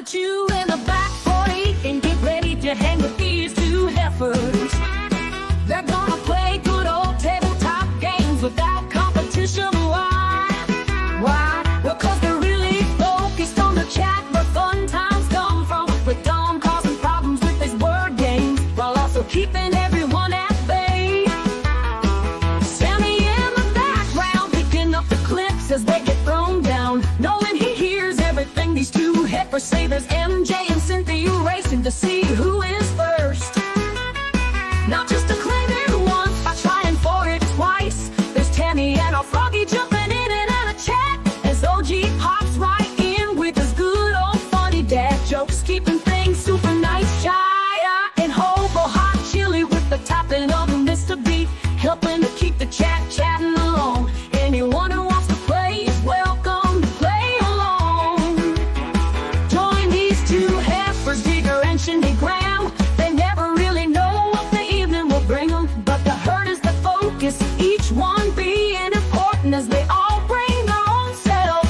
put you in the back 40 and get ready to hang with these two heifers. They're gonna play good old tabletop games without competition. Why? Why? Well, 'cause they're really focused on the chat where fun times come from, with Dom causing problems with his word games while also keeping everyone at bay. Sammy in the background picking up the clips as they get thrown down, knowing he hears everything these two heifers say. There's MJ and Cynthia racing to see who is first. Not just to claim it once by trying for it twice. There's Tammy and our Froggy jumping in and out of chat as OG pops right in with his good old funny dad jokes, keeping things super nice. Shia and Hobo hot chili with the topping of Mr. B, helping to keep the chat chatting along. Anyone who wants to play is welcome to play along. Join these two heifers, Digger and Shindy Graham. They never really know what the evening will bring them, but the herd is the focus, each one being important as they all bring their own self.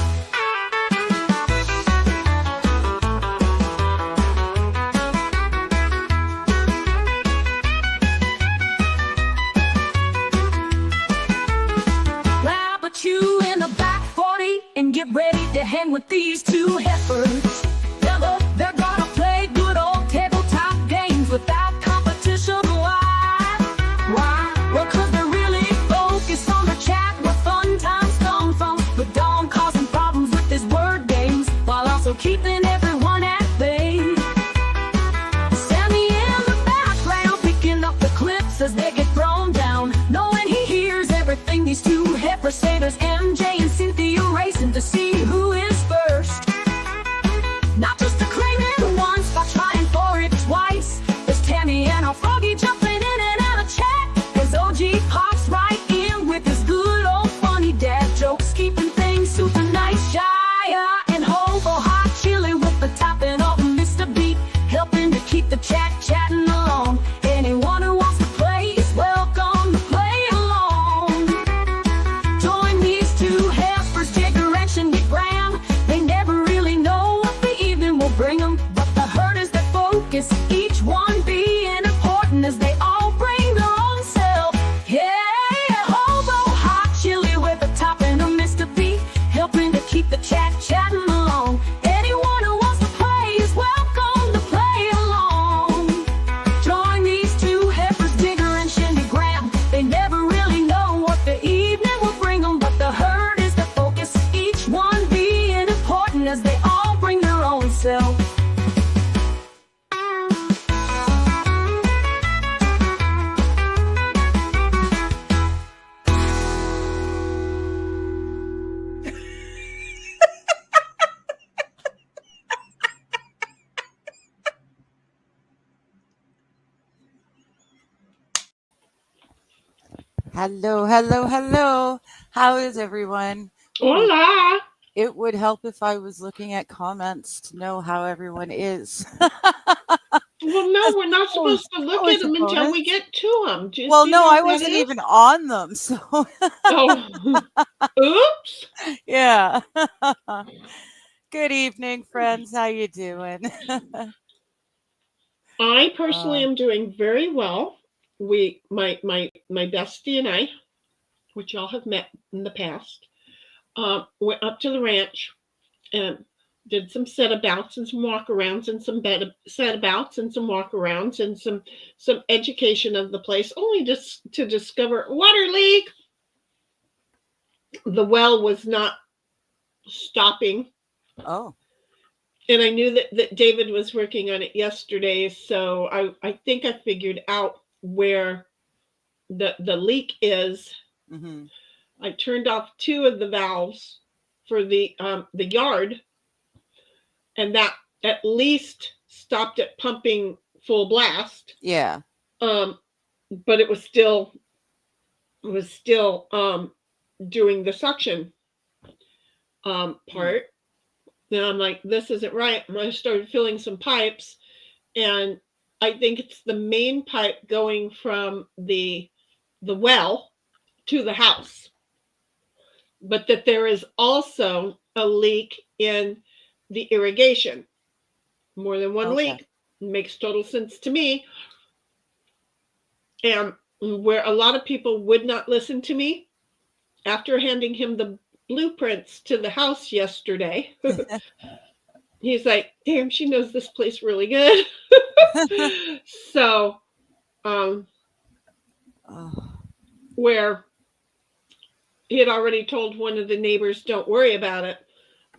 Put you in the back 40 and get ready to hang with these two heifers. They're gonna play good old tabletop games without competition. Why? Why? Well, 'cause they're really focused on the chat where fun times come from, with Dom causing problems with his word games while also keeping everyone at bay. Sammy in the background picking up the clips as they get thrown down, knowing he hears everything these two heifers say. There's MJ and Cynthia racing to see who is first. Not just to claim it once by trying for it twice. There's Tammy and our Froggy jumping in and out of chat as OG pops right in with his good old funny dad jokes, keeping things super nice. Shia and Hobo hot chili with the topping of Mr. B, helping to keep the chat chatting along. Anyone who wants to play is welcome to play along. Join these two heifers, Digger and Shindy Graham. They never really know what the evening will bring them, but the herd is their focus, each one being important as they all bring their own self. Yeah, Hobo hot chili with the topping of Mr. B, helping to keep the chat chatting along. Anyone who wants to play is welcome to play along. Join these two heifers, Digger and Shindy Graham. They never really know what the evening will bring them, but the herd is the focus, each one being important as they all bring their own self. Hello, hello, hello. How is everyone? Hola. It would help if I was looking at comments to know how everyone is. Well, no, we're not supposed to look always at them a until bonus. we get to them. Do you Well, see no, how I that wasn't is? even on them, so Oh, oops. yeah. Good evening, friends. How you doing? I personally am doing very well. My bestie and I, which y'all have met in the past, went up to the ranch and did some set-abouts and some walk-arounds and some set-abouts and some walk-arounds and some education of the place, only just to discover water leak. The well was not stopping. Oh. And I knew that David was working on it yesterday, so I think I figured out where the leak is. Mm-hmm. I turned off 2 of the valves for the yard, and that at least stopped it pumping full blast. Yeah. But it was still doing the suction part. Then I'm like, this isn't right. And I started filling some pipes, and I think it's the main pipe going from the well to the house. But that there is also a leak in the irrigation. more than one Okay. leak. Makes total sense to me. And where a lot of people would not listen to me, after handing him the blueprints to the house yesterday, he's like, damn, she knows this place really good. So, Oh, where he had already told one of the neighbors, don't worry about it,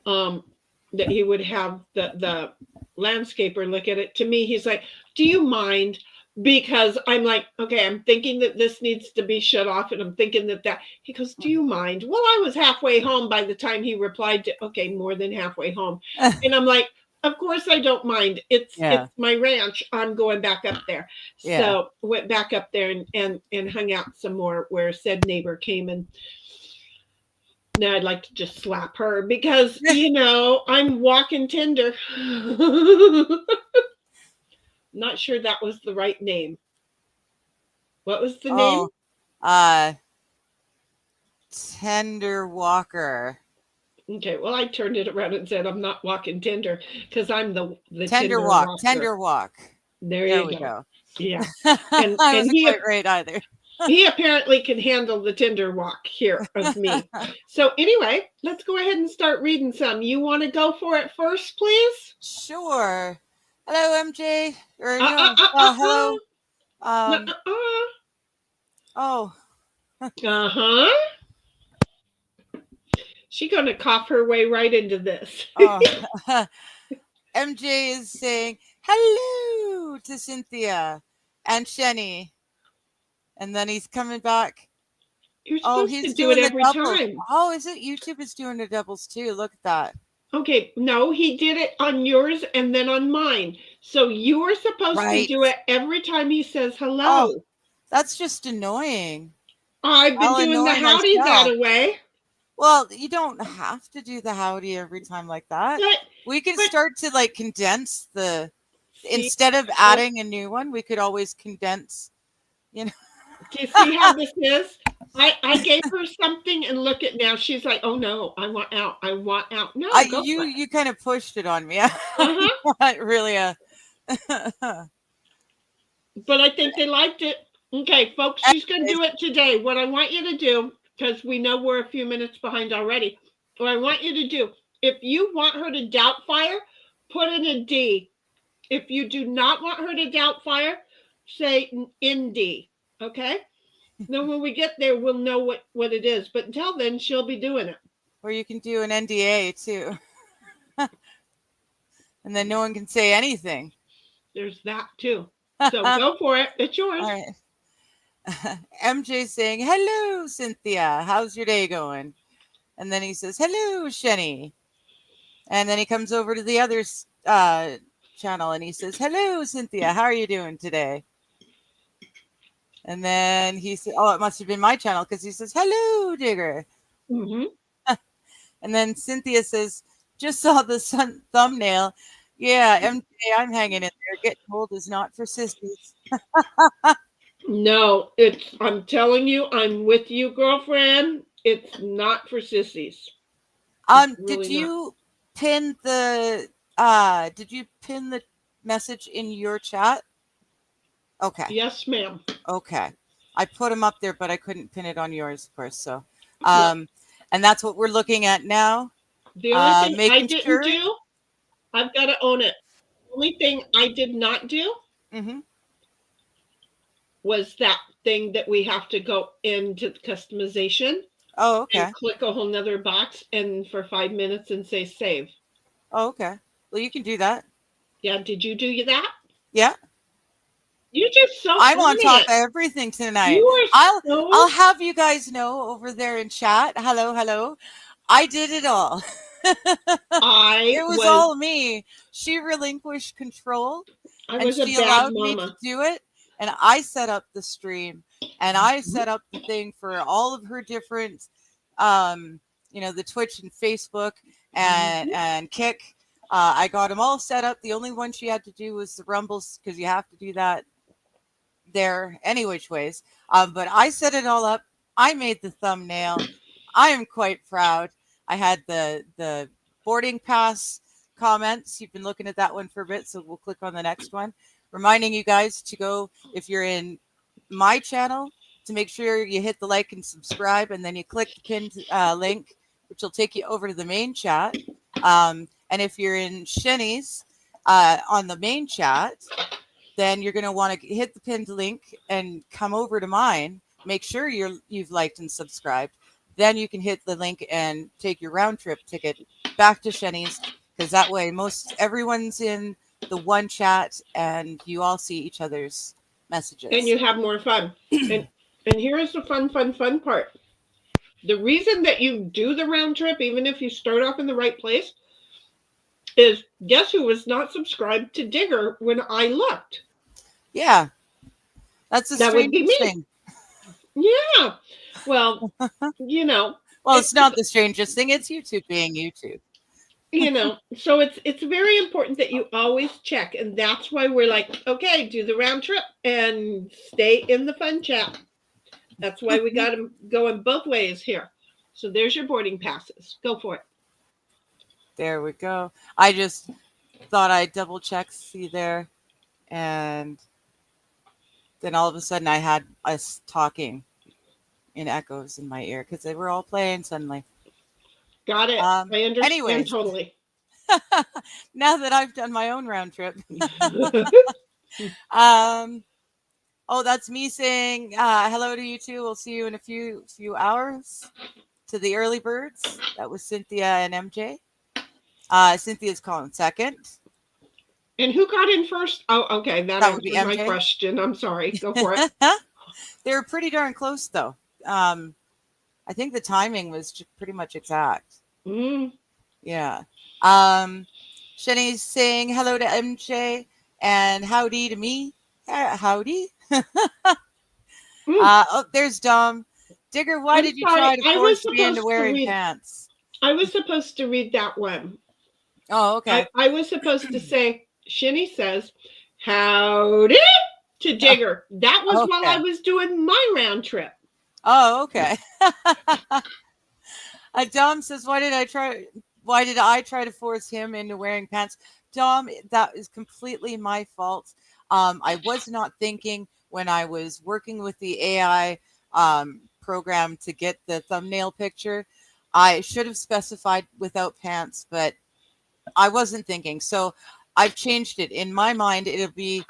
that he would have the landscaper look at it. To me, he's like, do you mind? Because I'm like, okay, I'm thinking that this needs to be shut off, and I'm thinking that he goes, do you mind? Well, I was halfway home by the time he replied to, okay, more than halfway home. And I'm like, of course I don't mind. It's my ranch. I'm going back up there. Yeah. So went back up there and hung out some more, where said neighbor came, and now I'd like to just slap her because, I'm walking tender. Not sure that was the right name. What was the name? Tender Walker. Okay, well, I turned it around and said, I'm not walking tender, because I'm the Tender Walk. walker. Tender Walk. There we go. Yeah. And I wasn't quite right either. He apparently can handle the tender walk here of me. So anyway, let's go ahead and start reading some. You want to go for it first, please? Sure. Hello, MJ. Or hello. Oh. Uh-huh. She's going to cough her way right into this. MJ is saying hello to Cynthia and Shenny. And then he's coming back. You're supposed to do it every time. Oh, is it? YouTube is doing the doubles too. Look at that. Okay, no, he did it on yours and then on mine. So you are supposed to do it every time he says hello. Oh, that's just annoying. I've been doing the howdy that way. Well, you don't have to do the howdy every time like that. We can start to like condense instead of adding a new one, we could always condense, Do you see how this is? I gave her something, and look at now. She's like, oh no, I want out. I want out. No, you kind of pushed it on me. Not really but I think they liked it. Okay, folks, she's going to do it today. What I want you to do, because we know we're a few minutes behind already, what I want you to do, if you want her to doubt fire, put in a D. If you do not want her to doubt fire, say ND. Okay? Then when we get there, we'll know what it is. But until then, she'll be doing it. Or you can do an NDA too. And then no one can say anything. There's that too. So go for it. It's yours. All right. MJ saying, hello, Cynthia. How's your day going? And then he says, hello, Shenny. And then he comes over to the other channel and he says, hello, Cynthia. How are you doing today? And then he said, oh, it must have been my channel because he says, hello, Digger. Mm-hmm. And then Cynthia says, just saw the thumbnail. Yeah, MJ, I'm hanging in there. Getting old is not for sissies. No, I'm telling you, I'm with you, girlfriend. It's not for sissies. Did you pin the message in your chat? Okay. Yes, ma'am. Okay. I put them up there, but I couldn't pin it on yours, of course. So, and that's what we're looking at now. The only thing I didn't do, I've got to own it. The only thing I did not do was that thing that we have to go into the customization. Oh, okay. And click a whole nother box and for 5 minutes and say save. Oh, okay. Well, you can do that. Yeah. Did you do that? Yeah. You're just so. I'm on top of everything tonight. I'll have you guys know over there in chat. Hello. I did it all. It was all me. She relinquished control. She allowed me to do it. And I set up the stream and I set up the thing for all of her different, the Twitch and Facebook and Kick. I got them all set up. The only one she had to do was the Rumbles because you have to do that there any which ways. But I set it all up. I made the thumbnail. I am quite proud. I had the boarding pass comments. You've been looking at that one for a bit, so we'll click on the next one. Reminding you guys to go, if you're in my channel, to make sure you hit the like and subscribe, and then you click the pinned link, which will take you over to the main chat. And if you're in Shenny's on the main chat, then you're going to want to hit the pinned link and come over to mine. Make sure you've liked and subscribed. Then you can hit the link and take your round trip ticket back to Shenny's, because that way everyone's in the one chat and you all see each other's messages. And you have more fun. and here is the fun part. The reason that you do the round trip, even if you start off in the right place, is guess who was not subscribed to Digger when I looked? Yeah. That would be me. Thing. Yeah. Well, you know. Well, it's not the strangest thing. It's YouTube being YouTube. You know, so it's very important that you always check. And that's why we're like, okay, do the round trip and stay in the fun chat. That's why we got them going both ways here. So there's your boarding passes. Go for it. There we go. I just thought I'd double check, see there. And then all of a sudden I had us talking in echoes in my ear because they were all playing suddenly. Got it. I understand anyways, totally. Now that I've done my own round trip. Oh, that's me saying hello to you two. We'll see you in a few hours. To the early birds. That was Cynthia and MJ. Cynthia's calling second. And who got in first? Oh, okay. That would be my question. I'm sorry. Go for it. They were pretty darn close, though. I think the timing was pretty much exact. Yeah. Shenny's saying hello to MJ and howdy to me. Howdy. Oh, there's Dom. Digger, why did you try to force me into wearing pants? I was supposed to read that one. Oh, okay. I was supposed to say, Shenny says, howdy to Digger. That was while I was doing my round trip. Oh, okay. Dom says, why did I try to force him into wearing pants? Dom, that is completely my fault. I was not thinking when I was working with the AI program to get the thumbnail picture. I should have specified without pants, but I wasn't thinking. So I've changed it. In my mind, it'll be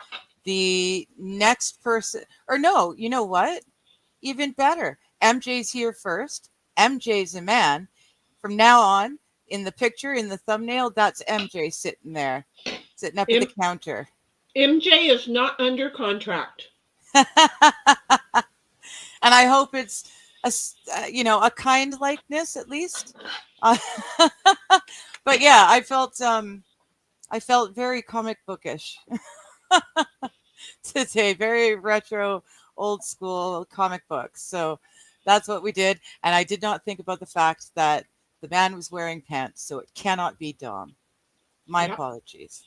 the next person. Or no, you know what? Even better. MJ's here first. MJ's a man. From now on, in the picture, in the thumbnail, that's MJ sitting there, sitting up at the counter. MJ is not under contract. And I hope it's a kind likeness at least. But yeah, I felt very comic bookish today, very retro, old school comic books. So that's what we did. And I did not think about the fact that the man was wearing pants, so it cannot be Dom. My apologies.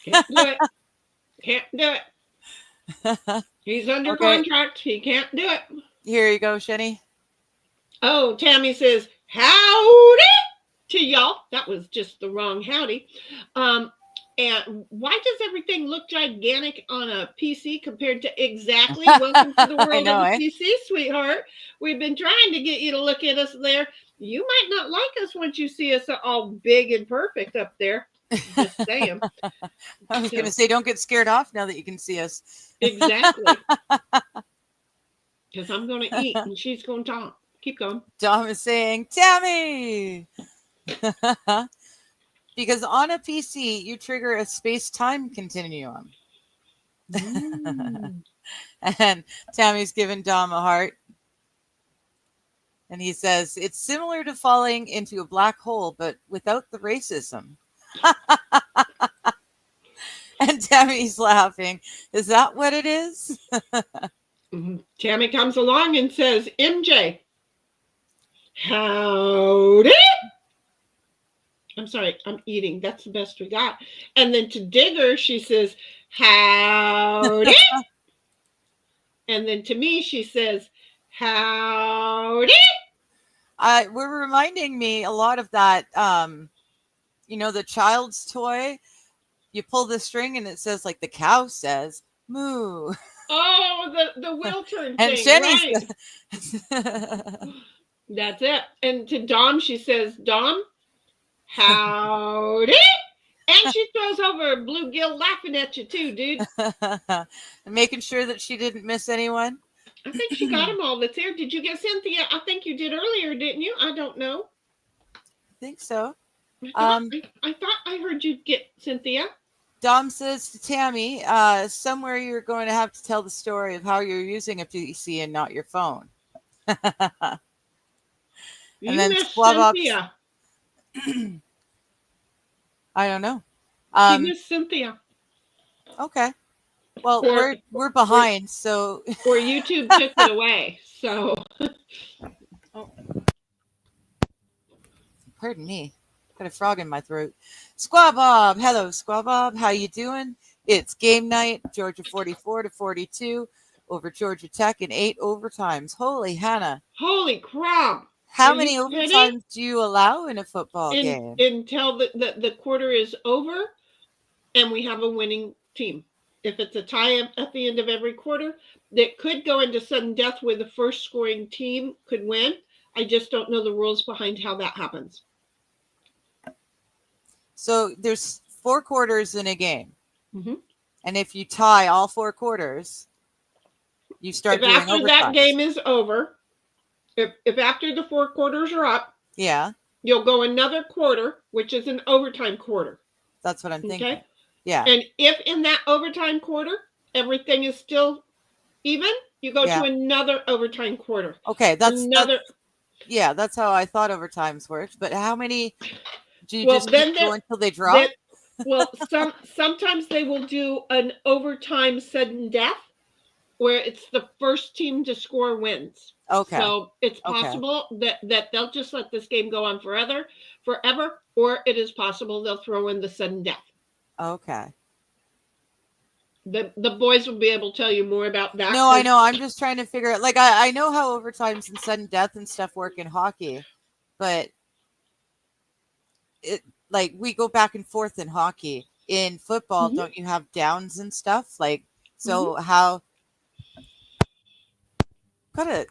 Can't do it. Can't do it. He's under contract. He can't do it. Here you go, Shenny. Oh, Tammy says, howdy to y'all. That was just the wrong howdy. And why does everything look gigantic on a PC compared to exactly? Welcome to the world of the PC, sweetheart. We've been trying to get you to look at us there. You might not like us once you see us all big and perfect up there. Just saying. I was going to say, don't get scared off now that you can see us. Exactly. Because I'm going to eat and she's going to talk. Keep going. Dom is saying, Tammy! Because on a PC, you trigger a space-time continuum. And Tammy's giving Dom a heart. And he says, it's similar to falling into a black hole, but without the racism. And Tammy's laughing. Is that what it is? Tammy comes along and says, MJ, howdy. I'm sorry, I'm eating. That's the best we got. And then to Digger, she says, howdy. And then to me, she says, howdy. We're reminding me a lot of that, the child's toy. You pull the string and it says, like the cow says, moo. Oh, the wheel turn And thing, Jenny's right. That's it. And to Dom, she says, Dom, howdy. And she throws over a bluegill laughing at you too, dude. And making sure that she didn't miss anyone. I think she got them all that's here. Did you get Cynthia? I think you did earlier, didn't you? I don't know. I think so. I thought I heard you get Cynthia. Dom says to Tammy, somewhere you're going to have to tell the story of how you're using a PC and not your phone. You missed Cynthia. I don't know. She missed Cynthia. Okay. Well, we're behind, so or YouTube took it away. So, pardon me. Got a frog in my throat. Squaw Bob, hello, Squaw Bob. How you doing? It's game night. Georgia 44-42 over Georgia Tech in 8 overtimes. Holy Hannah! Holy crap! How many overtimes do you allow in a football game? Until the quarter is over, and we have a winning team. If it's a tie at the end of every quarter, that could go into sudden death where the first scoring team could win. I just don't know the rules behind how that happens. So there's 4 quarters in a game. Mm-hmm. And if you tie all 4 quarters, you start doing after overtime. That game is over, if after the 4 quarters are up, yeah, you'll go another quarter, which is an overtime quarter. That's what I'm thinking. Okay? Yeah. And if in that overtime quarter, everything is still even, you go to another overtime quarter. Okay, that's how I thought overtimes worked. But how many do you just keep going until they drop? Sometimes they will do an overtime sudden death where it's the first team to score wins. Okay. So it's possible that they'll just let this game go on forever, or it is possible they'll throw in the sudden death. Okay. The boys will be able to tell you more about that. No, I know. I'm just trying to figure out. Like, I know how overtimes and sudden death and stuff work in hockey, but we go back and forth in hockey. In football, mm-hmm. Don't you have downs and stuff? Like, so mm-hmm. how? Got an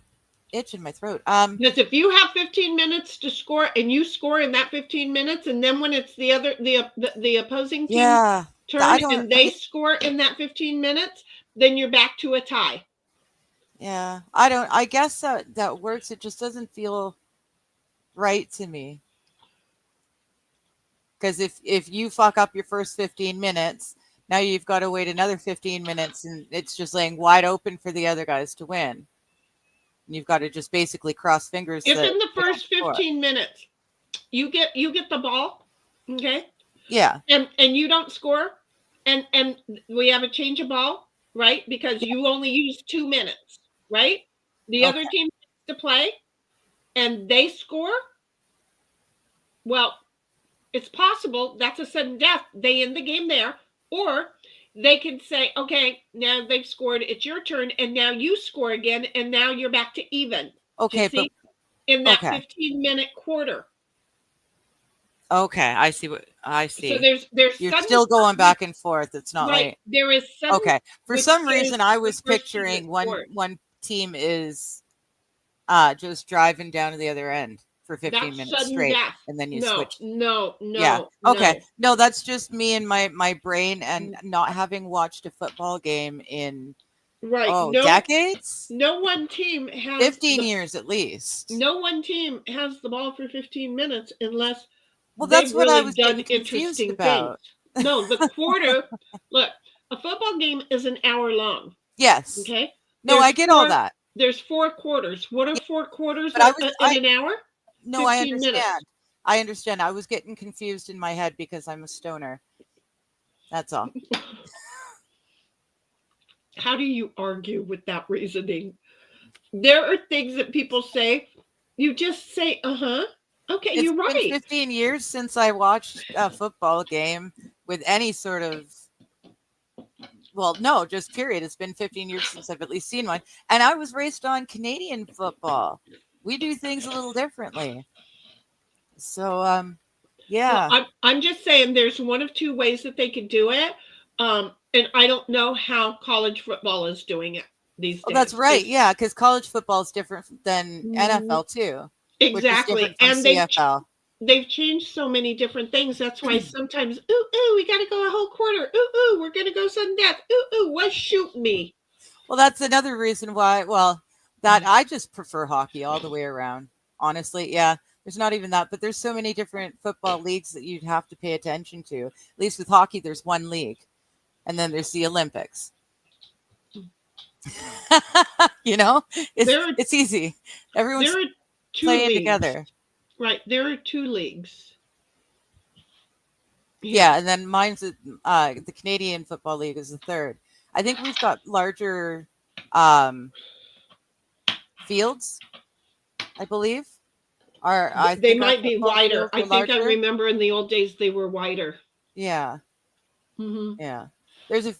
itch in my throat. Because if you have 15 minutes to score and you score in that 15 minutes, and then when it's the opposing team turn and they score in that 15 minutes, then you're back to a tie. Yeah, I guess that works. It just doesn't feel right to me. Because if you fuck up your first 15 minutes, now you've got to wait another 15 minutes, and it's just laying wide open for the other guys to win. And you've got to just basically cross fingers. If in the first 15 minutes you get the ball, okay? Yeah. And you don't score, and we have a change of ball, right? Because you only use 2 minutes, right? The other team gets to play, and they score. Well, it's possible that's a sudden death. They end the game there, or they can say, okay, now they've scored. It's your turn, and now you score again, and now you're back to even. Okay, in that 15-minute quarter. Okay, I see what I see. So there's you're still going back and forth. It's not right. Like there is okay. For some reason, I was picturing one team is just driving down to the other end for 15 minutes straight, and then you switch. No. Yeah. Okay. No, that's just me and my brain and not having watched a football game in decades. No one team has 15 years at least. No one team has the ball for 15 minutes unless that's what really I was done interesting about. Things. No, the quarter. Look, a football game is an hour long. Yes. Okay. No, I get all that. There's 4 quarters. What are 4 quarters in an hour? No, I understand. Minutes. I understand. I was getting confused in my head because I'm a stoner. That's all. How do you argue with that reasoning? There are things that people say. You just say, okay, you're right. It's been 15 years since I watched a football game with any sort of, well, no, just period. It's been 15 years since I've at least seen one. And I was raised on Canadian football. We do things a little differently. So, Yeah. Well, I'm just saying there's one of two ways that they could do it. And I don't know how college football is doing it these days. That's right. Yeah, because college football is different than NFL too. Exactly. Which is different from CFL. They've changed so many different things. That's why sometimes, we got to go a whole quarter. We're going to go sudden death. Why shoot me? Well, that's another reason why, that I just prefer hockey all the way around. Honestly, yeah. There's not even that, but there's so many different football leagues that you'd have to pay attention to. At least with hockey, there's one league, and then there's the Olympics. It's easy. Everyone's playing together. Right, there are two leagues. Yeah, and then mine's the Canadian Football League is the third. I think we've got larger fields, I believe. They might be wider. I think I remember in the old days they were wider. Yeah. Mm-hmm. Yeah.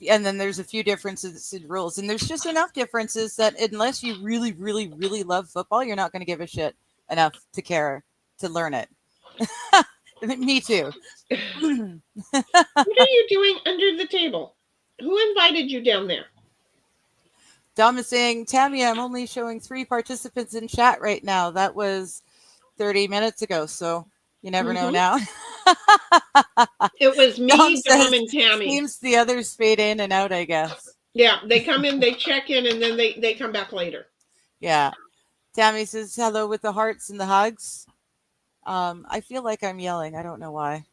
And then there's a few differences in rules, and there's just enough differences that unless you really, really, really love football, you're not going to give a shit enough to care to learn it. Me too. What are you doing under the table? Who invited you down there? Dom is saying, Tammy, I'm only showing 3 participants in chat right now. That was 30 minutes ago, so you never know now. It was me, Dom, and Tammy. Seems the others fade in and out, I guess. Yeah, they come in, they check in, and then they come back later. Yeah. Tammy says, hello with the hearts and the hugs. I feel like I'm yelling. I don't know why.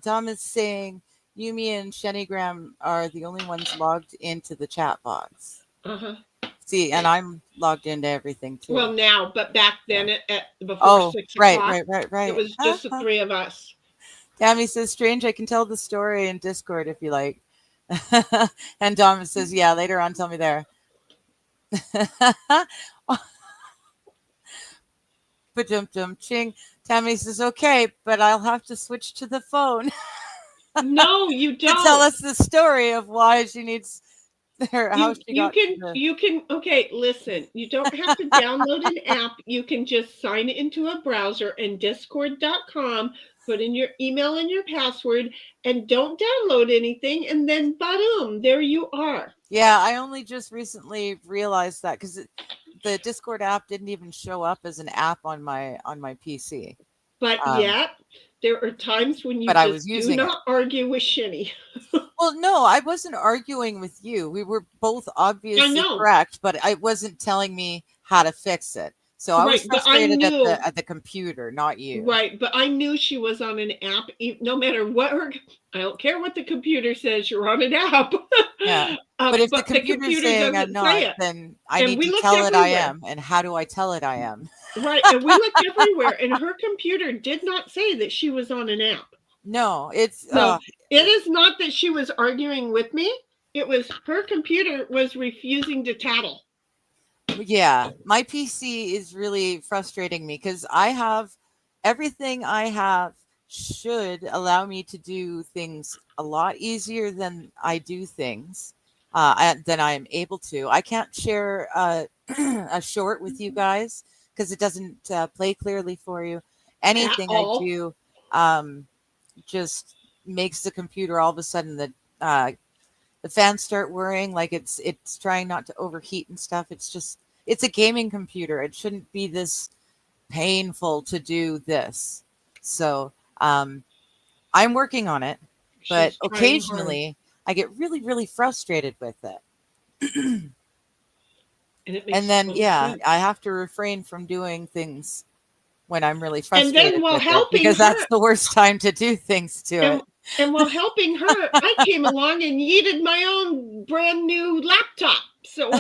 Dom is saying, Yumi and Shenigram are the only ones logged into the chat box. Uh-huh. See, and I'm logged into everything too. Well, now, but back then, before 6 o'clock, right. It was just the 3 of us. Tammy says, strange, I can tell the story in Discord if you like. And Dom says, yeah, later on, tell me there. Ching. Tammy says, okay, but I'll have to switch to the phone. No, you don't. To tell us the story of why she needs you can okay, listen, you don't have to download an app. You can just sign into a browser and discord.com, put in your email and your password, and don't download anything, and then boom, there you are. Yeah, I only just recently realized that because the Discord app didn't even show up as an app on my PC. But yet there are times when you just do not argue with Shinny. Well, no, I wasn't arguing with you. We were both obviously correct, but I wasn't telling me how to fix it. So I was frustrated at the computer, not you. Right, but I knew she was on an app. No matter what I don't care what the computer says, you're on an app. Yeah, but if the computer's saying I'm not, then I need to tell it I am. And how do I tell it I am? Right, and we looked everywhere, and her computer did not say that she was on an app. No, it is not that she was arguing with me. It was her computer was refusing to tattle. Yeah, my PC is really frustrating me because I have everything I have should allow me to do things a lot easier than I do things than I am able to. I can't share a short with you guys because it doesn't play clearly for you. Anything I do just makes the computer all of a sudden the fans start worrying, like it's trying not to overheat and stuff. It's a gaming computer. It shouldn't be this painful to do this. So I'm working on it, but occasionally I get really, really frustrated with it. And then, I have to refrain from doing things when I'm really frustrated. And then while helping because that's the worst time to do things to it. And while helping her, I came along and yeeted my own brand new laptop. So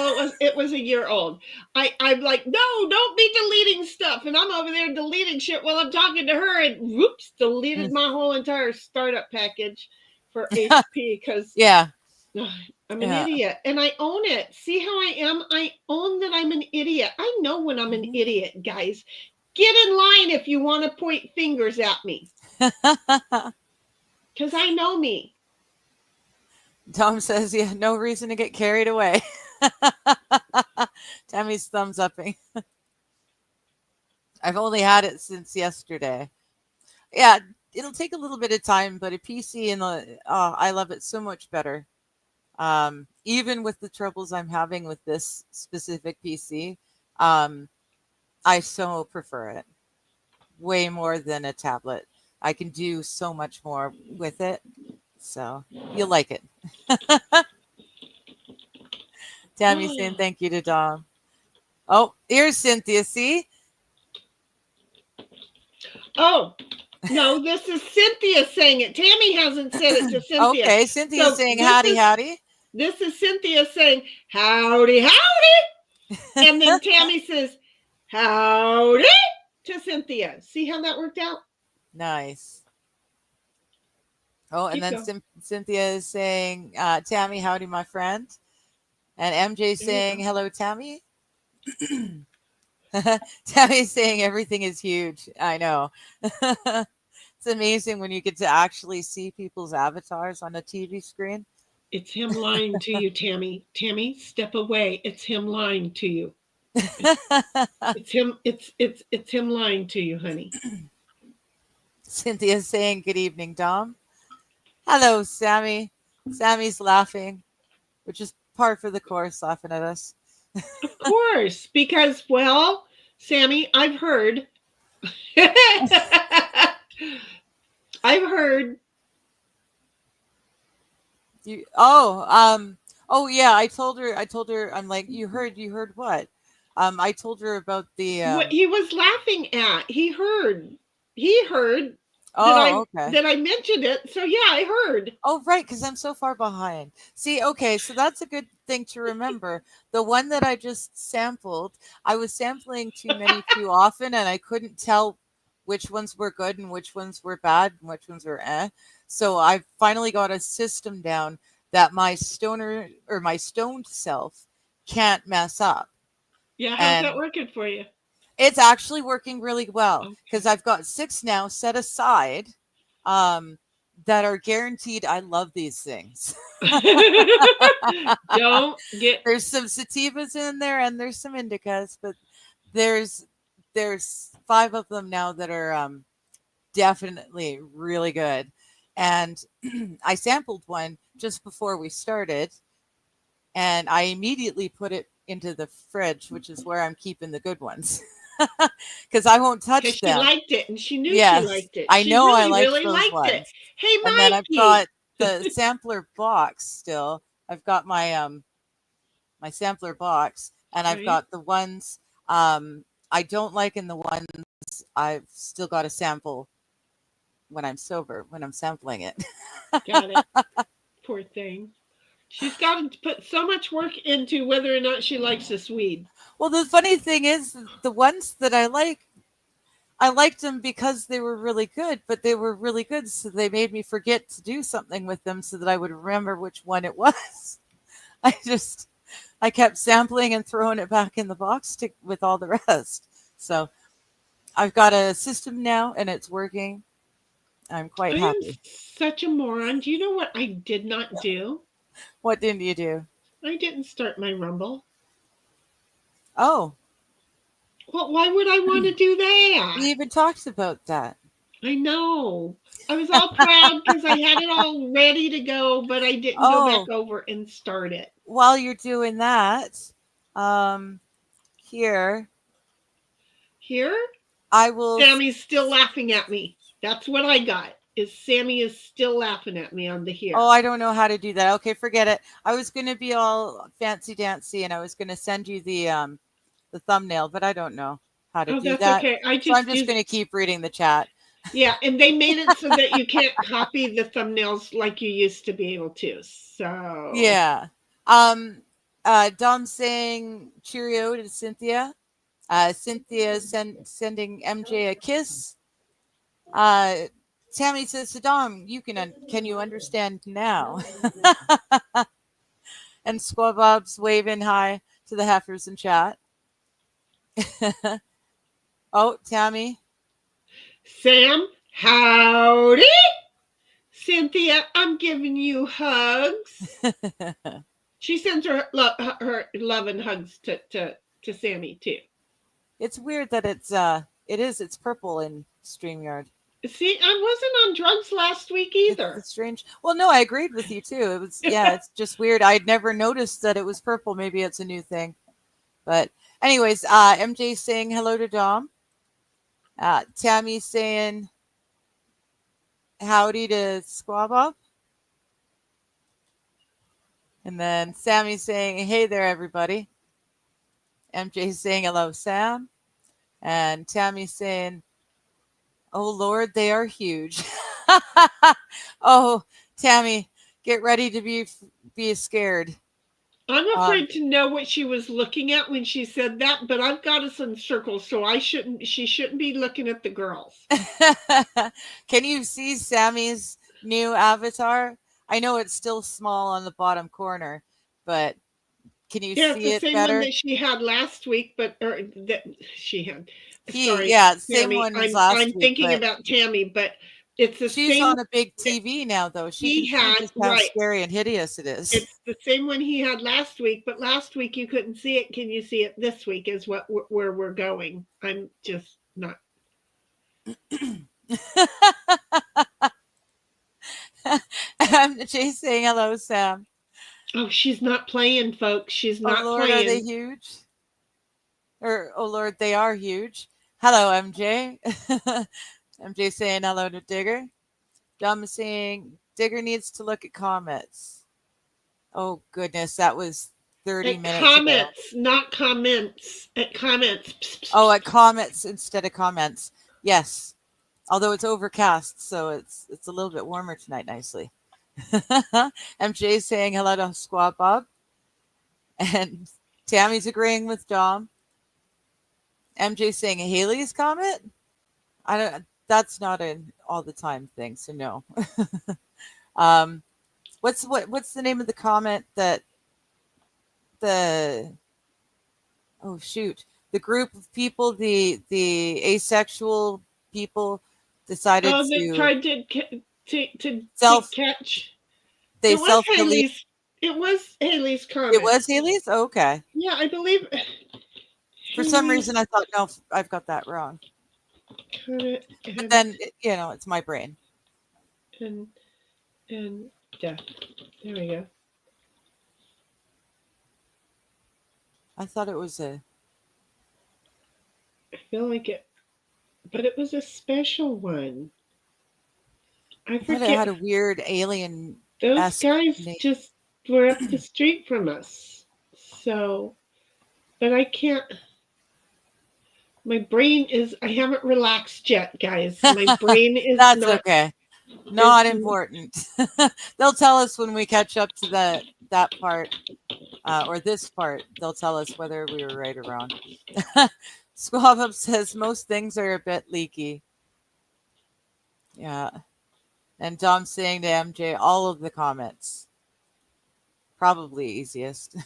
it was a year old. I'm like, no, don't be deleting stuff. And I'm over there deleting shit while I'm talking to her, and whoops, deleted my whole entire startup package for HP because I'm an idiot. And I own it. See how I am? I own that I'm an idiot. I know when I'm an idiot, guys. Get in line if you want to point fingers at me. Because I know me. Tom says, yeah, no reason to get carried away. Tammy's thumbs upping. I've only had it since yesterday. Yeah, it'll take a little bit of time, but a PC and I love it so much better. Even with the troubles I'm having with this specific PC, I so prefer it way more than a tablet. I can do so much more with it. So you'll like it. Tammy saying thank you to Dom. Oh, here's Cynthia. See? Oh, no, this is Cynthia saying it. Tammy hasn't said it to Cynthia. Okay, Cynthia's saying howdy, howdy. This is Cynthia saying howdy, howdy. And then Tammy says howdy to Cynthia. See how that worked out? Nice. Oh, and then Cynthia is saying, Tammy, howdy, my friend. And MJ saying, hello, Tammy. Tammy's saying everything is huge. I know. It's amazing when you get to actually see people's avatars on a TV screen. It's him lying to you, Tammy. Tammy, step away. It's him lying to you. It's him. It's him lying to you, honey. Cynthia's saying good evening, Dom. Hello, Sammy. Sammy's laughing, which is par for the course, laughing at us. Of course, because, well, Sammy, I've heard. I've heard. Oh yeah, I told her, I'm like, you heard what? I told her about the what he was laughing at. He heard Oh, okay. that I mentioned it. So yeah, I heard. Oh, right, because I'm so far behind. See, okay, so that's a good thing to remember. The one that I just sampled, I was sampling too many too often, and I couldn't tell which ones were good and which ones were bad and which ones were eh. So I finally got a system down that my stoned self can't mess up. Yeah, how's that working for you? It's actually working really well because I've got 6 now set aside that are guaranteed. I love these things. There's some sativas in there and there's some indicas, but there's 5 of them now that are definitely really good. And I sampled one just before we started, and I immediately put it into the fridge, which is where I'm keeping the good ones. Because I won't touch them. She liked it, and she knew she liked it. I know I liked really those liked ones. it. Hey, Mikey. And then I've got the sampler box still. I've got my my sampler box, and I've got the ones I don't like, and the ones I've still got to sample when I'm sober, when I'm sampling it. Got it. Poor thing. She's got to put so much work into whether or not she likes this weed. Well, the funny thing is, the ones that I liked them because they were really good, but they were really good, so they made me forget to do something with them so that I would remember which one it was. I kept sampling and throwing it back in the box with all the rest. So I've got a system now, and it's working. I'm quite happy. I'm such a moron. Do you know what I did not do? What didn't you do? I didn't start my Rumble. Oh. Well, why would I want to do that? We even talked about that. I know. I was all proud because I had it all ready to go, but I didn't go back over and start it. While you're doing that, here, I will. Sammy's still laughing at me. That's what I got. Is Sammy is still laughing at me on the here. Oh, I don't know how to do that. Okay, forget it. I was going to be all fancy dancy, and I was going to send you the thumbnail, but I don't know how to do that. Okay. I'm just going to keep reading the chat. Yeah, and they made it so that you can't copy the thumbnails like you used to be able to. So yeah. Dom saying cheerio to Cynthia. Cynthia sending MJ a kiss. Tammy says to Dom, can you understand now? And Squaw Bob's waving hi to the heifers in chat. Oh, Tammy. Sam, howdy. Cynthia, I'm giving you hugs. She sends her love and hugs to Sammy too. It's weird that it's purple in StreamYard. See, I wasn't on drugs last week either. It's strange. Well, no, I agreed with you too. It was, yeah, it's just weird. I'd never noticed that it was purple. Maybe it's a new thing. But anyways, MJ saying hello to Dom. Tammy saying howdy to Squab Up. And then Sammy saying, hey there, everybody. MJ saying hello, Sam. And Tammy saying, oh, Lord, they are huge. Oh, Tammy, get ready to be scared. I'm afraid to know what she was looking at when she said that, but I've got us in circles, so she shouldn't be looking at the girls. Can you see Sammy's new avatar? I know it's still small on the bottom corner, but can you see it better? Yeah, it's the same one that she had last week, but that she had. Sorry, yeah, same Tammy, one as last week. I'm thinking about Tammy, but it's the same. She's on a big TV now, though. She can see just how scary and hideous it is. It's the same one he had last week, but last week you couldn't see it. Can you see it this week? Is where we're going. I'm just not. I'm Jay saying hello, Sam. Oh, she's not playing, folks. She's not Lord, playing. Are they huge? Or, oh, Lord, they are huge. Hello, MJ. MJ saying hello to Digger. Dom saying Digger needs to look at comments. Oh, goodness. That was 30 minutes comments, ago. Not comments. At comments. Oh, at comments instead of comments. Yes. Although it's overcast, so it's a little bit warmer tonight, nicely. MJ saying hello to Squad Bob. And Tammy's agreeing with Dom. MJ saying Haley's comment? That's not an all the time thing, so no. What's the name of the comment that the group of people, the asexual people decided they tried to catch. They self-delete. It was Haley's comment. It was Haley's? Oh, okay. Yeah, I believe. For some reason, I thought, no, I've got that wrong. But then, it's my brain. And yeah, there we go. I thought it was I feel like it, but it was a special one. I thought it had a weird alien. Those guys just were up the street from us. So, but I can't. My brain I haven't relaxed yet, guys. My brain is That's not, okay. Not important. They'll tell us when we catch up to that part or this part. They'll tell us whether we were right or wrong. Squab Up says most things are a bit leaky. Yeah. And Dom saying to MJ, all of the comments. Probably easiest.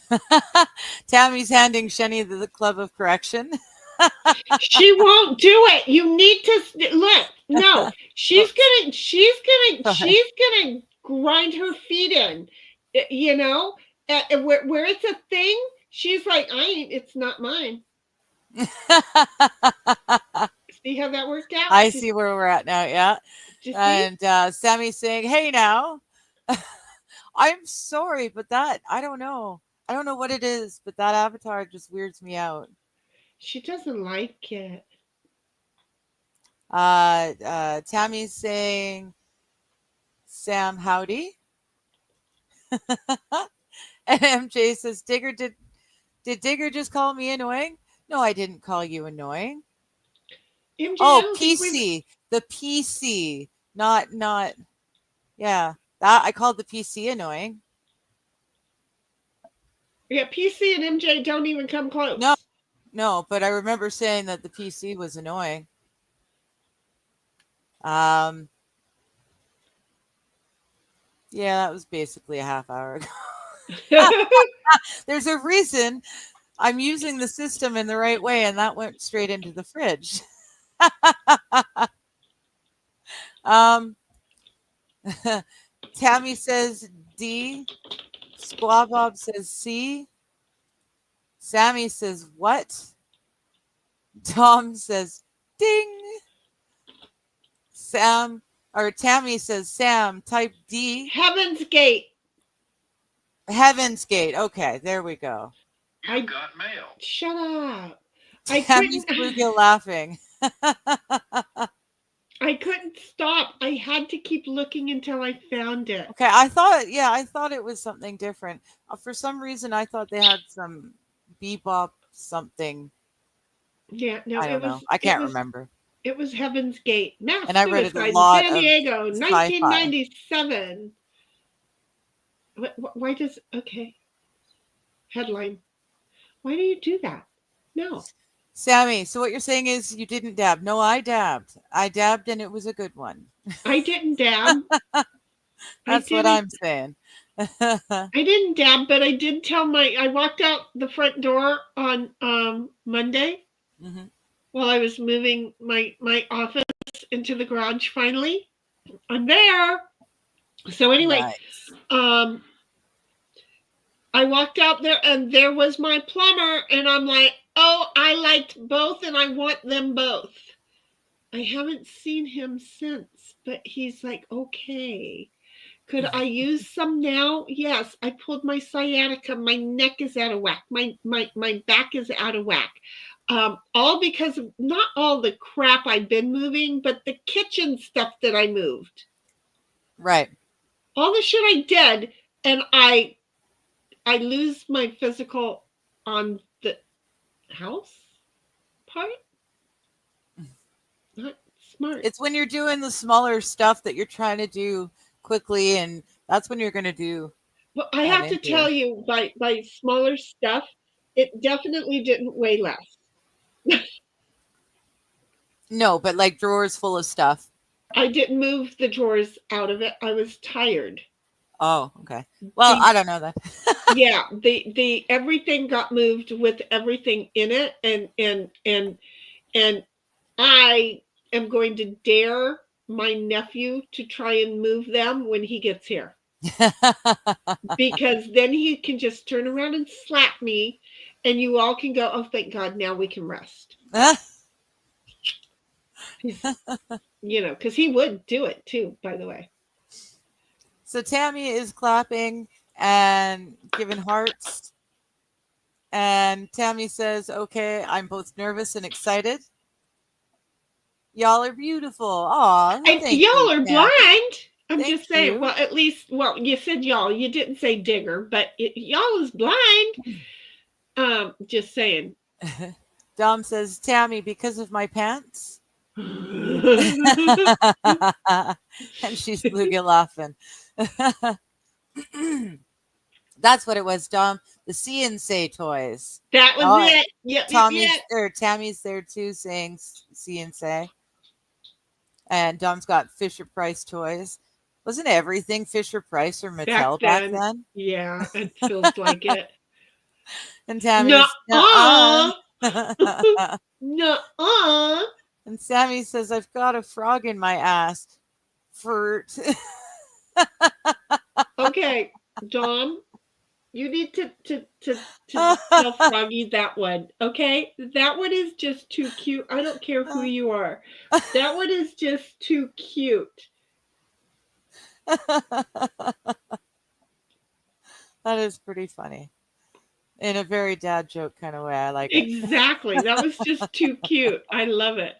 Tammy's handing Shenny the Club of Correction. She won't do it. You need to look. No, she's gonna grind her feet in. Where it's a thing. She's like, it's not mine. See how that worked out? I see where we're at now. Yeah. And Sammy's saying, hey, now. I'm sorry, but I don't know. I don't know what it is, but that avatar just weirds me out. She doesn't like it. Tammy's saying, Sam, howdy. And MJ says, Digger, did Digger just call me annoying? No, I didn't call you annoying. MJ, PC. The PC. Not, yeah. That I called the PC annoying. Yeah, PC and MJ don't even come close. No, but I remember saying that the PC was annoying. Yeah, that was basically a half hour ago. There's a reason I'm using the system in the right way, and that went straight into the fridge. Tammy says D. Squab Bob says C. Sammy says what? Tom says ding. Sam or Tammy says, Sam, type D. Heaven's Gate. Heaven's Gate. Okay, there we go. You got mail. Shut up. Tammy's bluegill laughing. I couldn't stop. I had to keep looking until I found it. Okay, I thought it was something different. For some reason, I thought they had some bebop something. Yeah, no, I don't know. I can't remember. It was Heaven's Gate. Mass And I read it a Suicide, lot San Diego, of 1997. Why does, okay. Headline. Why do you do that? No. Sammy, so what you're saying is you didn't dab. No, I dabbed. I dabbed and it was a good one. I didn't dab. That's what I'm saying. I didn't dab, but I did tell I walked out the front door on Monday while I was moving my office into the garage finally. I'm there. So anyway, nice. I walked out there and there was my plumber and I'm like, oh, I liked both and I want them both. I haven't seen him since, but he's like, okay. Could I use some now? Yes, I pulled my sciatica. My neck is out of whack. My back is out of whack. All because of not all the crap I've been moving, but the kitchen stuff that I moved. Right. All the shit I did, and I lose my physical on the house part. Not smart. It's when you're doing the smaller stuff that you're trying to do quickly, and that's when you're going to do. Well, I have to tell you, by smaller stuff, it definitely didn't weigh less. No, but like drawers full of stuff. I didn't move the drawers out of it. I was tired. Oh, okay. Well, I don't know that. Yeah, the everything got moved with everything in it, and I am going to dare my nephew to try and move them when he gets here. Because then he can just turn around and slap me and you all can go, oh, thank God, now we can rest. You know, because he would do it too, by the way. So Tammy is clapping and giving hearts. And Tammy says, okay, I'm both nervous and excited. Y'all are beautiful. Aw, y'all are blind. I'm just saying. You. Well, at least, you said y'all. You didn't say digger, but y'all is blind. Just saying. Dom says, Tammy, because of my pants. And she's bluegill laughing. That's what it was, Dom. The See and Say toys. That was it. Yep, Tammy's there too, saying See and Say. And Dom's got Fisher Price toys. Wasn't everything Fisher Price or Mattel back then? Yeah, it feels like it. And Tammy's Nuh-uh. And Sammy says, I've got a frog in my ass. Fruit. Okay, Dom, you need to tell Froggy that one, okay? That one is just too cute. I don't care who you are. That one is just too cute. That is pretty funny. In a very dad joke kind of way. I like it. Exactly. That was just too cute. I love it.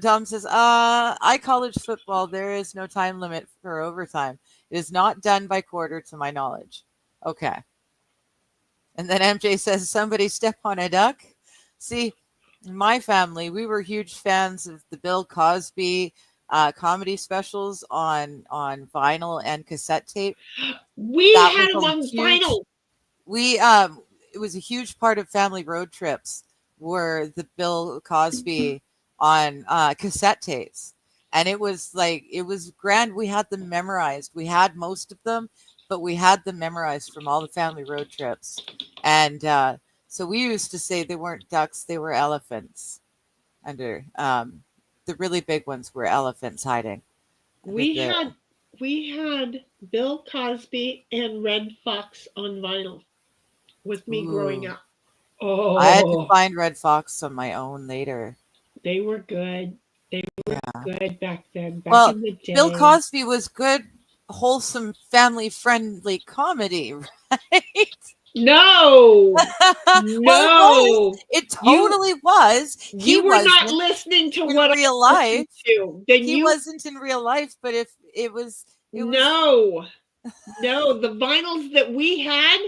Dom says, I college football. There is no time limit for overtime. It is not done by quarter to my knowledge. Okay. And then MJ says, somebody step on a duck. See, in my family, we were huge fans of the Bill Cosby comedy specials on vinyl and cassette tape. We had them on vinyl. It was a huge part of family road trips were the Bill Cosby on cassette tapes. And it was grand. We had them memorized. We had most of them, but we had them memorized from all the family road trips. And so we used to say they weren't ducks, they were elephants. Under the really big ones were elephants hiding. We had Bill Cosby and Red Fox on vinyl with me growing up. Oh, I had to find Red Fox on my own later. They were good. They were good back then. Well, in the day. Bill Cosby was good, wholesome, family-friendly comedy, right? No, Well, it totally was. You were not listening to what real life. Then he wasn't in real life, but if it was, no, the vinyls that we had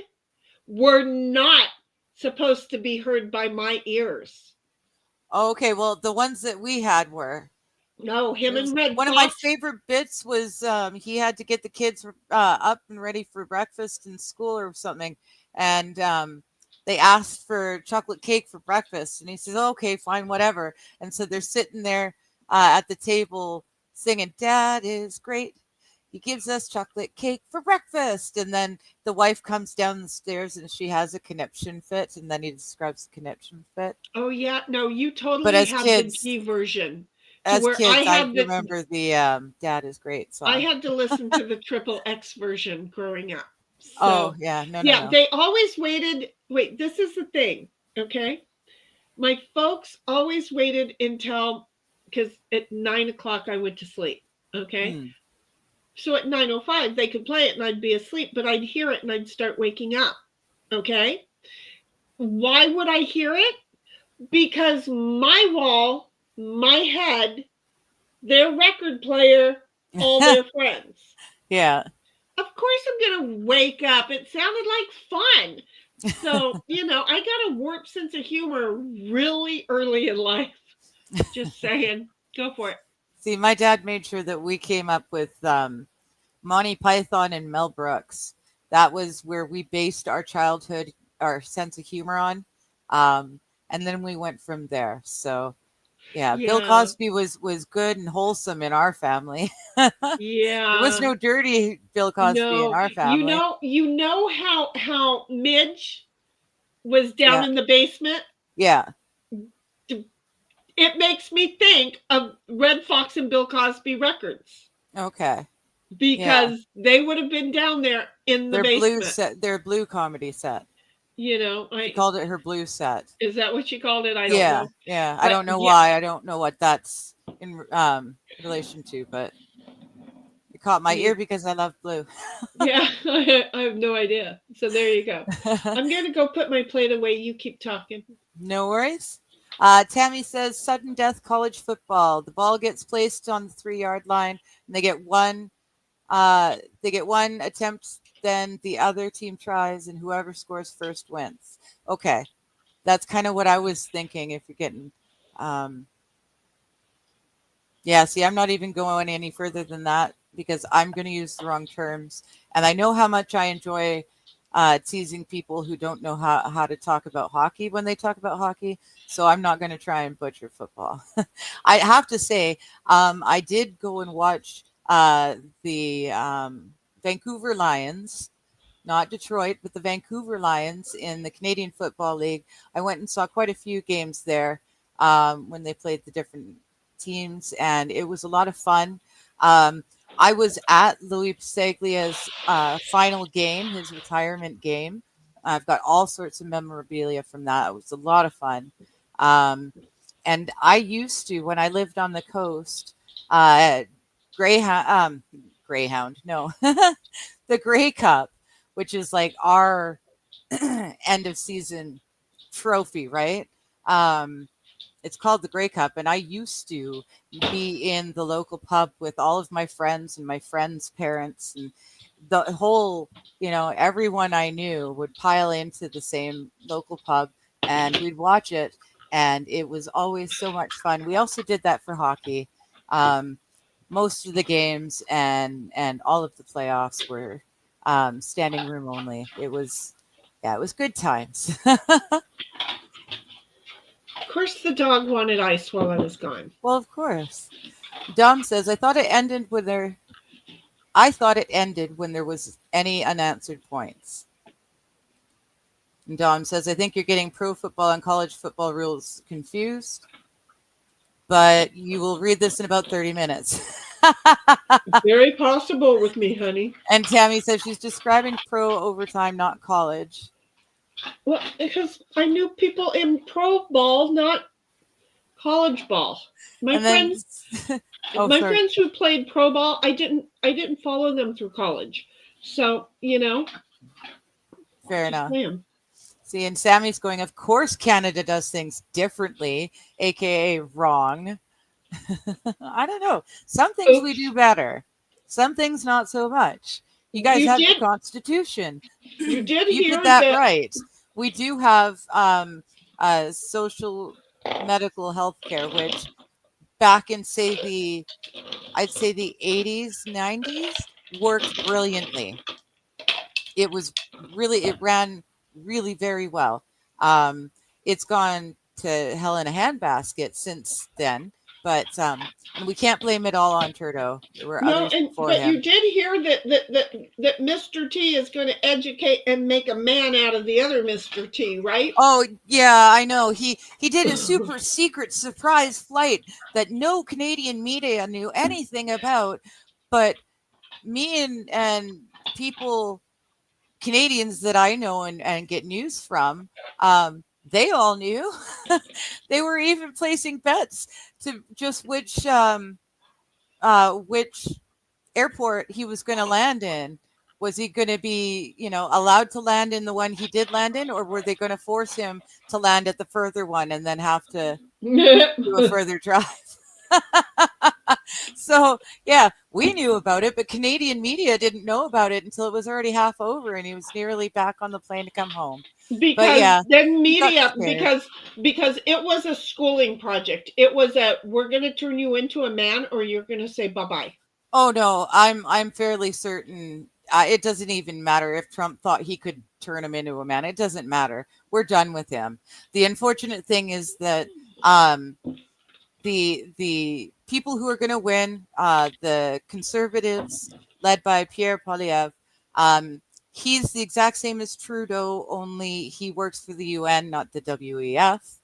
were not supposed to be heard by my ears. Okay, well, the ones that we had were. No, him and Red One Fox. of my favorite bits was he had to get the kids up and ready for breakfast in school or something, and they asked for chocolate cake for breakfast, and he says, "Okay, fine, whatever." And so they're sitting there at the table singing, "Dad is great. He gives us chocolate cake for breakfast." And then the wife comes down the stairs and she has a conniption fit, and then he describes the conniption fit. Oh yeah, no, you totally but as have kids, the G version. As kids, I remember the Dad is Great song. I had to listen to the Triple X version growing up. So, oh, yeah. No. They always waited. Wait, this is the thing, okay? My folks always waited until, because at 9 o'clock I went to sleep, okay? So at 9:05 they could play it and I'd be asleep, but I'd hear it and I'd start waking up, okay? Why would I hear it? Because my wall, my head, their record player, all their friends. Yeah. Of course I'm going to wake up. It sounded like fun. So, I got a warped sense of humor really early in life. Just saying. Go for it. See, my dad made sure that we came up with Monty Python and Mel Brooks. That was where we based our childhood, our sense of humor on. And then we went from there. So, yeah. Bill Cosby was good and wholesome in our family. Yeah. There was no dirty Bill Cosby in our family. You know how Midge was down in the basement? Yeah. It makes me think of Red Fox and Bill Cosby records. Okay. Because they would have been down there in the basement. Their blue comedy set. She called it her blue set. Is that what she called it? I don't know. Yeah. But I don't know why. I don't know what that's in relation to, but it caught my ear because I love blue. Yeah, I have no idea. So there you go. I'm going to go put my plate away. You keep talking. No worries. Tammy says sudden death college football. The ball gets placed on the 3-yard line and they get one attempt, then the other team tries, and whoever scores first wins. Okay. That's kind of what I was thinking if you're getting see, I'm not even going any further than that because I'm going to use the wrong terms. And I know how much I enjoy teasing people who don't know how to talk about hockey when they talk about hockey. So I'm not going to try and butcher football. I have to say, I did go and watch the Vancouver Lions, not Detroit, but the Vancouver Lions in the Canadian Football League. I went and saw quite a few games there when they played the different teams, and it was a lot of fun. I was at Louis Pasaglia's final game, his retirement game. I've got all sorts of memorabilia from that. It was a lot of fun. And I used to, when I lived on the coast, Greyhound, no, the Grey Cup, which is like our end of season trophy, right? It's called the Grey Cup, and I used to be in the local pub with all of my friends and my friends' parents, and the whole, everyone I knew would pile into the same local pub, and we'd watch it, and it was always so much fun. We also did that for hockey. Most of the games and all of the playoffs were standing room only. It was good times. Of course, the dog wanted ice while I was gone. Well, of course. Dom says, I thought it ended when there was any unanswered points. And Dom says, I think you're getting pro football and college football rules confused, but you will read this in about 30 minutes. Very possible with me, honey. And Tammy says she's describing pro overtime, not college. Well, because I knew people in pro ball, not college ball. My friends who played pro ball, I didn't follow them through college. So, fair enough. Saying. See, and Sammy's going, of course Canada does things differently, aka wrong. I don't know. Some things we do better. Some things not so much. You guys have the Constitution. You did you hear did that right. We do have social medical health care, which back in I'd say the 80s, 90s worked brilliantly. It ran really very well. It's gone to hell in a handbasket since then, but we can't blame it all on Trudeau. There were others before him. You did hear that Mr. T is going to educate and make a man out of the other Mr. T, right? Oh yeah, I know. He did a super secret surprise flight that no Canadian media knew anything about, but me and people, Canadians that I know and get news from, they all knew. They were even placing bets to just which airport he was going to land in. Was he going to be, allowed to land in the one he did land in, or were they going to force him to land at the further one and then have to do a further drive? So, yeah, we knew about it, but Canadian media didn't know about it until it was already half over and he was nearly back on the plane to come home. Because then media, because it was a schooling project. It was we're going to turn you into a man or you're going to say bye-bye. Oh, no, I'm fairly certain. It doesn't even matter if Trump thought he could turn him into a man. It doesn't matter. We're done with him. The unfortunate thing is that the people who are going to win, the Conservatives led by Pierre Poilievre, he's the exact same as Trudeau, only he works for the UN, not the WEF.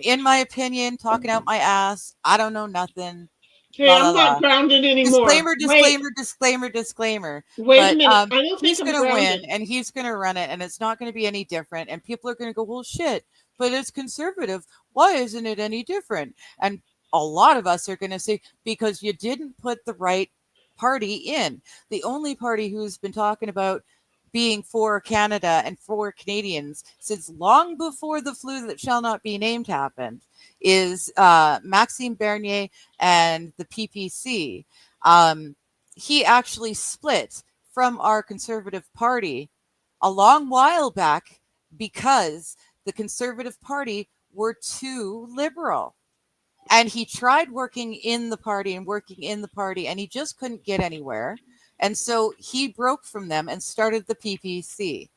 In my opinion, talking out my ass, I don't know nothing. Hey, I'm not grounded anymore. Disclaimer. Wait a minute. I don't think he's going to win, and he's going to run it, and it's not going to be any different. And people are going to go, well, shit, but it's conservative. Why isn't it any different? And a lot of us are going to say, because you didn't put the right party in. The only party who's been talking about being for Canada and for Canadians since long before the flu that shall not be named happened is Maxime Bernier and the PPC. He actually split from our Conservative Party a long while back because the Conservative Party were too liberal. And he tried working in the party, and he just couldn't get anywhere. And so he broke from them and started the PPC.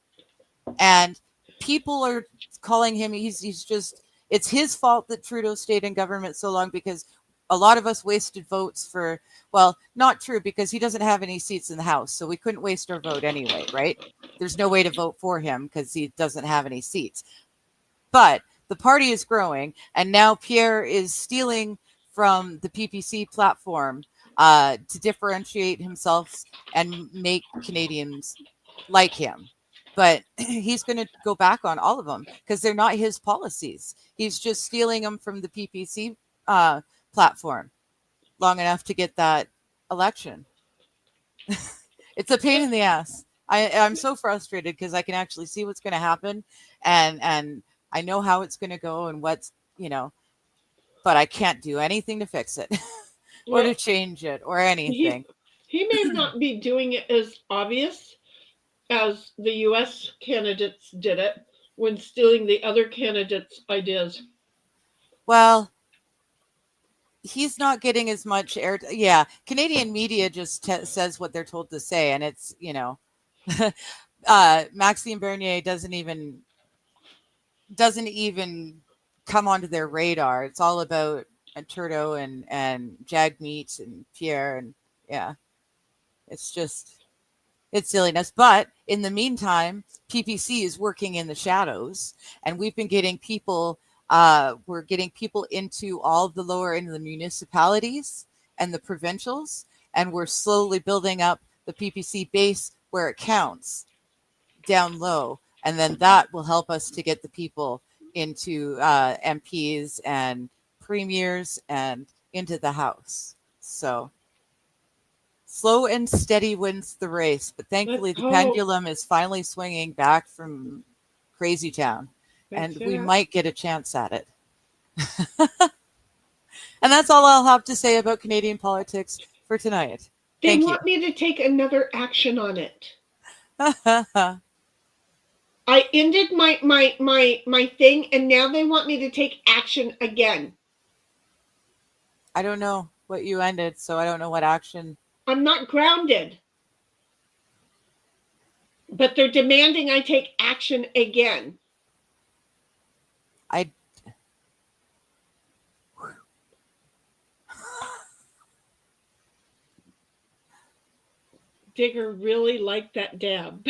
And people are calling him, it's his fault that Trudeau stayed in government so long because a lot of us wasted votes for, well, not true because he doesn't have any seats in the House. So we couldn't waste our vote anyway, right? There's no way to vote for him because he doesn't have any seats. But the party is growing, and now Pierre is stealing from the PPC platform to differentiate himself and make Canadians like him. But he's going to go back on all of them because they're not his policies. He's just stealing them from the PPC platform long enough to get that election. It's a pain in the ass. I'm so frustrated because I can actually see what's going to happen, and I know how it's going to go and what's, but I can't do anything to fix it or to change it or anything. He may not be doing it as obvious as the U.S. candidates did it when stealing the other candidates' ideas. Well, he's not getting as much air. Yeah, Canadian media just says what they're told to say, and it's, Maxime Bernier doesn't even come onto their radar. It's all about Trudeau and Jagmeet and Pierre, and yeah, it's silliness. But in the meantime, PPC is working in the shadows, and we've been getting people. We're getting people into all of the lower end of the municipalities and the provincials, and we're slowly building up the PPC base where it counts down low. And then that will help us to get the people into MPs and premiers and into the house. So slow and steady wins the race. But thankfully, the pendulum is finally swinging back from Crazy Town, and we might get a chance at it. And that's all I'll have to say about Canadian politics for tonight. They want me to take another action on it. I ended my thing, and now they want me to take action again. I don't know what you ended, so I don't know what action. I'm not grounded. But they're demanding I take action again. Digger really liked that dab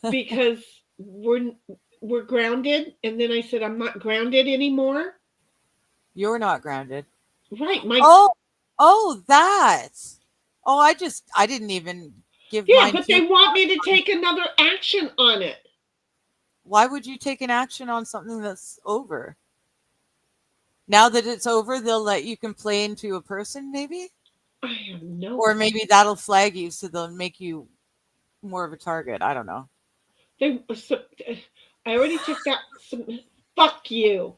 because we're grounded, and then I said I'm not grounded anymore. You're not grounded, right? That. I didn't even give. Yeah, but they want me to take another action on it. Why would you take an action on something that's over? Now that it's over, they'll let you complain to a person, maybe. I have no. Or maybe that'll flag you, so they'll make you more of a target. I don't know. I already took that. Fuck you.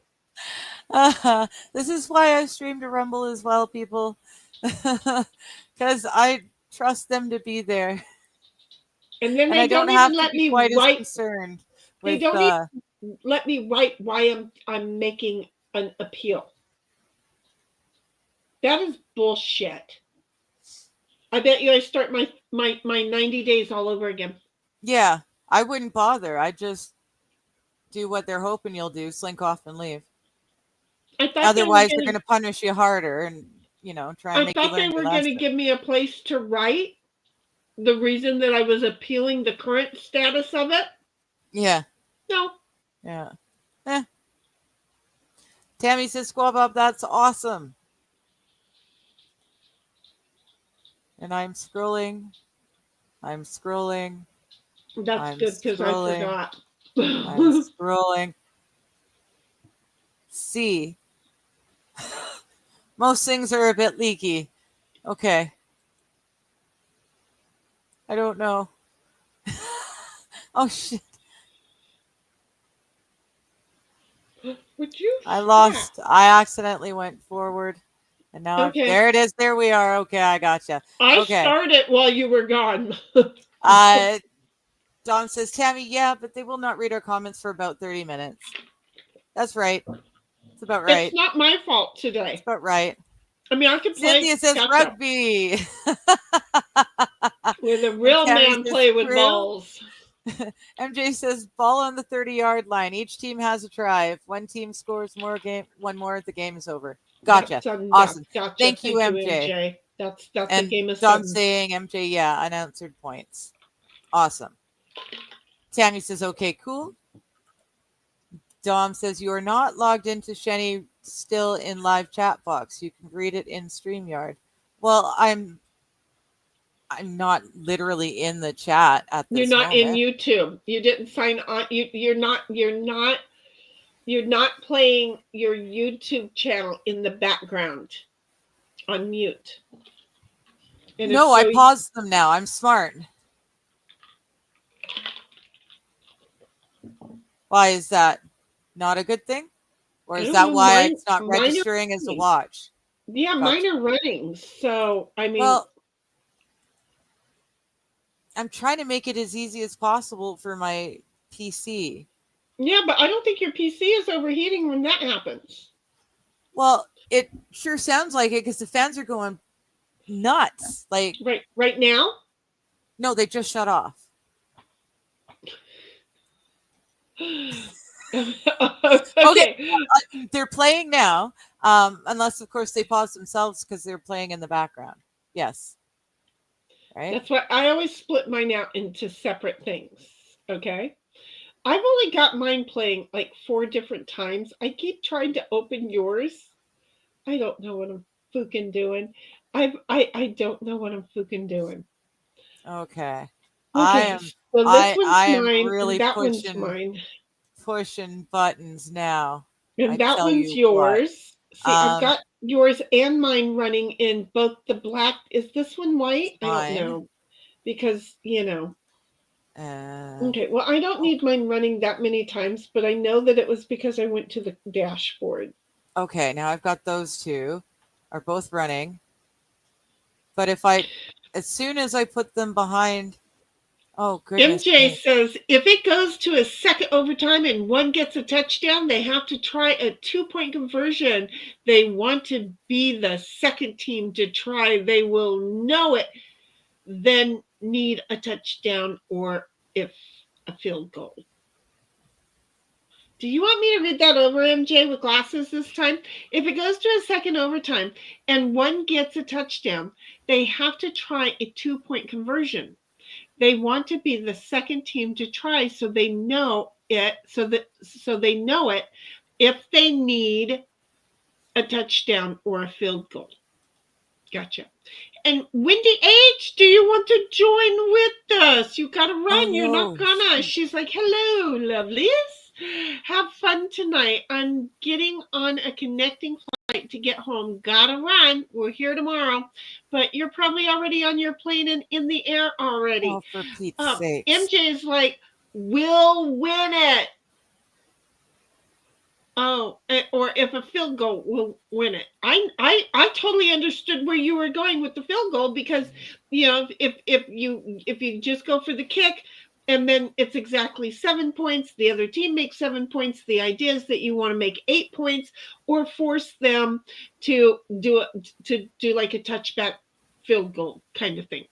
This is why I stream to Rumble as well, people, because I trust them to be there. And then they don't even let me write. Concerned. They don't even let me write why I'm making an appeal. That is bullshit. I bet you I start my 90 days all over again. Yeah, I wouldn't bother. I just do what they're hoping you'll do, slink off and leave. Otherwise, they're going to punish you harder and, try and make you learn. I thought they were going to give me a place to write the reason that I was appealing the current status of it. Yeah. No. Yeah. Tammy says, Squab Up, that's awesome. And I'm scrolling. That's good because I forgot. I'm scrolling. See. Most things are a bit leaky. Okay. I don't know. Oh, shit. Would you? I lost. I accidentally went forward. And now there it is. There we are. Okay, I gotcha. I started while you were gone. Don says, Tammy, yeah, but they will not read our comments for about 30 minutes. That's right. It's about right. It's not my fault today. It's about right. I mean, I can play. Cynthia says rugby. With a real man play with balls. MJ says ball on the 30-yard line. Each team has a try. If one team scores one more, the game is over. Gotcha. Awesome. Gotcha. Thank you, MJ. That's and the game of Dom saying MJ, yeah, unanswered points. Awesome. Tammy says, okay, cool. Dom says, you are not logged into Shenny still in live chat box. You can read it in StreamYard. Well, I'm not literally in the chat at this You're not moment. in YouTube. You didn't sign on. You're not playing your YouTube channel in the background on mute. And no, I paused them now. I'm smart. Why is that not a good thing? Or is that why it's not registering as a watch? Yeah, gotcha. Mine are running. So, I mean. Well, I'm trying to make it as easy as possible for my PC. Yeah, but I don't think your PC is overheating when that happens. Well, it sure sounds like it because the fans are going nuts. Like right now? No, they just shut off. Okay. They're playing now, unless of course they pause themselves because they're playing in the background. Yes. Right. That's why I always split mine out into separate things. Okay. I've only got mine playing like 4 different times. I keep trying to open yours. I don't know what I'm fucking doing. I don't know what I'm fucking doing. Okay. Well, this I one's am mine, really that one's mine. pushing buttons now. And that one's yours. See, I've got yours and mine running in both the black. Is this one white? I don't know. Because, okay, well, I don't need mine running that many times, but I know that it was because I went to the dashboard. Okay, now I've got those two are both running. But as soon as I put them behind, oh goodness. MJ says if it goes to a second overtime and one gets a touchdown, they have to try a 2-point conversion. They want to be the second team to try. They will know it, then need a touchdown or if a field goal. Do you want me to read that over, MJ, with glasses this time? If it goes to a second overtime and one gets a touchdown, they have to try a 2-point conversion. They want to be the second team to try so they know it, so they know it if they need a touchdown or a field goal. Gotcha. And Wendy H, do you want to join with us? You got to run. Oh, you're not gonna. She's like, hello, lovelies. Have fun tonight. I'm getting on a connecting flight to get home. Gotta run. We're here tomorrow. But you're probably already on your plane and in the air already. Oh, for Pete's sake. MJ is like, we'll win it. Oh, or if a field goal will win it. I totally understood where you were going with the field goal because, if you just go for the kick, and then it's exactly 7 points. The other team makes 7 points. The idea is that you want to make 8 points or force them to do like a touchback field goal kind of thing.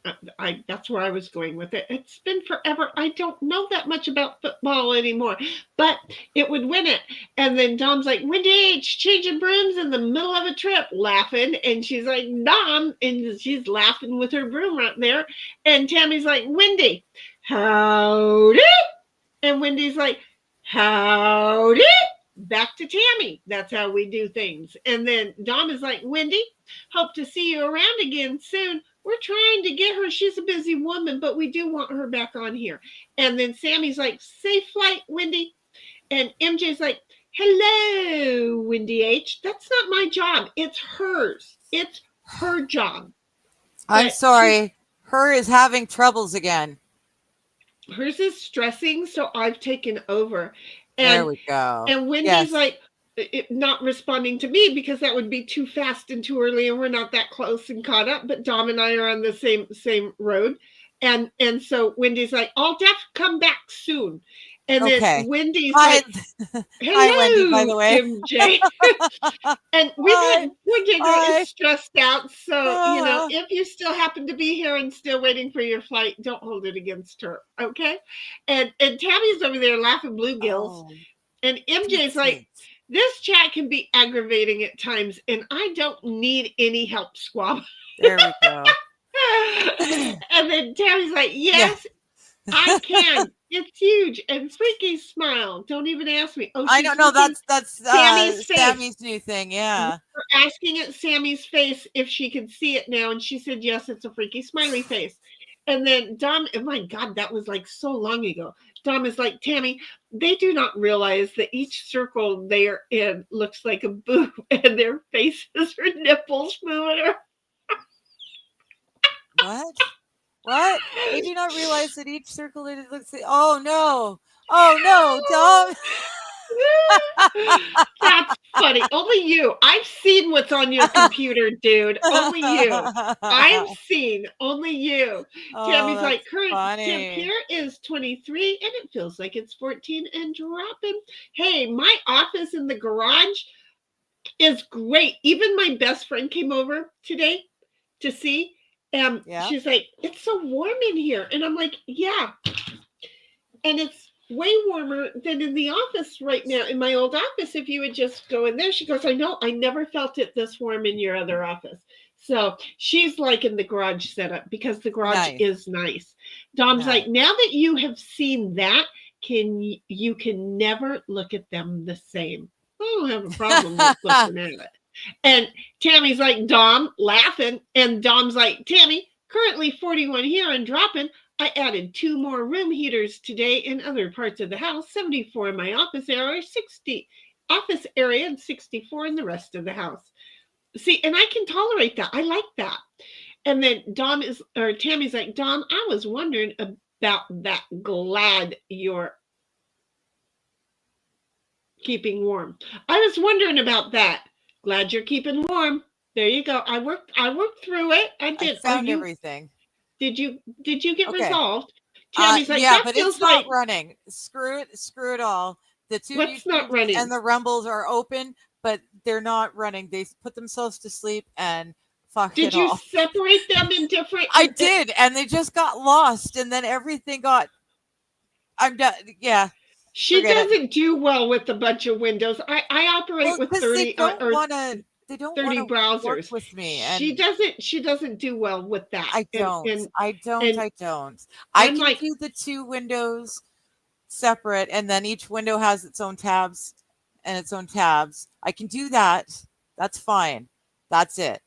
That's where I was going with it. It's been forever. I don't know that much about football anymore, but it would win it. And then Dom's like, Wendy H, changing brooms in the middle of a trip, laughing. And she's like, Dom, and she's laughing with her broom right there. And Tammy's like, Wendy, howdy. And Wendy's like, howdy. Back to Tammy. That's how we do things. And then Dom is like, Wendy, hope to see you around again soon. We're trying to get her. She's a busy woman, but we do want her back on here. And then Sammy's like, safe flight, Wendy. And MJ's like, hello, Wendy H. That's not my job. It's hers. It's her job. I'm sorry. Her is having troubles again. Hers is stressing, so I've taken over. And, there we go. And Wendy's like not responding to me because that would be too fast and too early, and we're not that close and caught up. But Dom and I are on the same road, and so Wendy's like, "I'll come back soon." And then Wendy's like, hello, hi, Wendy, by the way. MJ. And Wendy is stressed out. So, if you still happen to be here and still waiting for your flight, don't hold it against her. Okay. And Tammy's over there laughing bluegills. Oh, and MJ's like, this chat can be aggravating at times, and I don't need any help, Squab. There we go. And then Tammy's like, yes, I can. It's huge and freaky smile. Don't even ask me. Oh, I don't know. That's Sammy's new thing. Yeah. We're asking at Sammy's face if she could see it now, and she said yes. It's a freaky smiley face. And then Dom, oh my God, that was like so long ago. Dom is like, Tammy, they do not realize that each circle they're in looks like a boob, and their faces are nipples moving around. What? They do not realize that each circle it looks like. Oh no, Dom. That's funny. Only you. I've seen what's on your computer, dude. Only you. I've seen. Only you. Tammy's like, current temp here is 23 and it feels like it's 14 and dropping. Hey, my office in the garage is great. Even my best friend came over today to see. And she's like, it's so warm in here. And I'm like, yeah. And it's way warmer than in the office right now, in my old office, if you would just go in there. She goes, I know, I never felt it this warm in your other office. So she's liking the garage setup because the garage is nice. Dom's like, now that you have seen that, you can never look at them the same. I don't have a problem with looking at it. And Tammy's like, Dom, laughing. And Dom's like, Tammy, currently 41 here and dropping. I added 2 more room heaters today in other parts of the house. 74 in my office area, 60 office area and 64 in the rest of the house. See, and I can tolerate that. I like that. And then Tammy's like, Dom, I was wondering about that. Glad you're keeping warm. I was wondering about that. Glad you're keeping warm. There you go. I worked through it. I did. I found everything. Did you get resolved? Tammy's like, yeah, but it's not running. Screw it all. The two What's not running? And the Rumbles are open, but they're not running. They put themselves to sleep and fuck it all. Did you separate them in different? I did, and they just got lost, and then everything got. I'm done. Yeah. She doesn't do well with a bunch of windows. I operate with 30 they don't 30 browsers work with me. And she doesn't do well with that. I don't. I can do the two windows separate, and then each window has its own tabs and its own tabs. I can do that. That's fine. That's it.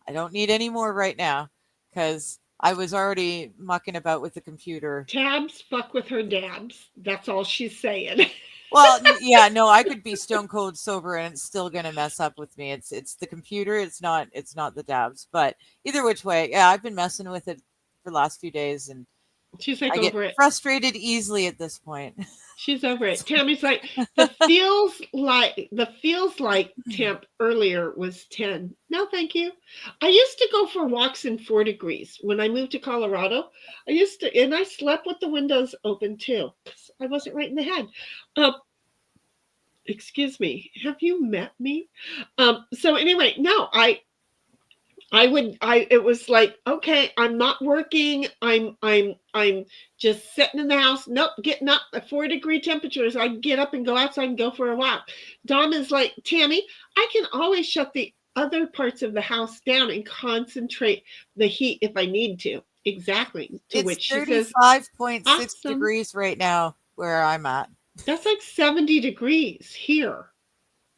I don't need any more right now because I was already mucking about with the computer. Tabs fuck with her dabs. That's all she's saying. Well, yeah, no, I could be stone cold sober and it's still gonna mess up with me. It's the computer. It's not the dabs. But either which way, yeah, I've been messing with it for the last few days, and she's like, I over get it. Frustrated easily at this point. She's over it. Tammy's like, the feels like temp earlier was 10. No, thank you. I used to go for walks in 4 degrees when I moved to Colorado. And I slept with the windows open too. I wasn't right in the head. Excuse me. Have you met me? So anyway, no, it was like, okay, I'm not working. I'm just sitting in the house. Nope, getting up at 4-degree temperatures. I get up and go outside and go for a walk. Dom is like, Tammy, I can always shut the other parts of the house down and concentrate the heat if I need to. Exactly. It's which 35.6 degrees right now where I'm at. That's like 70 degrees here.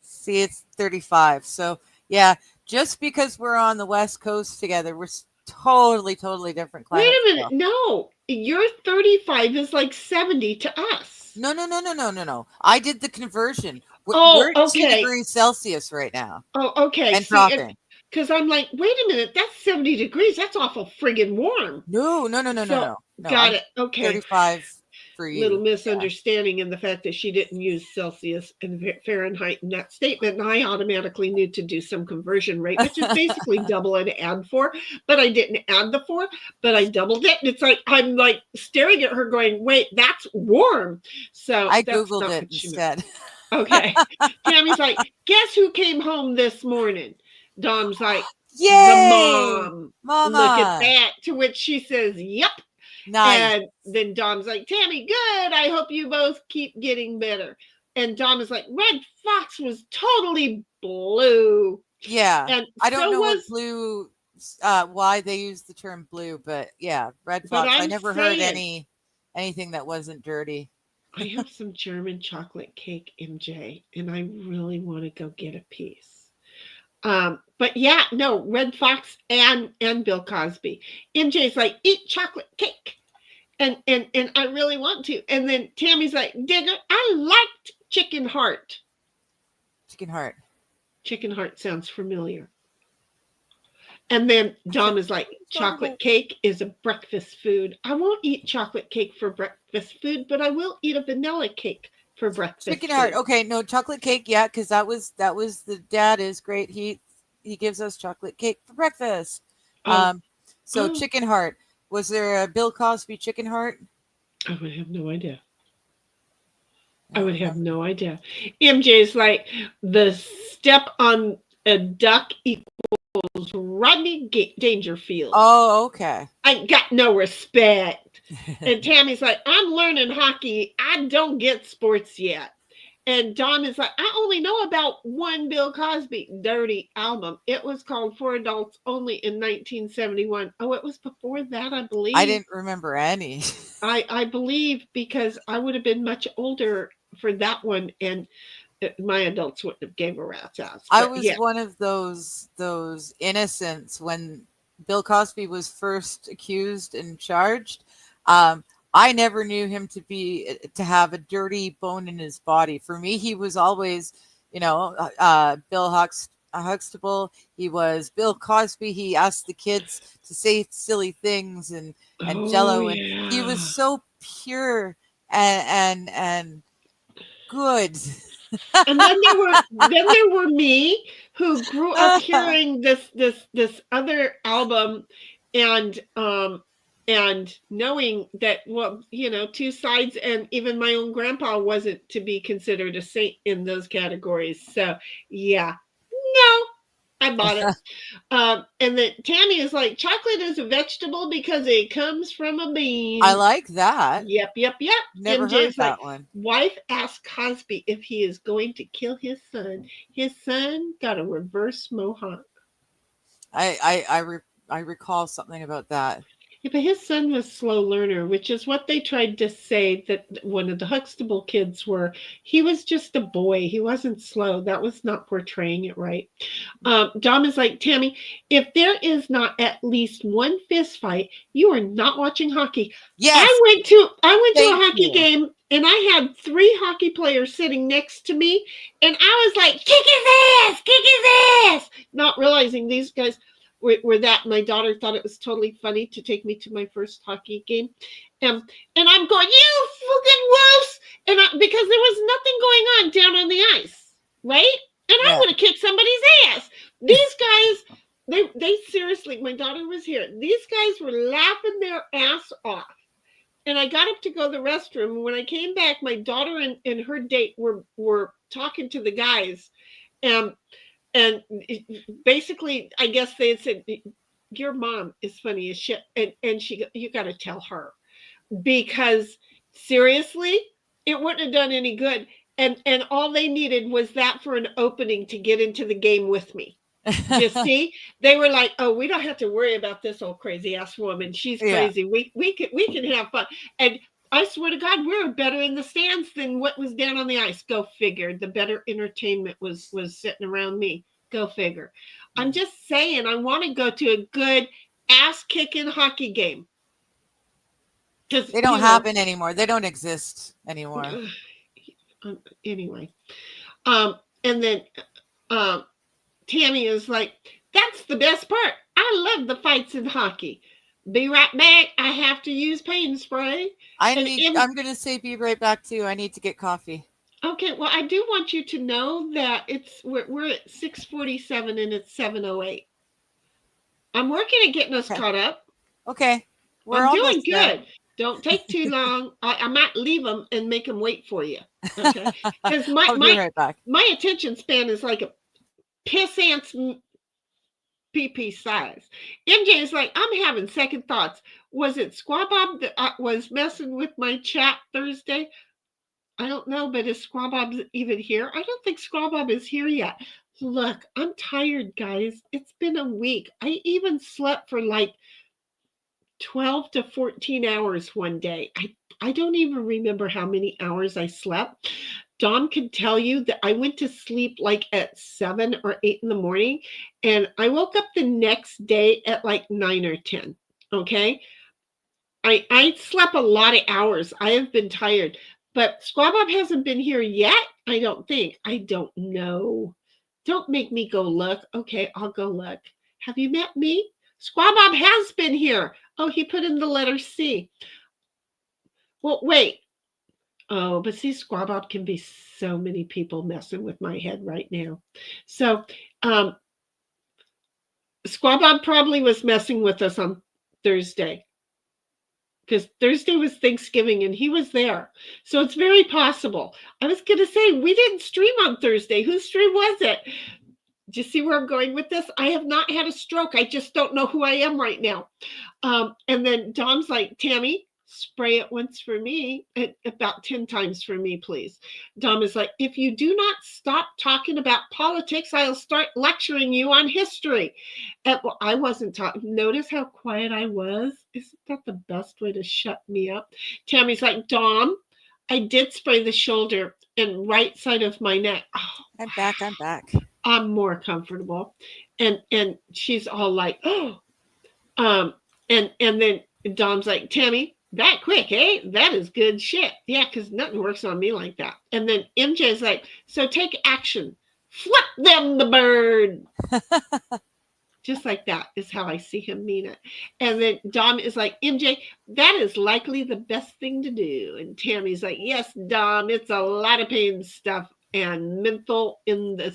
See, it's 35. So yeah. Just because we're on the West Coast together, we're totally different climate. Wait a minute. No, your 35 is like 70 to us. No. I did the conversion. We're okay. 2 degrees Celsius right now. Oh, okay. And dropping. Because I'm like, wait a minute, that's 70 degrees. That's awful friggin' warm. No. Got it. Okay. 35 for you. Little misunderstanding in the fact that she didn't use Celsius and Fahrenheit in that statement. And I automatically knew to do some conversion rate, which is basically double and add 4. But I didn't add the 4, but I doubled it. And it's like, I'm like staring at her going, wait, that's warm. So I Googled it instead. Okay. Tammy's like, guess who came home this morning? Dom's like, yay, the Mama. Look at that. To which she says, yep. Nice. And then Dom's like, Tammy, good. I hope you both keep getting better. And Dom is like, Red Fox was totally blue. Yeah. And I don't know what blue, why they use the term blue, but yeah, Red Fox. I never heard anything that wasn't dirty. I have some German chocolate cake, MJ, and I really want to go get a piece. But yeah, no, Red Fox and Bill Cosby. MJ's like, eat chocolate cake. And I really want to. And then Tammy's like, Digger, I liked chicken heart. Chicken heart. Chicken heart sounds familiar. And then Dom is like, chocolate cake is a breakfast food. I won't eat chocolate cake for breakfast food, but I will eat a vanilla cake for breakfast. Chicken heart. Okay, no, chocolate cake, yeah, because that was the dad is great. He gives us chocolate cake for breakfast. Chicken heart. Was there a Bill Cosby chicken heart? I would have no idea. I would have no idea. MJ's like, the step on a duck equals Rodney Dangerfield. Oh, okay. I got no respect. And Tammy's like, I'm learning hockey. I don't get sports yet. And Dom is like, I only know about one Bill Cosby dirty album. It was called For Adults Only in 1971. Oh, it was before that, I believe. I didn't remember any. I believe because I would have been much older for that one, and my adults wouldn't have gave a rat's ass. I was one of those innocents when Bill Cosby was first accused and charged. I never knew him to have a dirty bone in his body. For me, he was always Bill Huxtable. He was Bill Cosby. He asked the kids to say silly things and Jello, and he was so pure and good. And then there were me, who grew up hearing this other album and knowing that, well, two sides, and even my own grandpa wasn't to be considered a saint in those categories. So yeah, no, I bought it. And then Tammy is like, chocolate is a vegetable because it comes from a bean. I like that. Yep. Never heard that one. Wife asked Cosby if he is going to kill his son. His son got a reverse mohawk. I recall something about that. Yeah, but his son was slow learner, which is what they tried to say that one of the Huxtable kids were. He was just a boy. He wasn't slow. That was not portraying it right. Dom is like, Tammy, if there is not at least one fist fight, you are not watching hockey. Yes. I went to a hockey game, and I had 3 hockey players sitting next to me, and I was like, kick his ass, not realizing these guys were that. My daughter thought it was totally funny to take me to my first hockey game. And I'm going, you fucking wolves! Because there was nothing going on down on the ice, right? And I would have kicked somebody's ass. These guys, they seriously, my daughter was here. These guys were laughing their ass off. And I got up to go to the restroom. And when I came back, my daughter and her date were talking to the guys. And basically, I guess they had said, your mom is funny as shit. And you got to tell her. Because seriously, it wouldn't have done any good. And all they needed was that for an opening to get into the game with me. You see, they were like, oh, we don't have to worry about this old crazy ass woman. She's crazy. We can have fun. And I swear to God, we were better in the stands than what was down on the ice. Go figure. The better entertainment was sitting around me. Go figure. I'm just saying, I want to go to a good ass kicking hockey game. They don't happen anymore. They don't exist anymore. Anyway, and then Tammy is like, that's the best part. I love the fights in hockey. Be right back. I have to use pain spray. I'm going to say be right back too. I need to get coffee. Okay, well, I do want you to know that we're at 6:47 and it's 7:08. I'm working at getting us caught up. Okay, I'm doing good. There. Don't take too long. I might leave them and make them wait for you. Okay, because my attention span is like a piss ant's pee size. MJ is like, I'm having second thoughts. Was it Squaw Bob that was messing with my chat Thursday? I don't know, but is Squaw Bob even here? I don't think Squaw Bob is here yet. Look, I'm tired, guys. It's been a week. I even slept for like 12 to 14 hours one day. I don't even remember how many hours I slept. Dom can tell you that I went to sleep like at 7 or 8 in the morning, and I woke up the next day at like 9 or 10. Okay. I slept a lot of hours. I have been tired. But Squaw Bob hasn't been here yet, I don't think. I don't know. Don't make me go look. Okay, I'll go look. Have you met me? Squaw Bob has been here. Oh, he put in the letter C. Well, wait. Oh, but see, Squaw Bob can be so many people messing with my head right now. So, Squaw Bob probably was messing with us on Thursday. Because Thursday was Thanksgiving and he was there. So it's very possible. I was going to say, we didn't stream on Thursday. Whose stream was it? Do you see where I'm going with this? I have not had a stroke. I just don't know who I am right now. And then Dom's like, Tammy, spray it once for me, about 10 times for me, please. Dom is like, if you do not stop talking about politics, I'll start lecturing you on history. And well, I wasn't talking. Notice how quiet I was. Isn't that the best way to shut me up? Tammy's like, Dom, I did spray the shoulder and right side of my neck. Oh, I'm back. I'm more comfortable. And she's all like, oh. And then Dom's like, Tammy, that quick, eh? That is good shit. Yeah, because nothing works on me like that. And then MJ's like, so take action. Flip them the bird. Just like that is how I see him mean it. And then Dom is like, MJ, that is likely the best thing to do. And Tammy's like, yes, Dom, it's a lot of pain stuff and menthol in the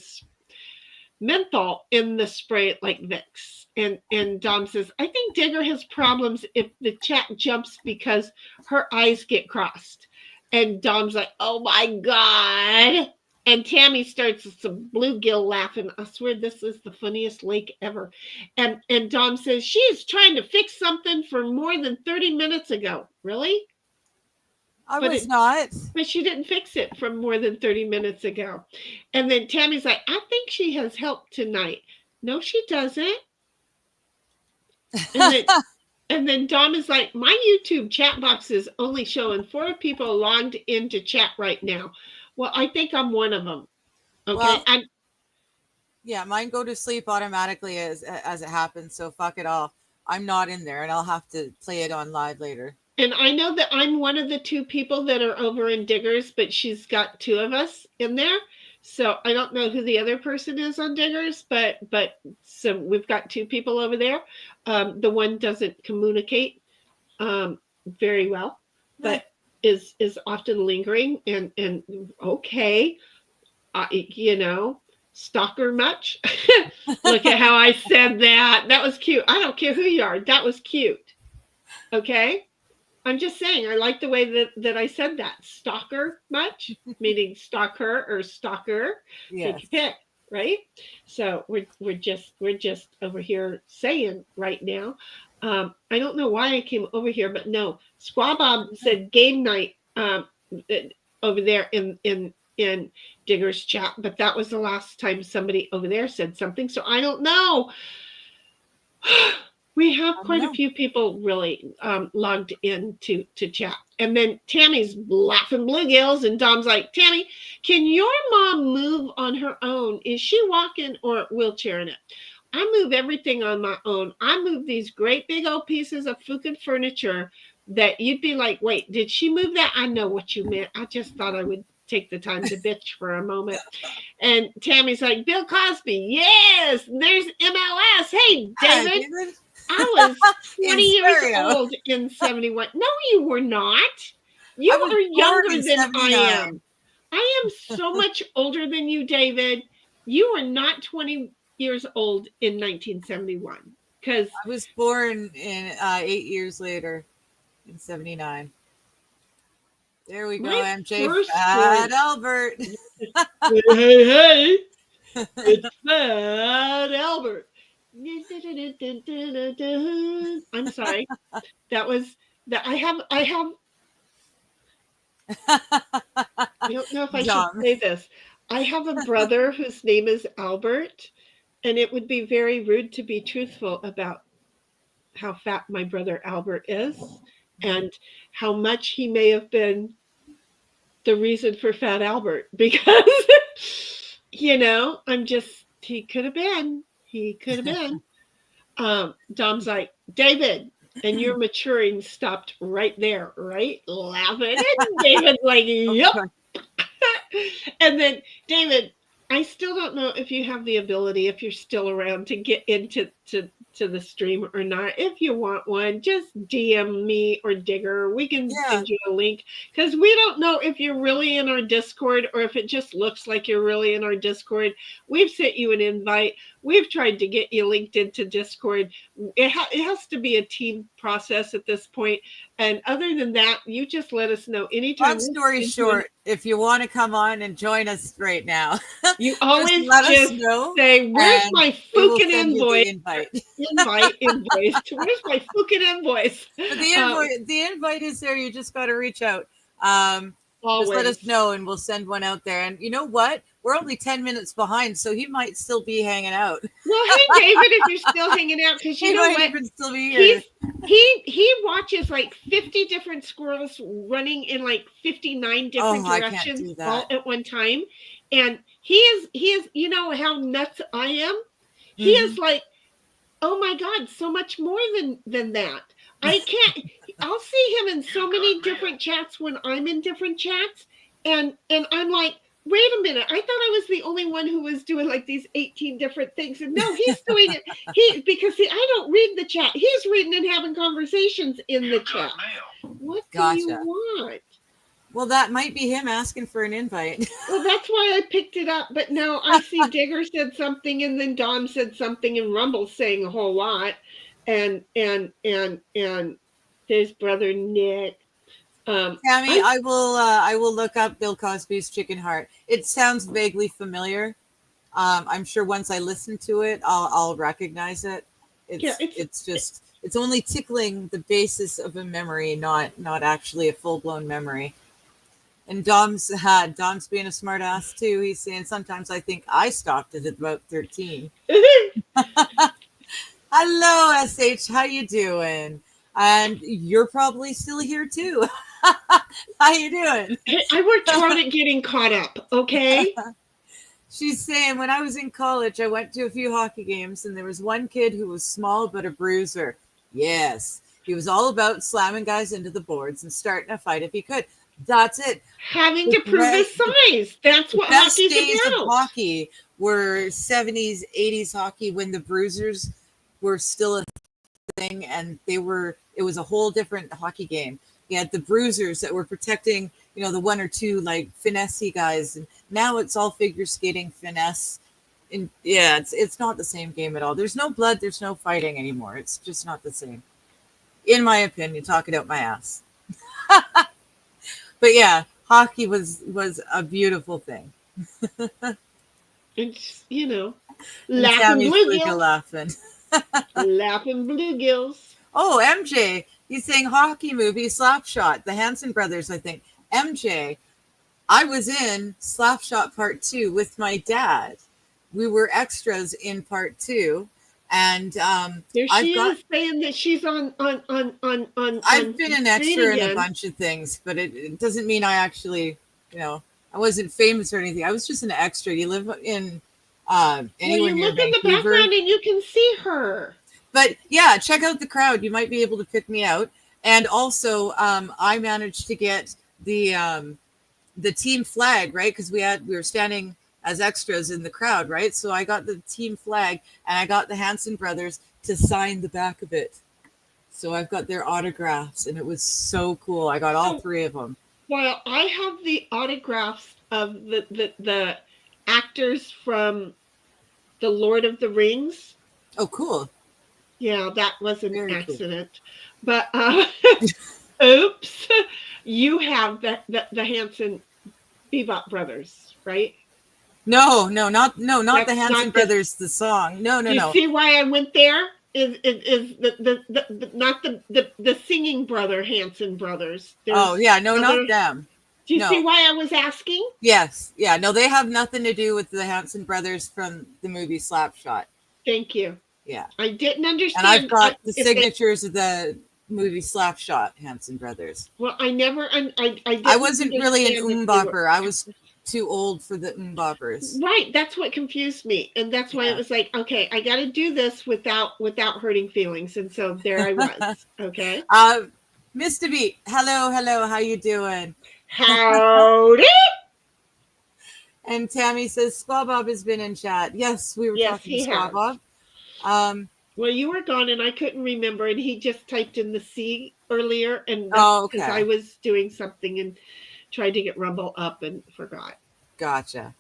spray like Vicks. And Dom says, I think Digger has problems if the chat jumps because her eyes get crossed. And Dom's like, oh my God. And Tammy starts some bluegill laughing. I swear this is the funniest lake ever. And Dom says, she is trying to fix something for more than 30 minutes ago. Really? I was not. But she didn't fix it from more than 30 minutes ago. And then Tammy's like, I think she has helped tonight. No, she doesn't. And then Dom is like, my YouTube chat box is only showing 4 people logged into chat right now. Well, I think I'm one of them. Okay. Well, yeah, mine go to sleep automatically as it happens. So fuck it all. I'm not in there, and I'll have to play it on live later. And I know that I'm one of the 2 people that are over in Diggers, but she's got 2 of us in there. So I don't know who the other person is on Diggers, but so we've got 2 people over there. The one doesn't communicate very well, but is often lingering and okay, stalker much. Look at how I said that. That was cute. I don't care who you are. That was cute. Okay. I'm just saying, I like the way that I said that. Stalker much, meaning stalker or stalker. Yes. Take your pick, right? So we're just over here saying right now. I don't know why I came over here, but no. Squaw Bob said game night over there in Digger's chat, but that was the last time somebody over there said something. So I don't know. We have quite a few people really logged in to chat. And then Tammy's laughing bluegills, and Dom's like, Tammy, can your mom move on her own? Is she walking or wheelchairing it? I move everything on my own. I move these great big old pieces of fucking furniture that you'd be like, wait, did she move that? I know what you meant. I just thought I would take the time to bitch for a moment. And Tammy's like, Bill Cosby, yes, there's MLS. Hey, David. Hi, I was 20 years old in 71. No, you were not. You are younger than 79. I am. I am so much older than you, David. You were not 20 years old in 1971. Because I was born in 8 years later in 79. There we go, MJ. Fat Albert. Hey. It's Fat Albert. I'm sorry. That was that. I have. I don't know if I should say this. I have a brother whose name is Albert, and it would be very rude to be truthful about how fat my brother Albert is and how much he may have been the reason for Fat Albert, because he could have been. He could have been. Dom's like, David, and your maturing stopped right there, right? Laughing. And David's like, yep. And then, David, I still don't know if you have the ability, if you're still around, to get into the stream or not. If you want one, just DM me or Digger. We can send you a link, because we don't know if you're really in our Discord or if it just looks like you're really in our Discord. We've sent you an invite. We've tried to get you linked into Discord. It has to be a team process at this point. And other than that, you just let us know anytime. Long story short, if you want to come on and join us right now, you always just say, where's my fucking invoice? Invoice. Where's my fucking invoice? But the invite is there. You just got to reach out. Just let us know and we'll send one out there. And you know what? We're only 10 minutes behind, so he might still be hanging out. Well, hey, David, if you're still hanging out, because you know what? Even still be here. He watches like 50 different squirrels running in like 59 different directions all at one time. And he is, you know how nuts I am? He is like, oh my God, so much more than that. I can't, I'll see him in so many different chats when I'm in different chats, and I'm like, wait a minute, I thought I was the only one who was doing like these 18 different things. And no, he's doing it. Because I don't read the chat. He's reading and having conversations in the chat. What do you want? Well, that might be him asking for an invite. Well, that's why I picked it up. But now I see Digger said something, and then Dom said something, and Rumble's saying a whole lot. And his brother Nick. Tammy, I will look up Bill Cosby's Chicken Heart. It sounds vaguely familiar. I'm sure once I listen to it, I'll recognize it. It's only tickling the basis of a memory, not actually a full blown memory. And Dom's being a smart ass too. He's saying sometimes I think I stopped it at about 13. Hello, SH. How you doing? And you're probably still here too. How you doing? I worked hard at getting caught up, okay? She's saying, when I was in college, I went to a few hockey games, and there was one kid who was small but a bruiser. Yes, he was all about slamming guys into the boards and starting a fight if he could. That's it. Having to prove his size. That's what hockey's days about. Of hockey were 70s, 80s hockey, when the bruisers were still a thing, and it was a whole different hockey game. You had the bruisers that were protecting, the one or two like finessey guys, and now it's all figure skating, finesse. And yeah, it's not the same game at all. There's no blood, there's no fighting anymore. It's just not the same, in my opinion. Talk it out my ass. But yeah, hockey was a beautiful thing. It's laughing bluegills. Laughing bluegills. Oh, MJ. He's saying hockey movie Slapshot, the Hanson brothers, I think. MJ, I was in Slapshot Part 2 with my dad. We were extras in Part 2. And there she is saying that she's on I've been an extra in a bunch of things, but it doesn't mean I actually, I wasn't famous or anything. I was just an extra. You live in anywhere near Vancouver. You look in the background and you can see her. But yeah, check out the crowd. You might be able to pick me out. And also, I managed to get the team flag, right? Because we were standing as extras in the crowd, right? So I got the team flag, and I got the Hanson brothers to sign the back of it. So I've got their autographs, and it was so cool. I got all three of them. Well, I have the autographs of the actors from The Lord of the Rings. Oh, cool. Yeah, that was an accident. Cool. But oops, you have the Hanson Bebop brothers, right? No, not the Hanson brothers. The song. No. You see why I went there? Is not the singing brother Hanson brothers? Not them. Do you see why I was asking? Yes, yeah. No, they have nothing to do with the Hanson brothers from the movie Slapshot. Thank you. Yeah, I didn't understand. And I've got the signatures of the movie Slapshot Hanson brothers. Well, I wasn't really an bopper. I was too old for the boppers. Right, that's what confused me, and that's why it was like, okay, I got to do this without hurting feelings, and so there I was. Okay. Mr. Beat, hello, how you doing? Howdy. And Tammy says Squaw Bob has been in chat. Yes, we were talking to Squaw Bob. Well, you were gone, and I couldn't remember, and he just typed in the C earlier, and because I was doing something and tried to get Rumble up and forgot. Gotcha.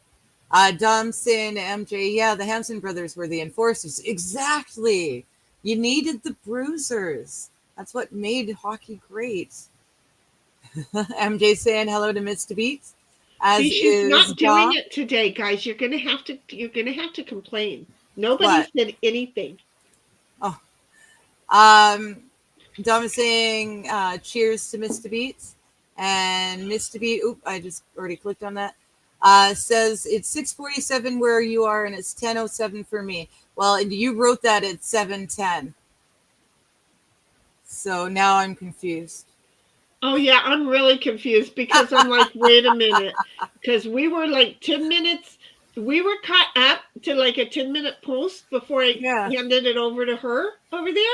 Dom saying MJ, yeah, the Hanson brothers were the enforcers. Exactly. You needed the bruisers. That's what made hockey great. MJ saying hello to Mr. Beats. She's not doing it today, guys. You're gonna have to complain. Nobody said anything. Oh. Dom is saying cheers to Mr. Beats. And Mr. Beat, I just already clicked on that. Says it's 6:47 where you are, and it's 10:07 for me. Well, and you wrote that at 7:10. So now I'm confused. Oh yeah, I'm really confused because I'm like, wait a minute, because we were like 10 minutes. We were caught up to like a 10-minute post before I handed it over to her over there.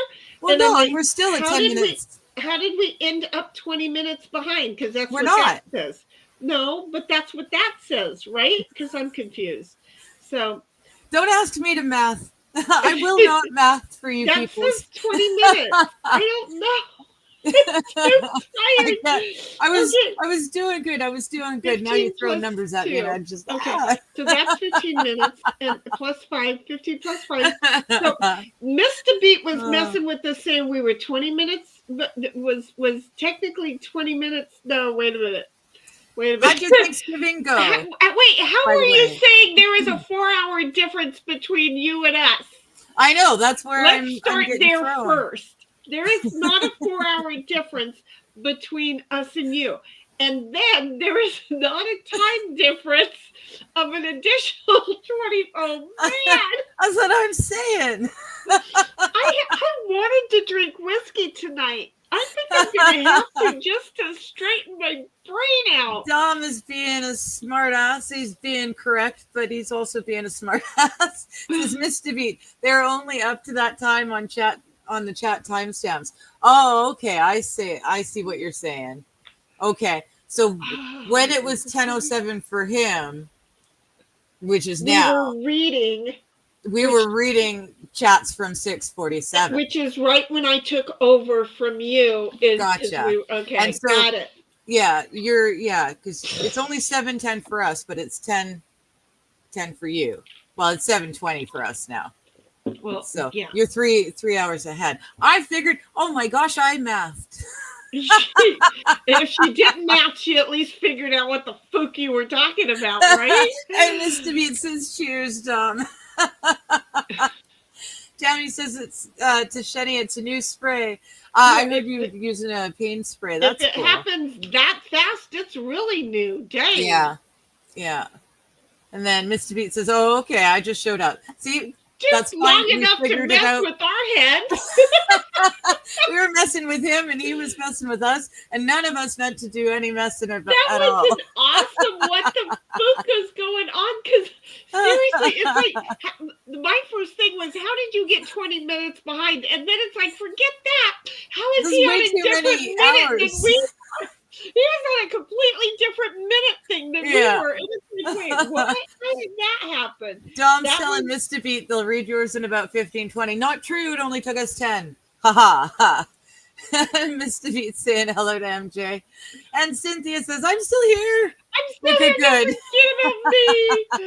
Well, and no, we're still at 10 minutes. how did we end up 20 minutes behind? Because that's We're what not. that says. No, but that's what that says, right? Because I'm confused. So don't ask me to math. I will not math for you that people. says 20 minutes. I don't know. I was doing good. Now you throw numbers at me and I just So that's 15 minutes and plus 5, 15 plus 5. So Mr. Beat was messing with us saying we were 20 minutes, but was technically 20 minutes. No, wait a minute. How'd your Thanksgiving go? Wait, how are you saying there is a 4-hour difference between you and us? I know, that's where Let's start there thrown. first. There is not a 4-hour difference between us and you. And then there is not a time difference of an additional 20. Oh, man. That's what I'm saying. I wanted to drink whiskey tonight. I think I'm going to have to just to straighten my brain out. Dom is being a smart ass. He's being correct, but he's also being a smart ass. Says Mr. Beat, they're only up to that time on the chat timestamps. Oh, okay. I see what you're saying. Okay. So when it was 10:07 for him, which is now, we were reading chats from 6:47, which is right when I took over from you. Gotcha. Okay, and so, got it. Yeah, because it's only 7:10 for us, but it's 10:10 for you. Well, it's 7:20 for us now. Well, so yeah. You're three hours ahead. I figured. Oh my gosh, I mathed. If she didn't math, she at least figured out what the fuck you were talking about, right? And Mr. Beat says, "Cheers, Dom." Tammy says it's to Shenny. It's a new spray. I heard you using a pain spray. That's if it cool. happens that fast, it's really new. Dang. Yeah. And then Mr. Beat says, "Oh, okay. I just showed up. See, just that's long enough to mess with our heads." We were messing with him, and he was messing with us, and none of us meant to do any messing at all. That was an awesome. What the fuck is going on? Because seriously, it's like my first thing was, how did you get 20 minutes behind? And then it's like, forget that. How is he on a different minute than we were? He was on a completely different minute thing than we were. It was like, wait, what? How did that happen? Dom's telling Mr. Beat they'll read yours in about 15-20. Not true. It only took us 10. Ha ha ha. Mr. Beat saying hello to MJ. And Cynthia says, I'm still here. I'm still here. Good. Forget about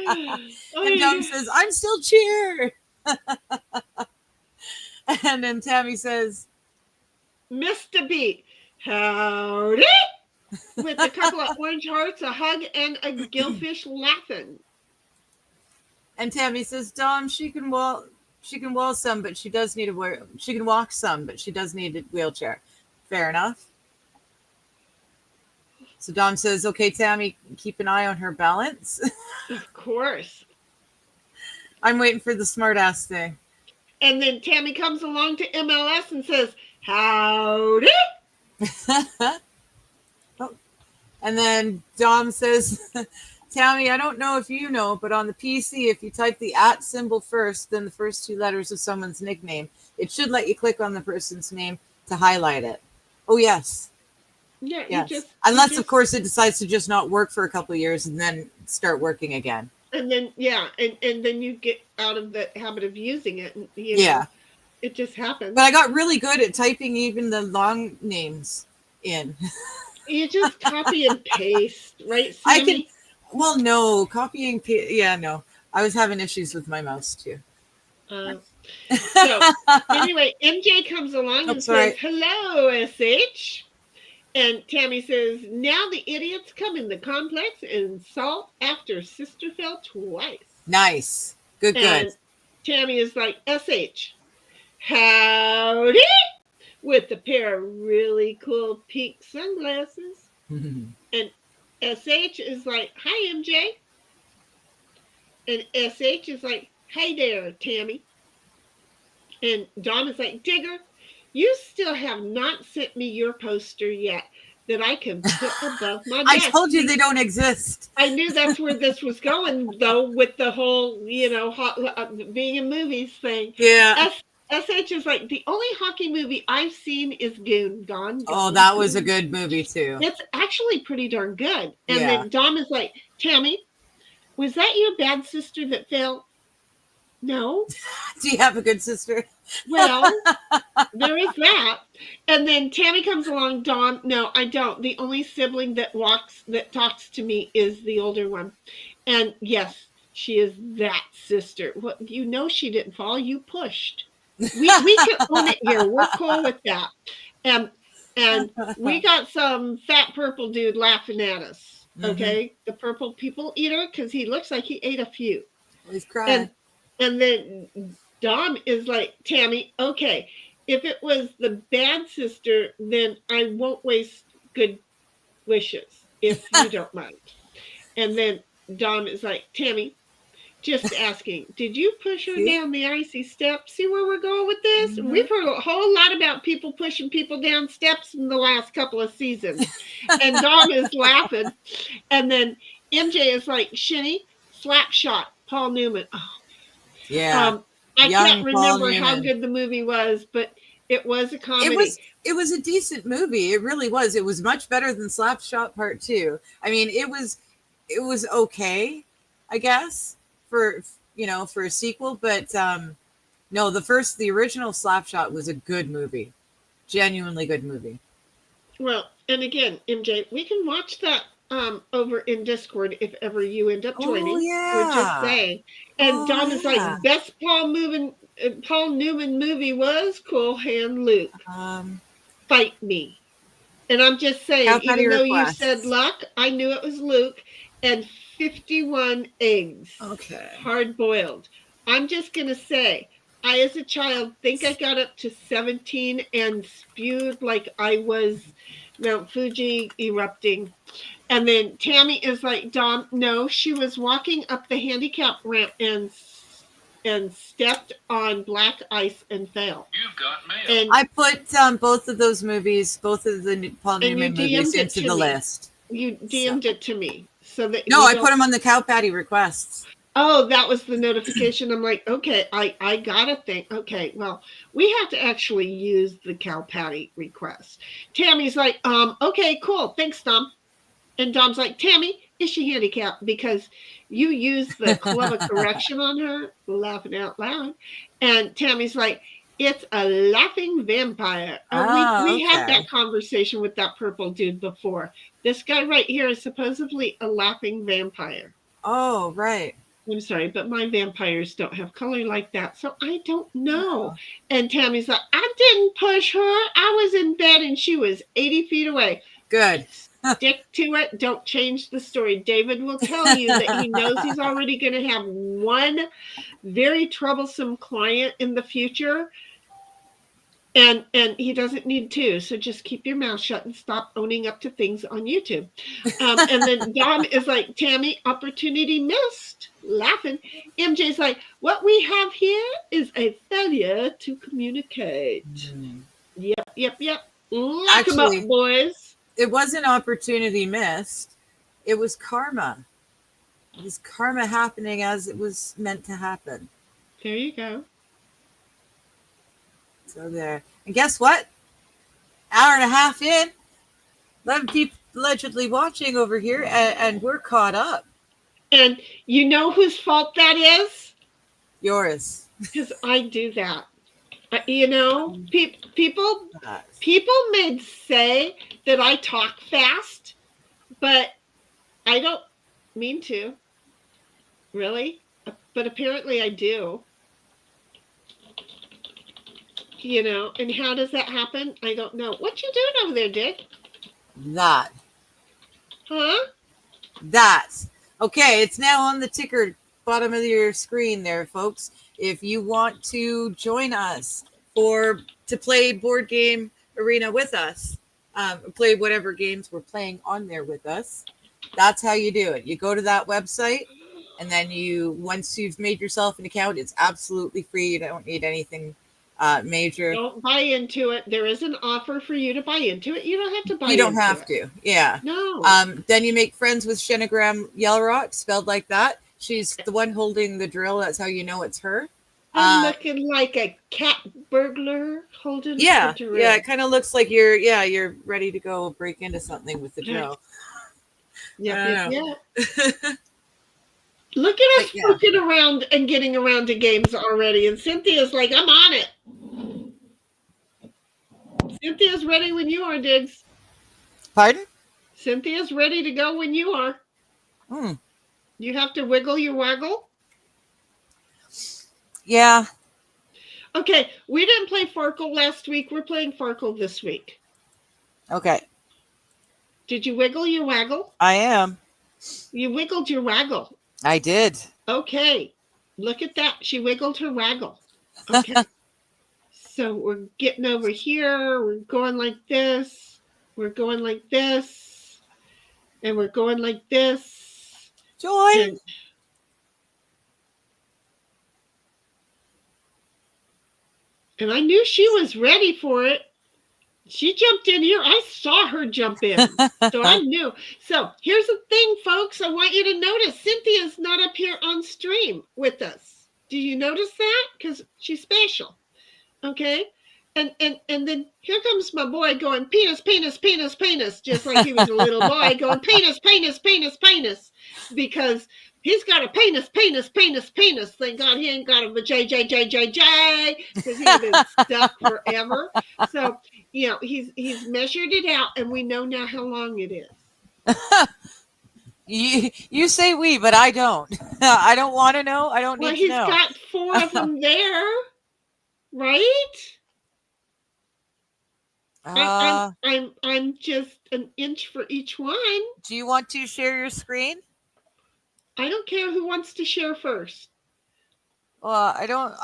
me. And Dom says, I'm still cheer. And then Tammy says, Mr. Beat, howdy. With a couple of orange hearts, a hug, and a gillfish laughing. And Tammy says, Dom, she can walk some, but she does need she can walk some, but she does need a wheelchair. Fair enough. So Dom says, okay, Tammy, keep an eye on her balance. Of course. I'm waiting for the smart ass thing. And then Tammy comes along to MLS and says, howdy. And then Dom says, Tammy, I don't know if you know, but on the PC, if you type the @ symbol first, then the first 2 letters of someone's nickname, it should let you click on the person's name to highlight it. Oh, yes. Yeah. Yes. Unless, of course, it decides to just not work for a couple of years and then start working again. And then, and then you get out of the habit of using it. And, know, it just happens. But I got really good at typing even the long names in. You just copy and paste, right, Sammy? Well, no, copying. Yeah, no. I was having issues with my mouse too. So anyway, MJ comes along and says, hello, SH. And Tammy says, now the idiots come in the complex and salt after sister fell twice. Nice. Good. Tammy is like, SH, howdy, with a pair of really cool pink sunglasses. And SH is like, hi, MJ. And SH is like, hey there, Tammy. And Dom is like, Digger, you still have not sent me your poster yet that I can put above my desk. I told you they don't exist. I knew that's where this was going, though, with the whole, being in movies thing. Yeah. SH is like, the only hockey movie I've seen is Goon. Gone. Oh, that was a good movie too. It's actually pretty darn good. And then Dom is like, Tammy, was that your bad sister that fell? No. Do you have a good sister? Well, there is that. And then Tammy comes along. Dom, no, I don't. The only sibling that talks to me is the older one. And yes, she is that sister. Well, you know she didn't fall. You pushed. We can own it here. We're cool with that. And we got some fat purple dude laughing at us. Okay, the purple people eater, because he looks like he ate a few. He's crying. And then Dom is like, Tammy, okay, if it was the bad sister, then I won't waste good wishes if you don't mind. And then Dom is like, Tammy, just asking, did you push her down the icy steps? See where we're going with this? We've heard a whole lot about people pushing people down steps in the last couple of seasons. And Dom is laughing. And then MJ is like, Shinny, slap shot, Paul Newman. Oh. Yeah. I can't remember how good the movie was, but it was a comedy. It was a decent movie. It really was. It was much better than Slapshot Part 2. I mean, it was okay, I guess, for a sequel, but no, the original Slapshot was a good movie. Genuinely good movie. Well, and again, MJ, we can watch that over in Discord if ever you end up joining. Oh, yeah. We're just saying. And Dom is like, best Paul Newman movie was Cool Hand Luke. Fight me. And I'm just saying, even though you said Luck, I knew it was Luke. And 51 eggs. Okay. Hard boiled. I'm just going to say, I as a child think I got up to 17 and spewed like I was Mount Fuji erupting. And then Tammy is like, Dom, no, she was walking up the handicap ramp and stepped on black ice and fell. You've got mail. And I put both of those movies, both of the Paul Newman movies into the list. You DM'd it to me. So that no, I put them on the Cow Patty requests. Oh, that was the notification. I'm like, okay, I gotta think. Okay, well, we have to actually use the Cow Patty request. Tammy's like, okay, cool. Thanks, Dom. And Dom's like, Tammy, is she handicapped? Because you used the club of correction on her, laughing out loud. And Tammy's like, it's a laughing vampire. We had that conversation with that purple dude before. This guy right here is supposedly a laughing vampire. Oh, right. I'm sorry, but my vampires don't have color like that, so I don't know. And Tammy's like, I didn't push her. I was in bed and she was 80 feet away. Good. Stick to it. Don't change the story. David will tell you that he knows he's already going to have one very troublesome client in the future. And he doesn't need two, so just keep your mouth shut and stop owning up to things on YouTube. And then Dom is like, Tammy, opportunity missed, laughing. MJ's like, what we have here is a failure to communicate. Yep. Lock them up, boys. It wasn't opportunity missed. It was karma. It was karma happening as it was meant to happen. There you go. So there. And guess what? Hour and a half in, 11 people allegedly watching over here, and we're caught up. And you know whose fault that is? Yours. Because I do that. People may say that I talk fast, but I don't mean to. Really? But apparently I do. And how does that happen? I don't know. What you doing over there, Dick? That. Huh? That. Okay, it's now on the ticker bottom of your screen there, folks. If you want to join us to play Board Game Arena with us, play whatever games we're playing on there with us, that's how you do it. You go to that website, and then once you've made yourself an account, it's absolutely free. You don't need anything major. Don't buy into it. There is an offer for you to buy into it. You don't have to buy into it. You don't have to. Yeah. No. Then you make friends with Shenogram Yellowrock, spelled like that. She's the one holding the drill. That's how you know it's her. I'm looking like a cat burglar holding a picture. Yeah, it kind of looks like you're ready to go break into something with the drill. Yeah. Look at us poking around and getting around to games already, and Cynthia's like, I'm on it. Cynthia's ready when you are, Diggs. Pardon? Cynthia's ready to go when you are. You have to wiggle your waggle? Yeah. Okay, we didn't play Farkle last week. We're playing Farkle this week. Okay. Did you wiggle your waggle? I am. You wiggled your waggle. I did. Okay. Look at that. She wiggled her waggle. Okay. So we're getting over here. We're going like this. We're going like this. And we're going like this. Joy. And I knew she was ready for it. She jumped in here. I saw her jump in. So I knew. So here's the thing, folks. I want you to notice Cynthia's not up here on stream with us. Do you notice that? Because she's special. Okay. And then here comes my boy going penis, penis, penis, penis, just like he was a little boy going penis, penis, penis, penis, because he's got a penis, penis, penis, penis. Thank God he ain't got a JJJJJ, because he's been stuck forever. So, he's measured it out, and we know now how long it is. You say we, but I don't. I don't want to know. I don't need to know. Well, he's got 4 of them there, right? I'm just an inch for each one. Do you want to share your screen? I don't care who wants to share first. Well, I don't.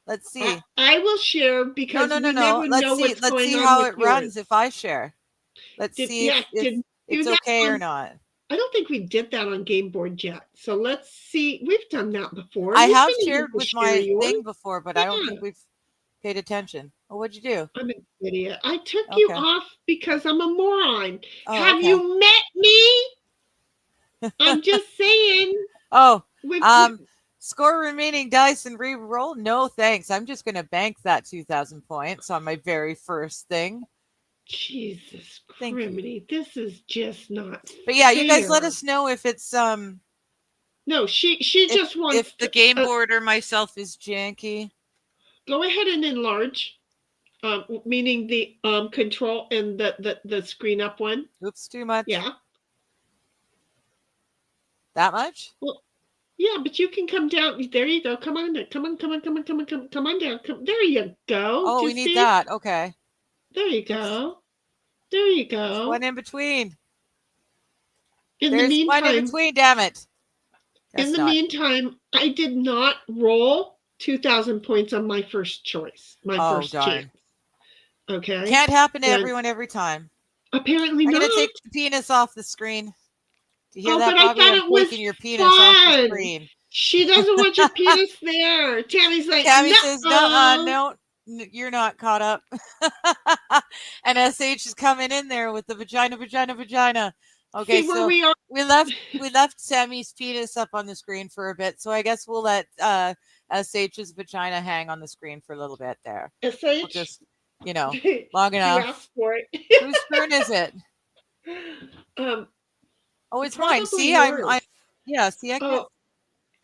Let's see. I will share because no. we never know what's going on. Let's see how it runs if I share. Let's see if it's okay or not. I don't think we did that on Game Board yet. So let's see. We've done that before. I have shared with my thing before, but I don't think we've paid attention. Oh, what'd you do? I'm an idiot. I took you off because I'm a moron. Oh, have you met me? I'm just saying. Score remaining dice and re-roll? No, thanks. I'm just going to bank that 2,000 points on my very first thing. Jesus criminy. This is just not But yeah, fair. You guys let us know if it's No, she just wants if the game board or myself is janky. Go ahead and enlarge. Meaning the control and the screen up one. Oops, too much. Yeah. That much? Well, yeah, but you can come down. There you go. Come on down. Come on down. There you go. Oh, we need that. Okay. There you go. There you go. There's one in between. There's one in between, damn it. In the meantime, I did not roll 2,000 points on my first choice. My first chance. Okay. Can't happen to everyone every time. Apparently not. I'm going to take the penis off the screen. Do you hear that, Bobby? I thought it was your penis off the screen. She doesn't want your penis there. Tammy's like, Tammy says, no, you're not caught up. And SH is coming in there with the vagina. Okay, so we left Sammy's penis up on the screen for a bit, so I guess we'll let SH's vagina hang on the screen for a little bit there. SH? We'll just, long enough. You asked for it. Whose turn is it? Oh, it's mine. See, yours. I can.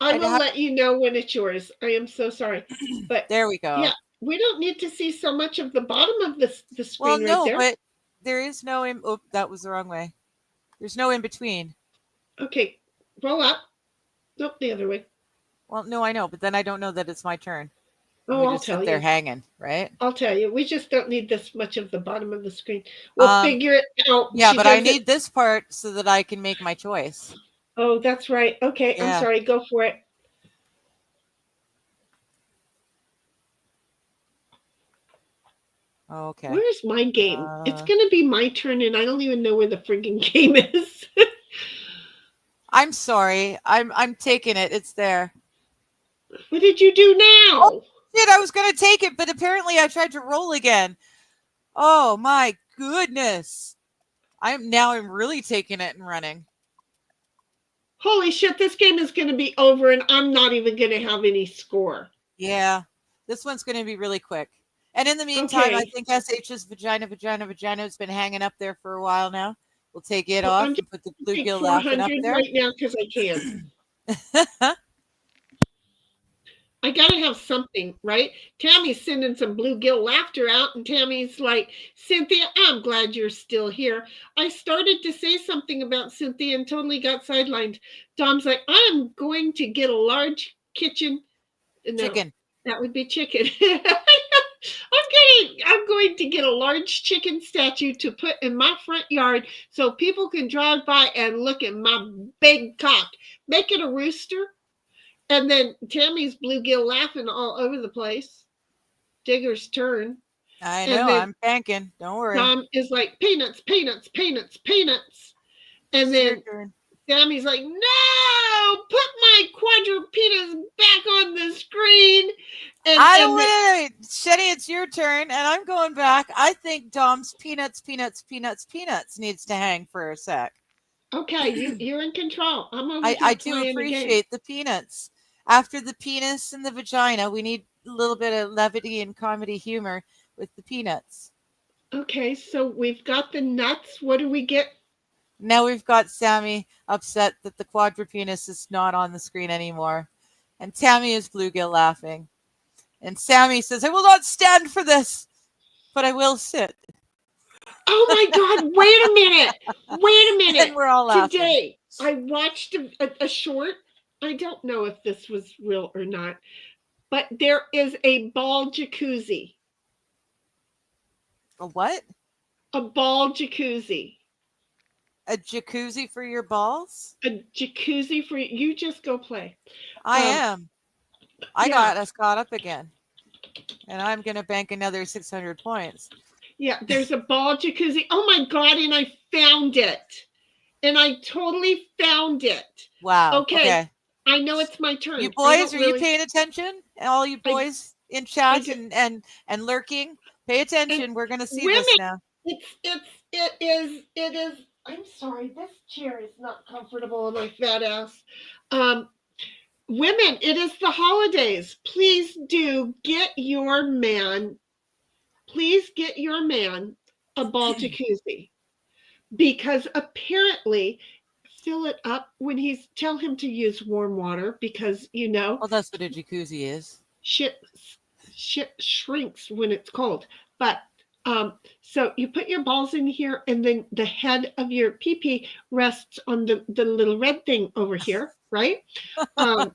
I will let you know when it's yours. I am so sorry, but there we go. Yeah, we don't need to see so much of the bottom of the screen. Well, no, right there. but there is no. That was the wrong way. There's no in between. Okay, roll up. Nope, the other way. Well, no, I know, but then I don't know that it's my turn. Oh, I'll tell you. They're hanging, right? I'll tell you. We just don't need this much of the bottom of the screen. We'll figure it out. Yeah, but I need this part so that I can make my choice. Oh, that's right. Okay, yeah. I'm sorry. Go for it. Okay. Where's my game? It's going to be my turn, and I don't even know where the friggin' game is. I'm sorry. I'm taking it. It's there. What did you do now? Oh, shit, I was going to take it, but apparently I tried to roll again. Oh, my goodness. I'm really taking it and running. holy shit, this game is going to be over and I'm not even going to have any score. Yeah, this one's going to be really quick. And in the meantime, I think SH's vagina has been hanging up there for a while now. We'll take it off and put the bluegill laughing up there. Right now because I can. I got to have something, right? Tammy's sending some bluegill laughter out, and Tammy's like, Cynthia, I'm glad you're still here. I started to say something about Cynthia and totally got sidelined. Dom's like, I'm going to get a large kitchen. No, chicken. That would be chicken. I'm going to get a large chicken statue to put in my front yard so people can drive by and look at my big cock. Make it a rooster. And then Tammy's bluegill laughing all over the place. Digger's turn. I know, I'm banking. Don't worry. Tom is like, peanuts, peanuts, peanuts, peanuts. And then Tammy's like, no, put my quadrupedus back on the screen. And, I don't want to. Shetty, it's your turn, and I'm going back. I think Dom's peanuts needs to hang for a sec. Okay, you're in control. I do appreciate the peanuts. After the penis and the vagina, we need a little bit of levity and comedy humor with the peanuts. Okay, so we've got the nuts. What do we get? Now we've got Sammy upset that the quadrupenis is not on the screen anymore. And Tammy is bluegill laughing. And Sammy says, I will not stand for this, but I will sit. Oh my God, wait a minute. And we're all laughing. Today, I watched a short. I don't know if this was real or not, but there is a ball jacuzzi. A what? A ball jacuzzi. A jacuzzi for your balls? A jacuzzi for you. Just go play. I am. I got us caught up again. And I'm going to bank another 600 points. Yeah, there's a ball jacuzzi. Oh my God, and I found it. And I totally found it. Wow. Okay. I know it's my turn. You boys, are you paying attention? All you boys in chat and lurking, pay attention. And we're going to see this now. It is. I'm sorry, this chair is not comfortable on my fat ass. Women, it is the holidays. Please get your man a ball jacuzzi, because apparently fill it up when tell him to use warm water, because well, that's what a jacuzzi is. Shit shrinks when it's cold. But so you put your balls in here, and then the head of your pee-pee rests on the little red thing over here, right? And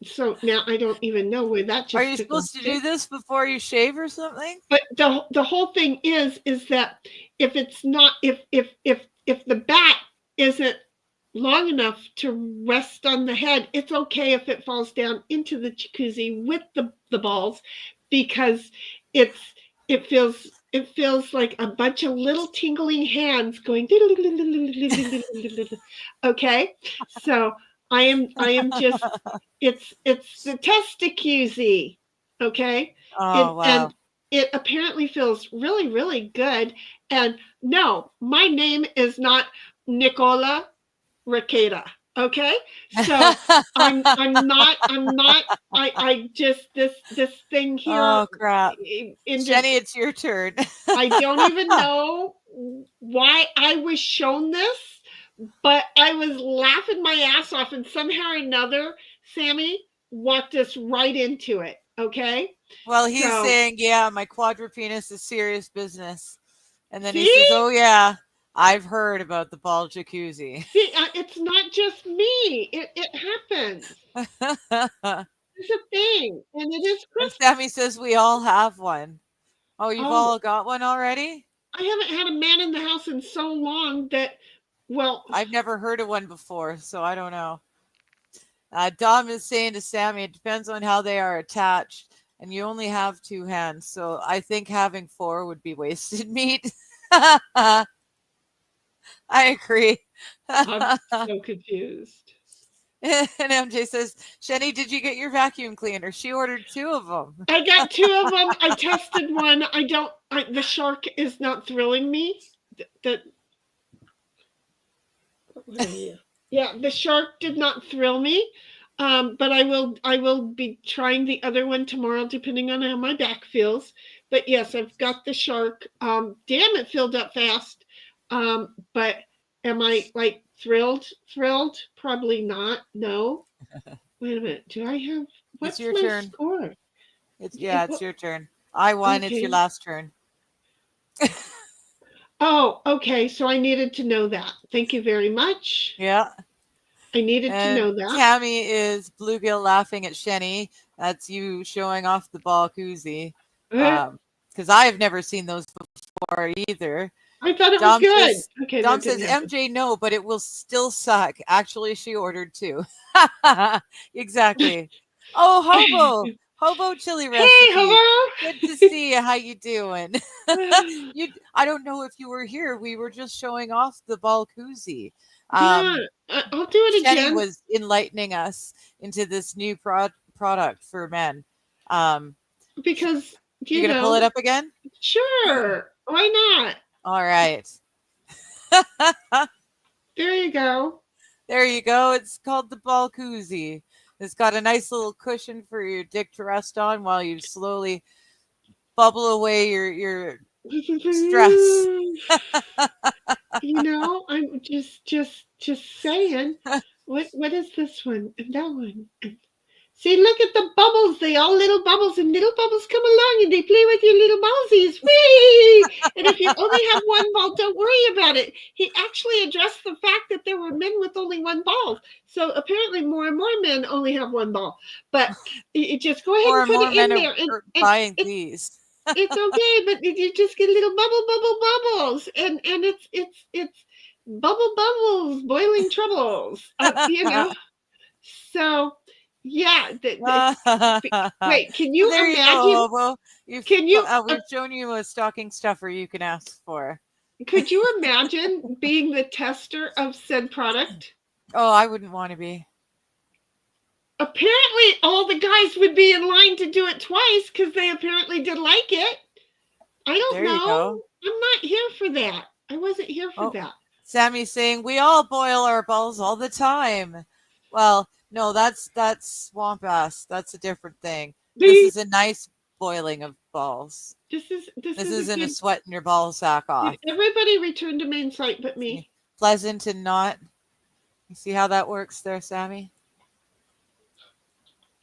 so now I don't even know where that just. Are you supposed to do this before you shave or something? But the whole thing is that if it's not if the back isn't long enough to rest on the head, it's okay if it falls down into the jacuzzi with the balls, because it feels like a bunch of little tingling hands going. Okay, so I am just it's the testicuzzi. Okay. Oh, wow. And it apparently feels really, really good. And no, my name is not Nicola Requeta. Okay. So I just this thing here. Oh crap. Jenny, it's your turn. I don't even know why I was shown this, but I was laughing my ass off, and somehow or another, Sammy walked us right into it. Okay. Well, he's saying, yeah, my quadrupenis is serious business. And then he says, oh yeah, I've heard about the ball jacuzzi. See, it's not just me. It happens. It's a thing. And it is Christmas. And Sammy says we all have one. Oh, you've all got one already? I haven't had a man in the house in so long that, well. I've never heard of one before, so I don't know. Dom is saying to Sammy, it depends on how they are attached. And you only have 2 hands. So I think having 4 would be wasted meat. I agree. I'm so confused. And MJ says, Shenny, did you get your vacuum cleaner? She ordered 2 of them. I got 2 of them. I tested one. The shark is not thrilling me. Yeah, the shark did not thrill me. But I will be trying the other one tomorrow, depending on how my back feels. But yes, I've got the shark. Damn, it filled up fast. But am I like thrilled? Thrilled? Probably not. No. Wait a minute. Do I have? What's your my turn. score? It's your turn. I won. Okay. It's your last turn. Oh, okay. So I needed to know that. Thank you very much. Yeah. I needed to know that. Tammy is bluegill laughing at Shenny. That's you showing off the ball koozie. Because I have never seen those before either. I thought it was good. Okay. Dom says, MJ, no, but it will still suck. Actually, she ordered two. Exactly. Oh, Hobo. Hobo chili recipe. Hey, Hobo. Good to see you. How you doing? I don't know if you were here. We were just showing off the ball koozie. Yeah, I'll do it again. Shenny was enlightening us into this new product for men. Because you're going to pull it up again? Sure. Why not? All right. There you go. There you go. It's called the ball koozie. It's got a nice little cushion for your dick to rest on while you slowly bubble away your stress. I'm just saying. What is this one and that one? See, look at the bubbles. They all little bubbles, and little bubbles come along and they play with your little ballsies. Whee! And if you only have one ball, don't worry about it. He actually addressed the fact that there were men with only one ball. So apparently more and more men only have one ball. But you just go ahead and put it in there. And buying these. It's okay, but you just get little bubbles. And it's bubbles, boiling troubles. So... Yeah. Wait, can you there imagine? You go, we've shown you a stocking stuffer you can ask for. Could you imagine being the tester of said product? Oh, I wouldn't want to be. Apparently, all the guys would be in line to do it twice because they apparently did like it. I don't know. I'm not here for that. I wasn't here for that. Sammy's saying we all boil our balls all the time. Well, no, that's swamp ass. That's a different thing. This is a nice boiling of balls. This isn't a sweating your ball sack off. Everybody returned to main site but me. Pleasant and not. You see how that works there, Sammy?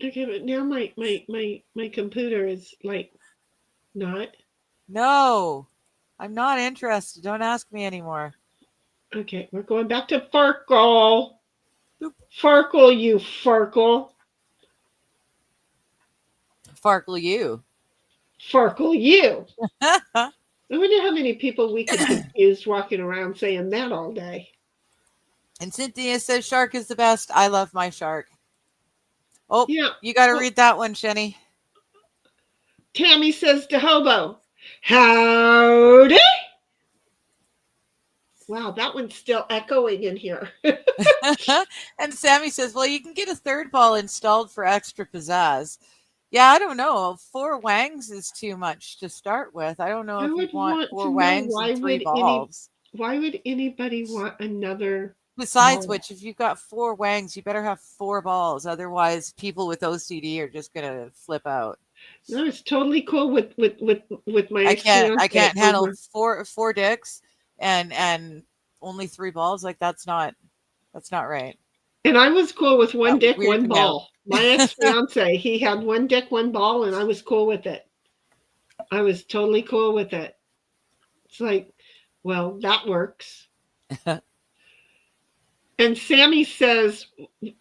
Okay, but now my computer is like not. No, I'm not interested. Don't ask me anymore. Okay, we're going back to Farkle. Farkle, you Farkle. Farkle you. Farkle you. I wonder how many people we could confuse walking around saying that all day. And Cynthia says shark is the best. I love my shark. Oh, yeah. You got to read that one, Shenny. Tammy says to Hobo, howdy. Wow, that one's still echoing in here. And Sammy says, well, you can get a third ball installed for extra pizzazz. Yeah, I don't know. 4 wangs is too much to start with. I don't know if you want 4 wangs and 3 balls. Why would anybody want another? Besides which, if you've got 4 wangs, you better have 4 balls. Otherwise, people with OCD are just going to flip out. No, it's totally cool with my. I can't handle 4 dicks. And only 3 balls, like that's not right. And I was cool with 1 dick, 1 ball. My ex-fiance, he had 1 dick, 1 ball, and I was cool with it. I was totally cool with it. It's like, well, that works. And Sammy says,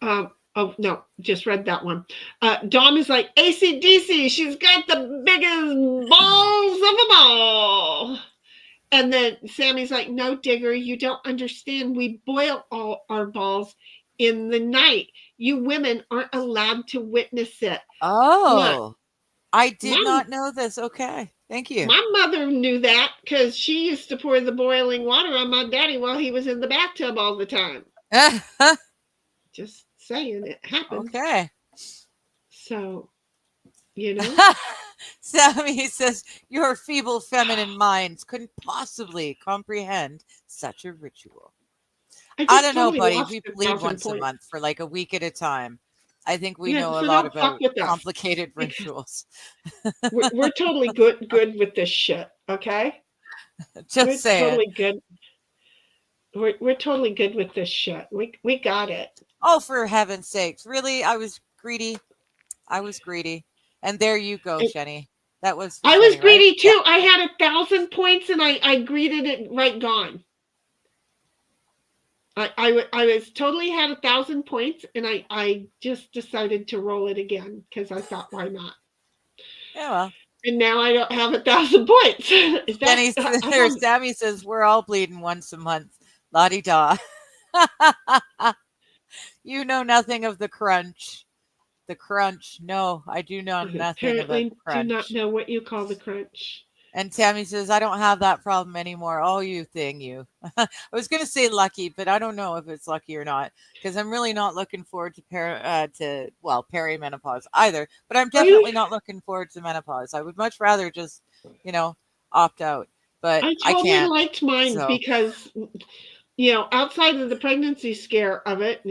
oh no, just read that one. Dom is like, AC/DC, she's got the biggest balls of them all. And then Sammy's like, no, Digger, you don't understand. We boil all our balls in the night. You women aren't allowed to witness it. Oh, look, I did not know this. Okay. Thank you. My mother knew that because she used to pour the boiling water on my daddy while he was in the bathtub all the time. Just saying, it happened. Okay. So, you know. Sammy says, your feeble feminine minds couldn't possibly comprehend such a ritual. I don't know, buddy. We bleed once a month for like a week at a time. I think we know a lot about complicated rituals. We're totally good with this shit, okay? Just saying. Totally good. We're totally good with this shit. We got it. Oh, for heaven's sakes. Really? I was greedy. And there you go, Shenny. That was I was greedy, right? Too. Yeah. I had 1,000 points and I greeted it right gone. I was totally had 1,000 points and I just decided to roll it again because I thought, why not? Yeah, well. And now I don't have 1,000 points. Sammy says we're all bleeding once a month. La-di-da. You know nothing of the crunch. The crunch. No, I do know nothing about the crunch. Do not know what you call the crunch. And Tammy says, I don't have that problem anymore. Oh, you thing, you. I was going to say lucky, but I don't know if it's lucky or not because I'm really not looking forward to perimenopause either. But I'm definitely not looking forward to menopause. I would much rather just, opt out. But I can't. Liked mine because, outside of the pregnancy scare of it,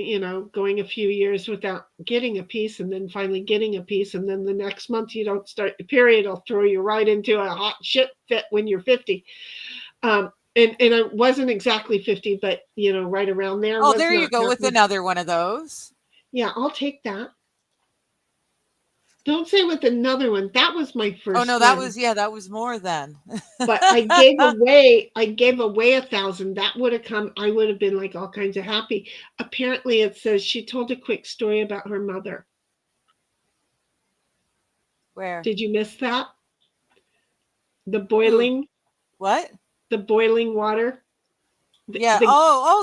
going a few years without getting a piece and then finally getting a piece. And then the next month you don't start the period, I'll throw you right into a hot shit fit when you're 50. And I wasn't exactly 50, but, right around there. Oh, there you go with another one of those. Yeah, I'll take that. Don't say with another one. That was my first. Oh no, that was more than. But I gave away 1,000. That would have come. I would have been like all kinds of happy. Apparently, it says she told a quick story about her mother. Where? Did you miss that? The boiling. What? The boiling water. Yeah.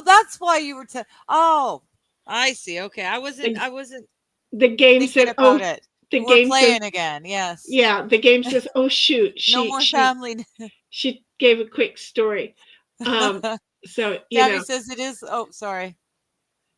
That's why you were. Oh, I see. Okay, I wasn't. The game said about it. We're playing again. Yes. Yeah. The game says, "Oh shoot, no more family." She gave a quick story. So Tammy says it is. Oh, sorry.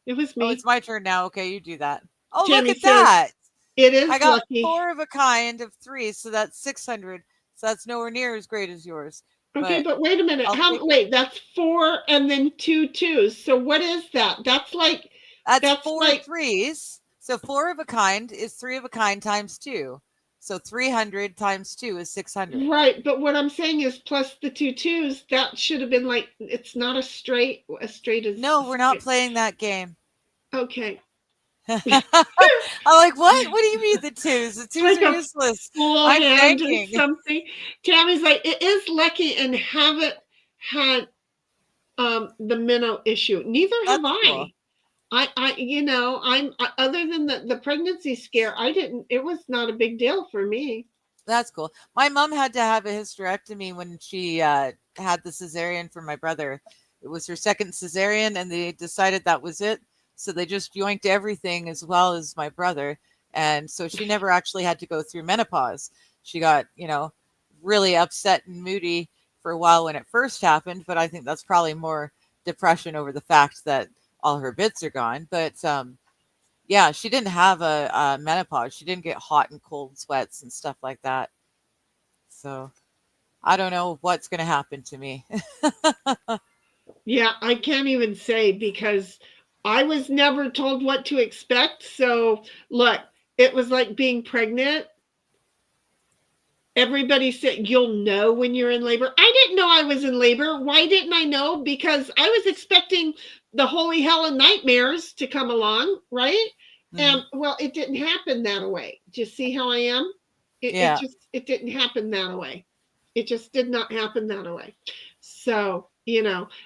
It was me. Oh, it's my turn now. Okay, you do that. Oh, Tammy look at that. It is. I got lucky. 4 of a kind of 3, so that's 600. So that's nowhere near as great as yours. Okay, but wait a minute. Wait, that's 4 and then 2 twos. So what is that? That's 4 threes. So 4 of a kind is 3 of a kind times 2. So 300 times 2 is 600. Right, but what I'm saying is plus the 2 twos. That should have been it's not a straight. A straight is. No, we're not playing that game. Okay. I'm like, what? What do you mean the 2s? The 2s are useless. I'm thinking something. Tammy's like, it is lucky and haven't had the minnow issue. Neither have I. Cool. I'm other than the pregnancy scare, it was not a big deal for me. That's cool. My mom had to have a hysterectomy when she had the cesarean for my brother. It was her second cesarean and they decided that was it. So they just yoinked everything as well as my brother. And so she never actually had to go through menopause. She got, really upset and moody for a while when it first happened. But I think that's probably more depression over the fact that all her bits are gone. But yeah, she didn't have a menopause. She didn't get hot and cold sweats and stuff like that. So I don't know what's going to happen to me. Yeah, I can't even say because I was never told what to expect. So look, it was like being pregnant. Everybody said, you'll know when you're in labor. I didn't know I was in labor. Why didn't I know? Because I was expecting the holy hell and nightmares to come along, right? Mm-hmm. And well, it didn't happen that way. Do you see how I am? It didn't happen that way. It just did not happen that way. So,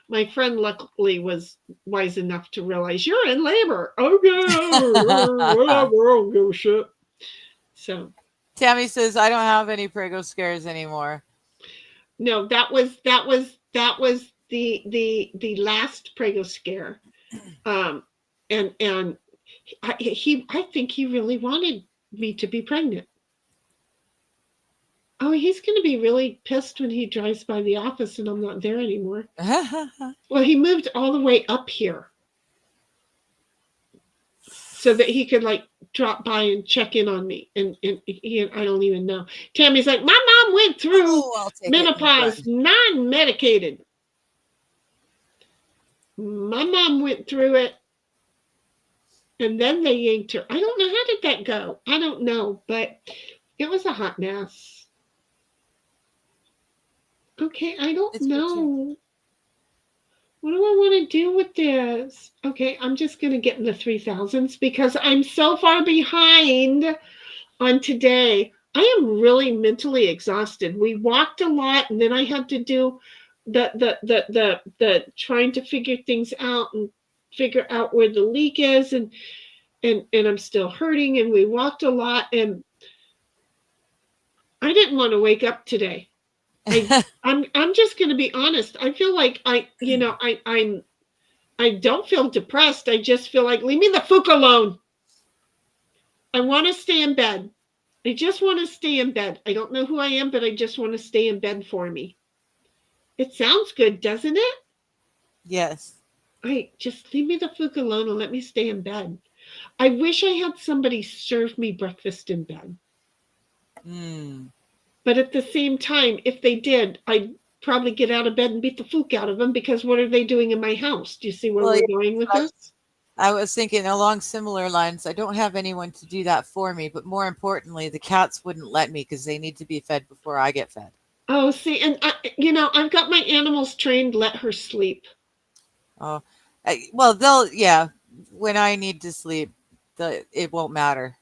my friend luckily was wise enough to realize you're in labor. Okay, whatever, I don't give a shit. So Tammy says, I don't have any prego scares anymore. No, that was the last prego scare. And I think he really wanted me to be pregnant. Oh, he's going to be really pissed when he drives by the office and I'm not there anymore. Well, he moved all the way up here so that he could drop by and check in on me. And I don't even know. Tammy's like, my mom went through menopause non-medicated. My mom went through it, and then they yanked her. I don't know, how did that go? I don't know, but it was a hot mess. Okay, I don't know. What do I want to do with this? Okay, I'm just going to get in the 3000s because I'm so far behind on today. I am really mentally exhausted. We walked a lot, and then I had to do the trying to figure things out and figure out where the leak is, and I'm still hurting, and we walked a lot, and I didn't want to wake up today. I'm just going to be honest. I feel like I don't feel depressed. I just feel like, leave me the fuck alone. I want to stay in bed. I just want to stay in bed. I don't know who I am, but I just want to stay in bed for me. It sounds good, doesn't it? Yes. Just leave me the fuck alone and let me stay in bed. I wish I had somebody serve me breakfast in bed. But at the same time, if they did, I'd probably get out of bed and beat the fuck out of them, because what are they doing in my house? Do you see where we're going with this? I was thinking along similar lines. I don't have anyone to do that for me, but more importantly, the cats wouldn't let me because they need to be fed before I get fed. Oh, see, and I've got my animals trained. Let her sleep. Oh, well, when I need to sleep, it won't matter.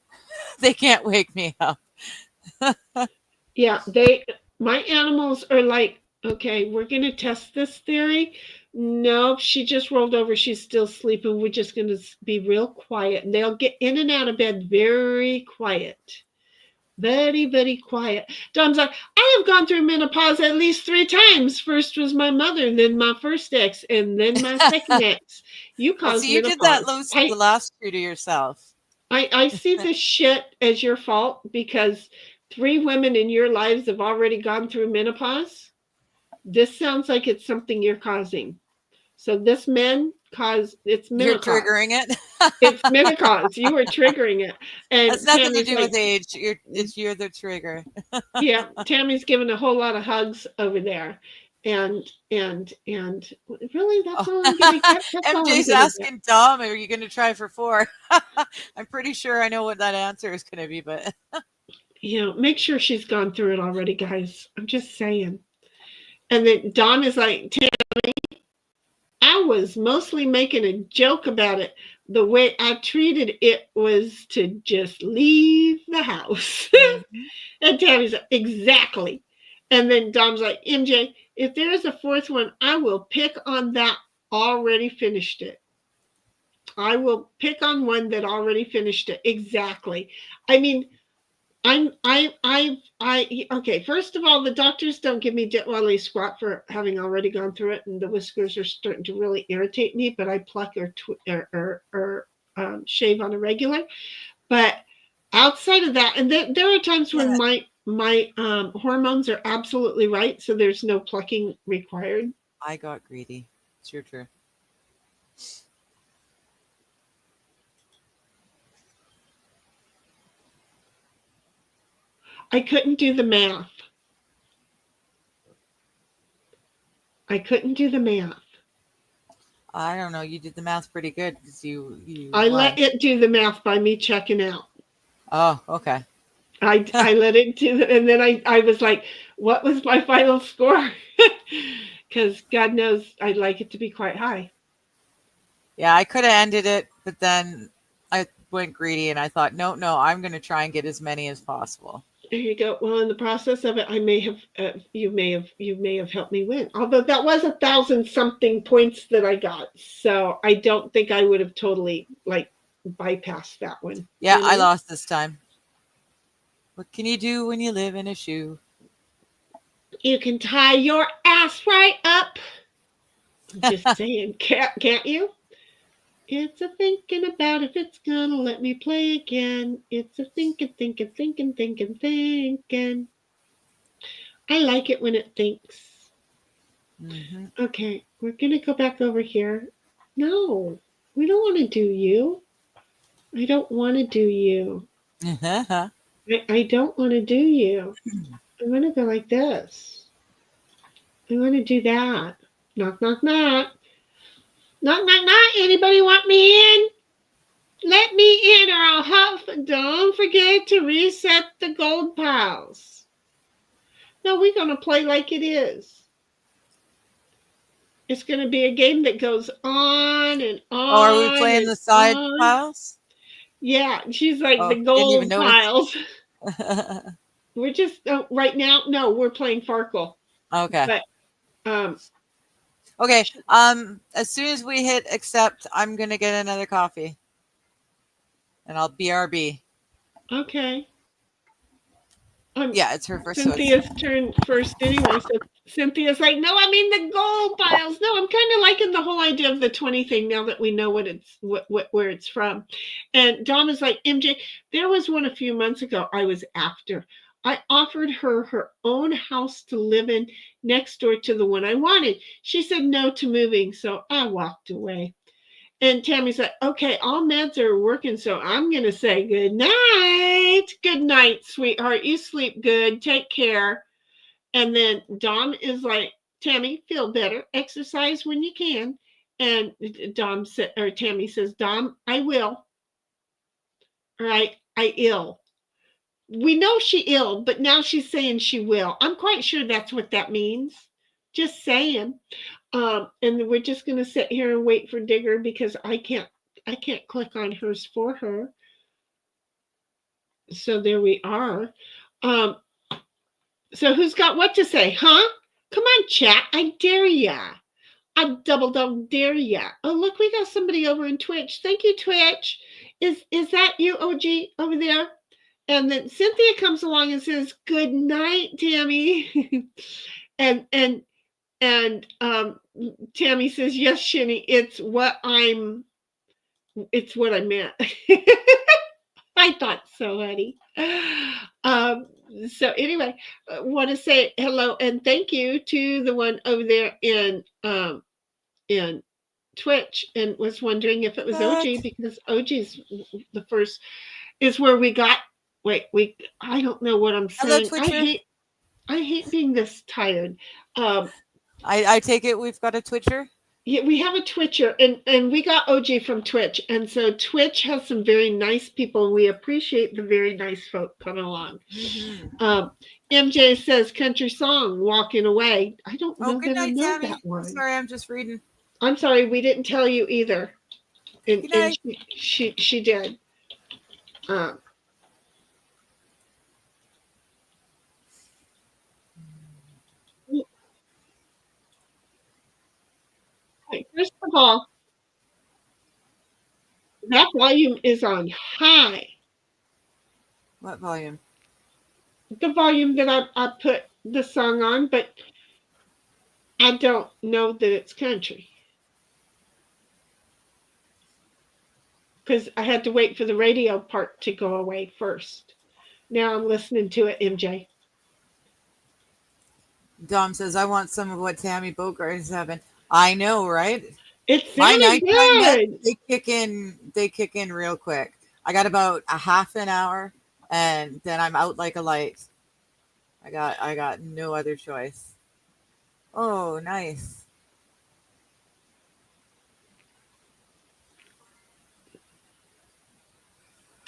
They can't wake me up. Yeah, my animals are like, okay, we're going to test this theory. No, she just rolled over. She's still sleeping. We're just going to be real quiet. And they'll get in and out of bed very quiet. Very, very quiet. Dom's like, I have gone through menopause at least 3 times. First was my mother, and then my first ex, and then my second ex. You caused so you menopause. did that the last 2 to yourself. I see this shit as your fault, because 3 women in your lives have already gone through menopause. This sounds like it's something you're causing. So this man it's menopause. You're triggering it. It's menopause. You were triggering it. And it's nothing to do with age. You're the trigger. Yeah, Tammy's giving a whole lot of hugs over there. And really, that's all I'm going to get. MJ's asking Dom, are you going to try for 4? I'm pretty sure I know what that answer is going to be, but make sure she's gone through it already, guys. I'm just saying. And then Dom is like, Tammy, I was mostly making a joke about it. The way I treated it was to just leave the house. And Tammy's like, exactly. And then Dom's like, MJ, if there's a 4th one, I will pick on that already finished it. I will pick on one that already finished it. Exactly. I mean, okay, first of all, the doctors don't give me diddly squat for having already gone through it, and the whiskers are starting to really irritate me, but I pluck or shave on a regular. But outside of that, and there are times when my hormones are absolutely right, so there's no plucking required. I got greedy. It's your turn. I couldn't do the math. I don't know. You did the math pretty good because you I let it do the math by me checking out. Oh, okay. I let it do it, and then I was like, what was my final score? Because God knows I'd like it to be quite high. Yeah, I could have ended it, but then I went greedy and I thought, no, I'm going to try and get as many as possible. There you go. Well, in the process of it, I may have you may have helped me win. Although that was 1,000-something points that I got, so I don't think I would have totally bypassed that one. Yeah, I lost this time. What can you do when you live in a shoe? You can tie your ass right up. Just saying, can't you? It's a thinking about if it's gonna let me play again. It's a thinking. I like it when it thinks. Mm-hmm. Okay, we're gonna go back over here. No, we don't want to do you. I don't want to do you. I don't want to do you. I'm gonna go like this. I want to do that. Knock, knock, knock. Knock, knock, knock. Anybody want me in? Let me in or I'll huff. Don't forget to reset the gold piles. No, we're going to play like it is. It's going to be a game that goes on and on. Oh, are we playing the side piles? Yeah, she's like the gold piles. We're just right now. No, we're playing Farkle. Okay. But okay. As soon as we hit accept, I'm gonna get another coffee, and I'll BRB. Okay. Yeah, it's her first. Cynthia's turn first anyway. So Cynthia's like, no, I mean the gold piles. No, I'm kind of liking the whole idea of the 20 thing now that we know what it's where it's from. And Dom is like, MJ, there was one a few months ago I was after. I offered her own house to live in next door to the one I wanted. She said no to moving, so I walked away. And Tammy's like, okay, all meds are working, so I'm going to say good night. Good night, sweetheart. You sleep good. Take care. And then Dom is like, Tammy, feel better. Exercise when you can. And Tammy says, Dom, I will. All right, I ill. We know she ill, but now she's saying she will. I'm quite sure that's what that means. Just saying. And we're just going to sit here and wait for Digger because I can't click on hers for her. So there we are. So who's got what to say, huh? Come on, chat. I dare ya. I double dog dare ya. Oh, look, we got somebody over in Twitch. Thank you, Twitch. Is that you, OG, over there? And then Cynthia comes along and says, good night, Tammy. and Tammy says, yes, Shinny, it's what I meant. I thought so, honey. So anyway, I want to say hello and thank you to the one over there in Twitch and was wondering if it was OG because OG's the first is where we got. I don't know what I'm saying. I hate being this tired. I take it we've got a Twitcher? Yeah, we have a Twitcher, and we got OG from Twitch. And so Twitch has some very nice people. We appreciate the very nice folk coming along. Mm-hmm. MJ says, country song, walking away. I don't know that I know that one. Sorry, I'm just reading. I'm sorry, we didn't tell you either. And she did. First of all, that volume is on high. What volume? The volume that I put the song on, but I don't know that it's country. Because I had to wait for the radio part to go away first. Now I'm listening to it, MJ. Dom says, I want some of what Tammy Bogart is having. I know, right? It's my nighttime meds, they kick in real quick. I got about a half an hour and then I'm out like a light. I got no other choice. Oh, nice.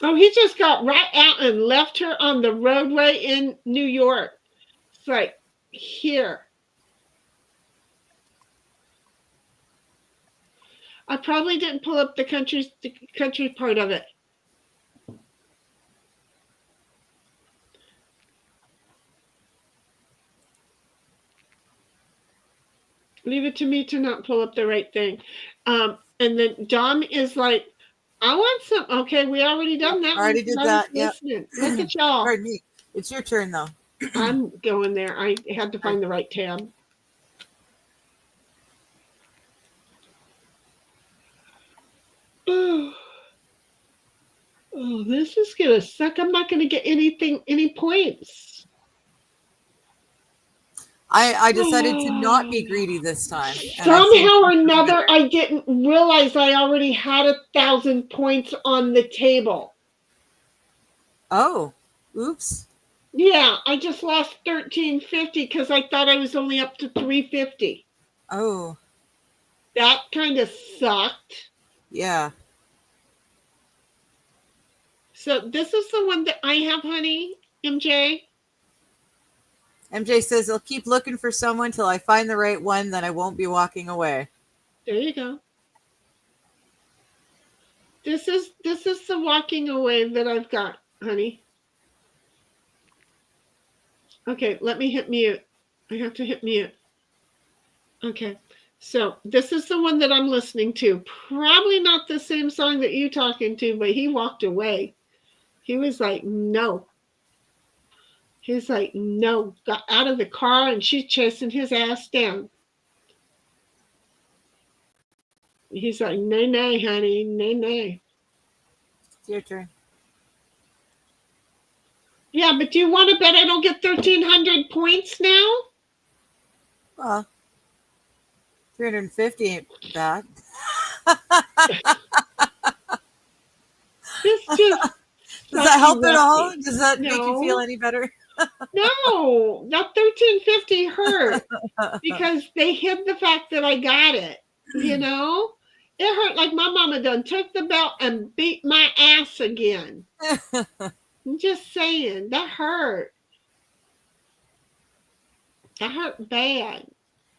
Oh, he just got right out and left her on the roadway in New York. It's like, here. I probably didn't pull up the country part of it. Leave it to me to not pull up the right thing. And then Dom is like, I want some. Okay, we already done that. Already did that. Yeah. Look at y'all. Pardon me. It's your turn, though. I'm going there. I had to find the right tab. Oh, this is gonna suck. I'm not gonna get any points. I decided to not be greedy this time. Somehow or another, I didn't realize I already had 1,000 points on the table. Oh, oops. Yeah, I just lost 1350 because I thought I was only up to 350. Oh. That kind of sucked. Yeah. So this is the one that I have, honey, MJ. MJ says, I'll keep looking for someone till I find the right one, then I won't be walking away. There you go. This is the walking away that I've got, honey. Okay, let me hit mute. I have to hit mute. Okay, so this is the one that I'm listening to. Probably not the same song that you talking to, but he walked away. He was like, no. He's like, no. Got out of the car and she's chasing his ass down. He's like, nay, nay, honey, nay, nay. It's your turn. Yeah, but do you want to bet I don't get 1,300 points now? Well, 350 ain't bad. This just does that help at all? Does that make you feel any better? No, that 1,350 hurt because they hid the fact that I got it. You know, it hurt like my mama done took the belt and beat my ass again. I'm just saying, that hurt. That hurt bad.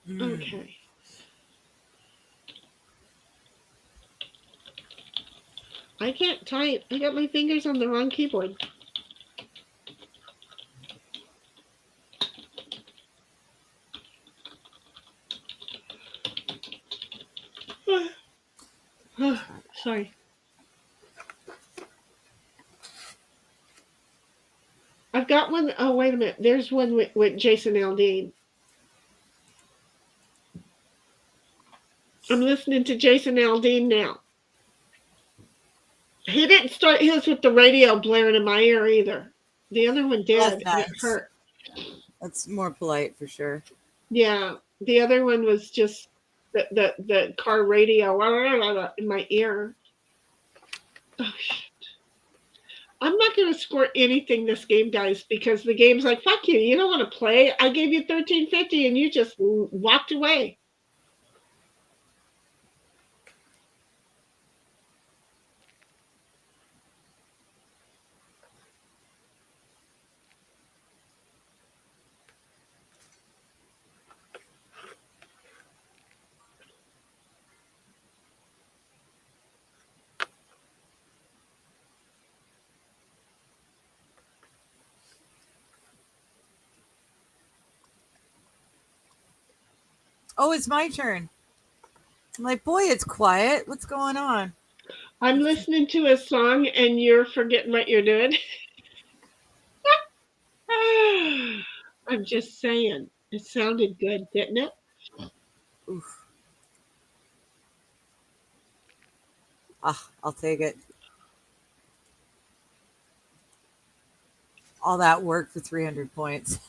Okay. I can't type. I got my fingers on the wrong keyboard. Sorry. I've got one. Oh, wait a minute. There's one with Jason Aldean. I'm listening to Jason Aldean now. He didn't start his with the radio blaring in my ear either. The other one did. Nice. It hurt. That's more polite for sure. Yeah. The other one was just the car radio in my ear. Oh, shit. I'm not going to score anything this game, guys, because the game's like, fuck you. You don't want to play. I gave you 1,350 and you just walked away. Oh, it's my turn. I'm like, boy, it's quiet. What's going on? I'm listening to a song and you're forgetting what you're doing. I'm just saying. It sounded good, didn't it? Oof. I'll take it. All that work for 300 points.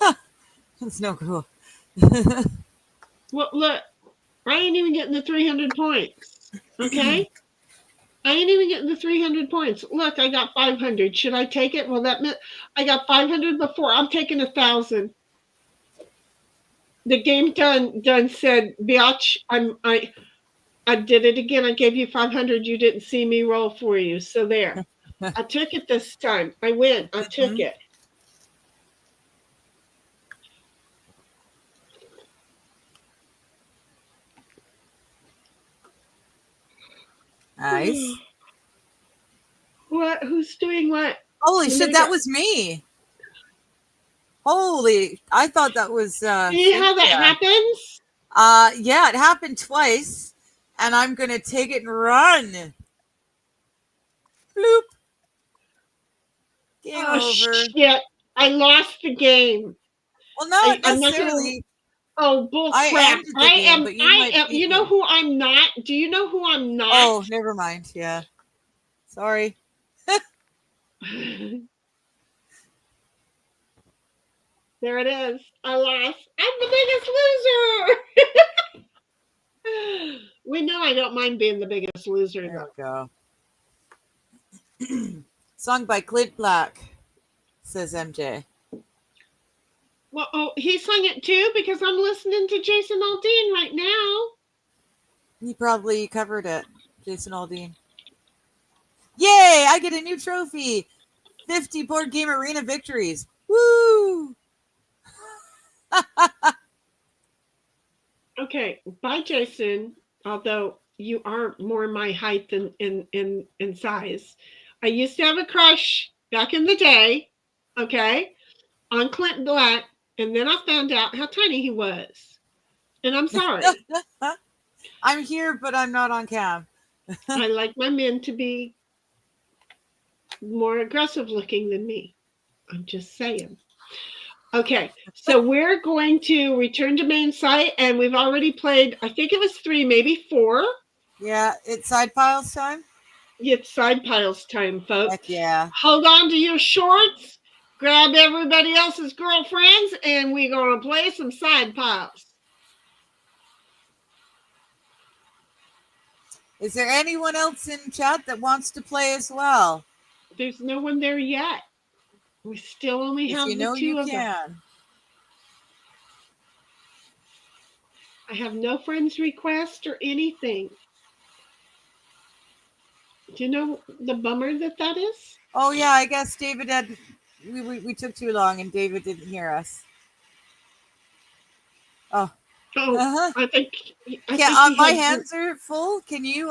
That's no cool. Well, look, I ain't even getting the 300 points. Okay? I ain't even getting the 300 points. Look, I got 500. Should I take it? Well, that meant I got 500 before. I'm taking 1,000. The game done said, biatch, I did it again. I gave you 500. You didn't see me roll for you. So there. I took it this time. I win. I took it. Nice. What? Who's doing what? Holy shit, that was me. Holy, I thought that was See how that happens? Yeah, it happened twice. And I'm gonna take it and run. Bloop. Game over. Shit. I lost the game. Well, not necessarily. Oh, bull crap. I am. You know who I'm not? Do you know who I'm not? Oh, never mind. Yeah. Sorry. There it is. I lost. I'm the biggest loser. We know I don't mind being the biggest loser. There we go. Song by Clint Black, says MJ. Well, oh, he sung it too because I'm listening to Jason Aldean right now. He probably covered it, Jason Aldean. Yay! I get a new trophy. 50 board game arena victories. Woo! Okay, bye, Jason. Although you are more my height than in size. I used to have a crush back in the day, okay, on Clint Black, and then I found out how tiny he was. And I'm sorry. I'm here, but I'm not on cam. I like my men to be more aggressive looking than me. I'm just saying. Okay, so we're going to return to main site, and we've already played, I think it was 3, maybe 4. Yeah, it's side piles time? It's side piles time, folks. Heck yeah. Hold on to your shorts, grab everybody else's girlfriends, and we're going to play some side piles. Is there anyone else in chat that wants to play as well? There's no one there yet. We still only have the 2 of them. I have no friends request or anything. Do you know the bummer that is? Oh yeah, I guess David had. We took too long and David didn't hear us. Oh. I think. My hands are full. Can you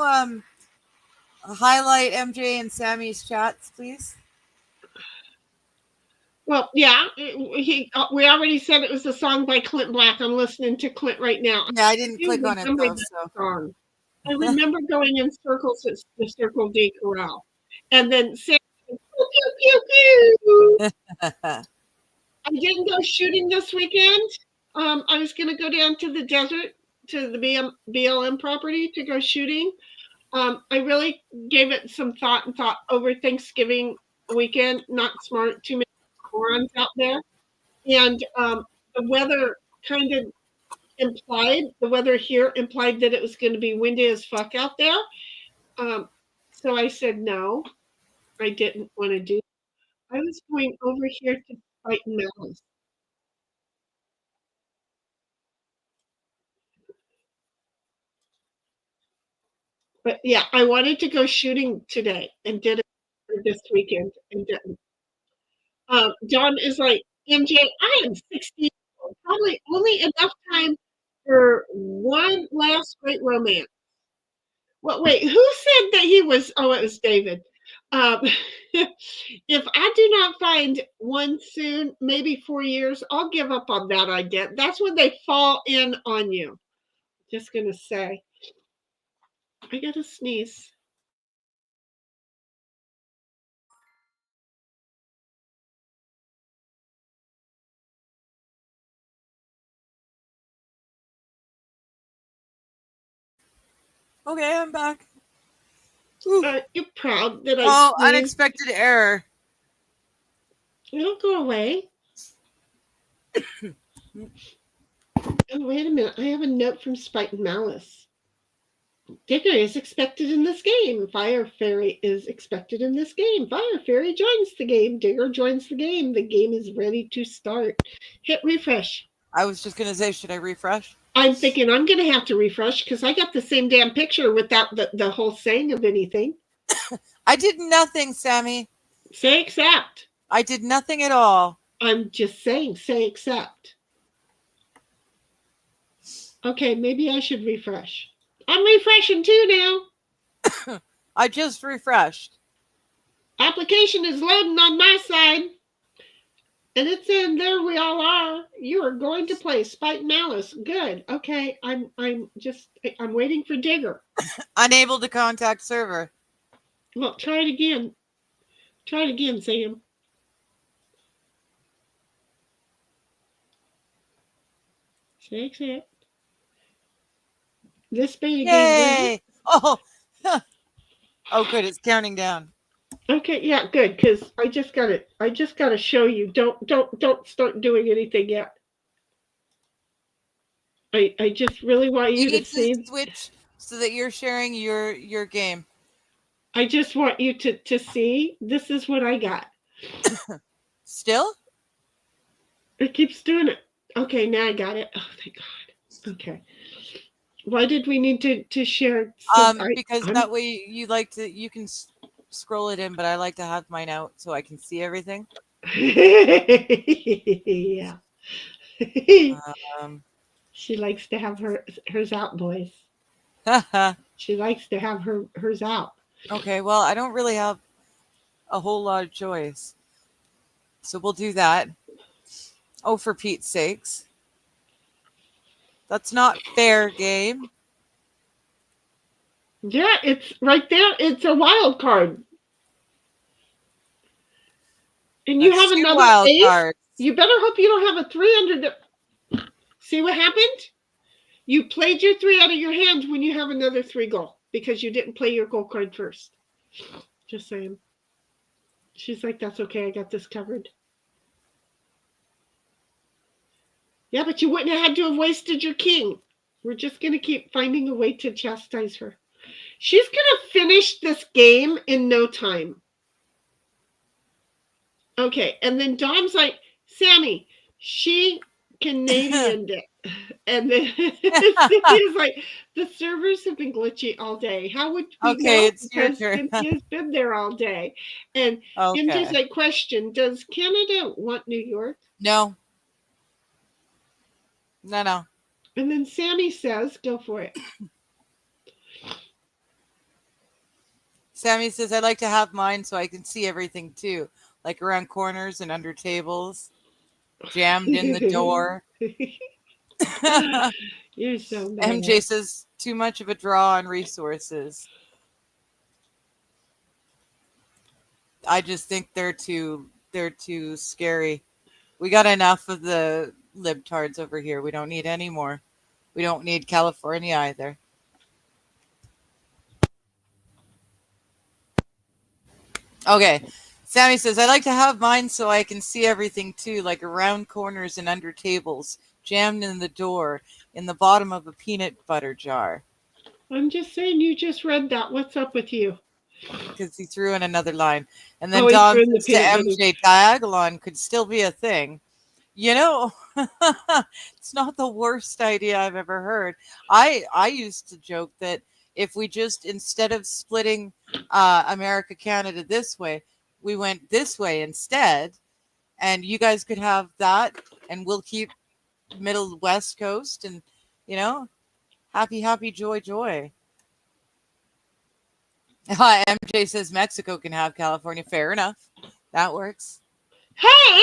highlight MJ and Sammy's chats, please? Well, yeah, we already said it was a song by Clint Black. I'm listening to Clint right now. Yeah, I didn't click on it though. Song. I remember going in circles at the Circle D Corral, and then saying, pew, pew, pew, pew. I didn't go shooting this weekend. I was going to go down to the desert, to the BLM property to go shooting. I really gave it some thought over Thanksgiving weekend. Not smart, too many morons out there. And the weather kind of the weather here implied that it was going to be windy as fuck out there. So I said, no, I didn't want to do it. I was going over here to fight malice. But yeah, I wanted to go shooting today and did it this weekend and didn't. John is like, MJ, I am 60, probably only enough time for one last great romance. Well, wait, who said that he was? Oh, it was David. If I do not find one soon, maybe 4 years, I'll give up on that idea. That's when they fall in on you. Just going to say. I got to sneeze. Okay, I'm back. You're proud that I sneezed? Unexpected error. It'll go away. Oh, wait a minute. I have a note from Spite and Malice. Digger is expected in this game. Fire Fairy is expected in this game. Fire Fairy joins the game. Digger joins the game. The game is ready to start. Hit refresh. I was just going to say, should I refresh? I'm thinking I'm going to have to refresh because I got the same damn picture without the whole saying of anything. I did nothing, Sammy. Say accept. I did nothing at all. I'm just saying, say accept. Okay, maybe I should refresh. I'm refreshing too now. I just refreshed. Application is loading on my side. And it's in there. We all are. You are going to play Spite Malice. Good. Okay. I'm waiting for Digger. Unable to contact server. Well, try it again. Try it again, Sam. Say accept. This bait again. Yay! Oh, oh, good. It's counting down. Okay, yeah, good. Because I just gotta show you. Don't start doing anything yet. I just really want you to see. Switch so that you're sharing your game. I just want you to see. This is what I got. Still? It keeps doing it. Okay, now I got it. Oh, thank God. Okay. Why did we need to share? Because that way you can scroll it in, but I like to have mine out so I can see everything. Yeah. Um, She likes to have hers out, boys. She likes to have hers out. Okay, well, I don't really have a whole lot of choice. So we'll do that. Oh, for Pete's sakes. That's not fair, game. Yeah, it's right there. It's a wild card. And you have another wild ace. Cards. You better hope you don't have a 3 under the... See what happened? You played your 3 out of your hands when you have another 3 goal because you didn't play your goal card first. Just saying. She's like, that's okay. I got this covered. Yeah, but you wouldn't have had to have wasted your king. We're just going to keep finding a way to chastise her. She's going to finish this game in no time. Okay, and then Dom's like, Sammy, she Canadianed it. And then Cynthia's like, the servers have been glitchy all day. How would we know? It's your turn. Cynthia's been there all day. And MJ's like, question, does Canada want New York? No. No. And then Sammy says, go for it. Sammy says, I like to have mine so I can see everything too. Like around corners and under tables. Jammed in the door. You're so mad. MJ says, too much of a draw on resources. I just think they're too scary. We got enough of the libtards over here. We don't need any more. We don't need California either. Okay. Sammy says, I like to have mine so I can see everything too, like around corners and under tables, jammed in the door, in the bottom of a peanut butter jar. I'm just saying, you just read that. What's up with you? Because he threw in another line. And then Don says to MJ, Diagolon could still be a thing. You know, it's not the worst idea I've ever heard. I used to joke that if we just, instead of splitting America, Canada this way, we went this way instead, and you guys could have that, and we'll keep middle west coast, and, you know, happy, joy. MJ says Mexico can have California. Fair enough. That works. Hey!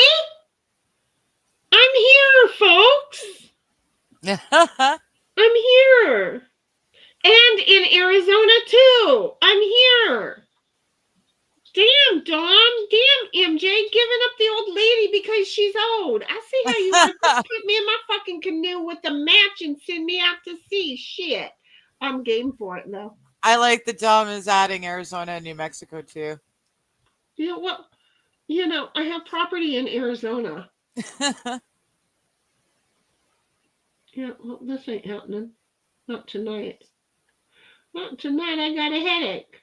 I'm here, folks. I'm here. And in Arizona, too. I'm here. Damn, Dawn. Damn, MJ. Giving up the old lady because she's old. I see how you want to put me in my fucking canoe with the match and send me out to sea. Shit. I'm game for it, though. I like the Dom is adding Arizona and New Mexico, too. Yeah, well, you know, I have property in Arizona. Yeah, well, this ain't happening. Not tonight. Not tonight. I got a headache.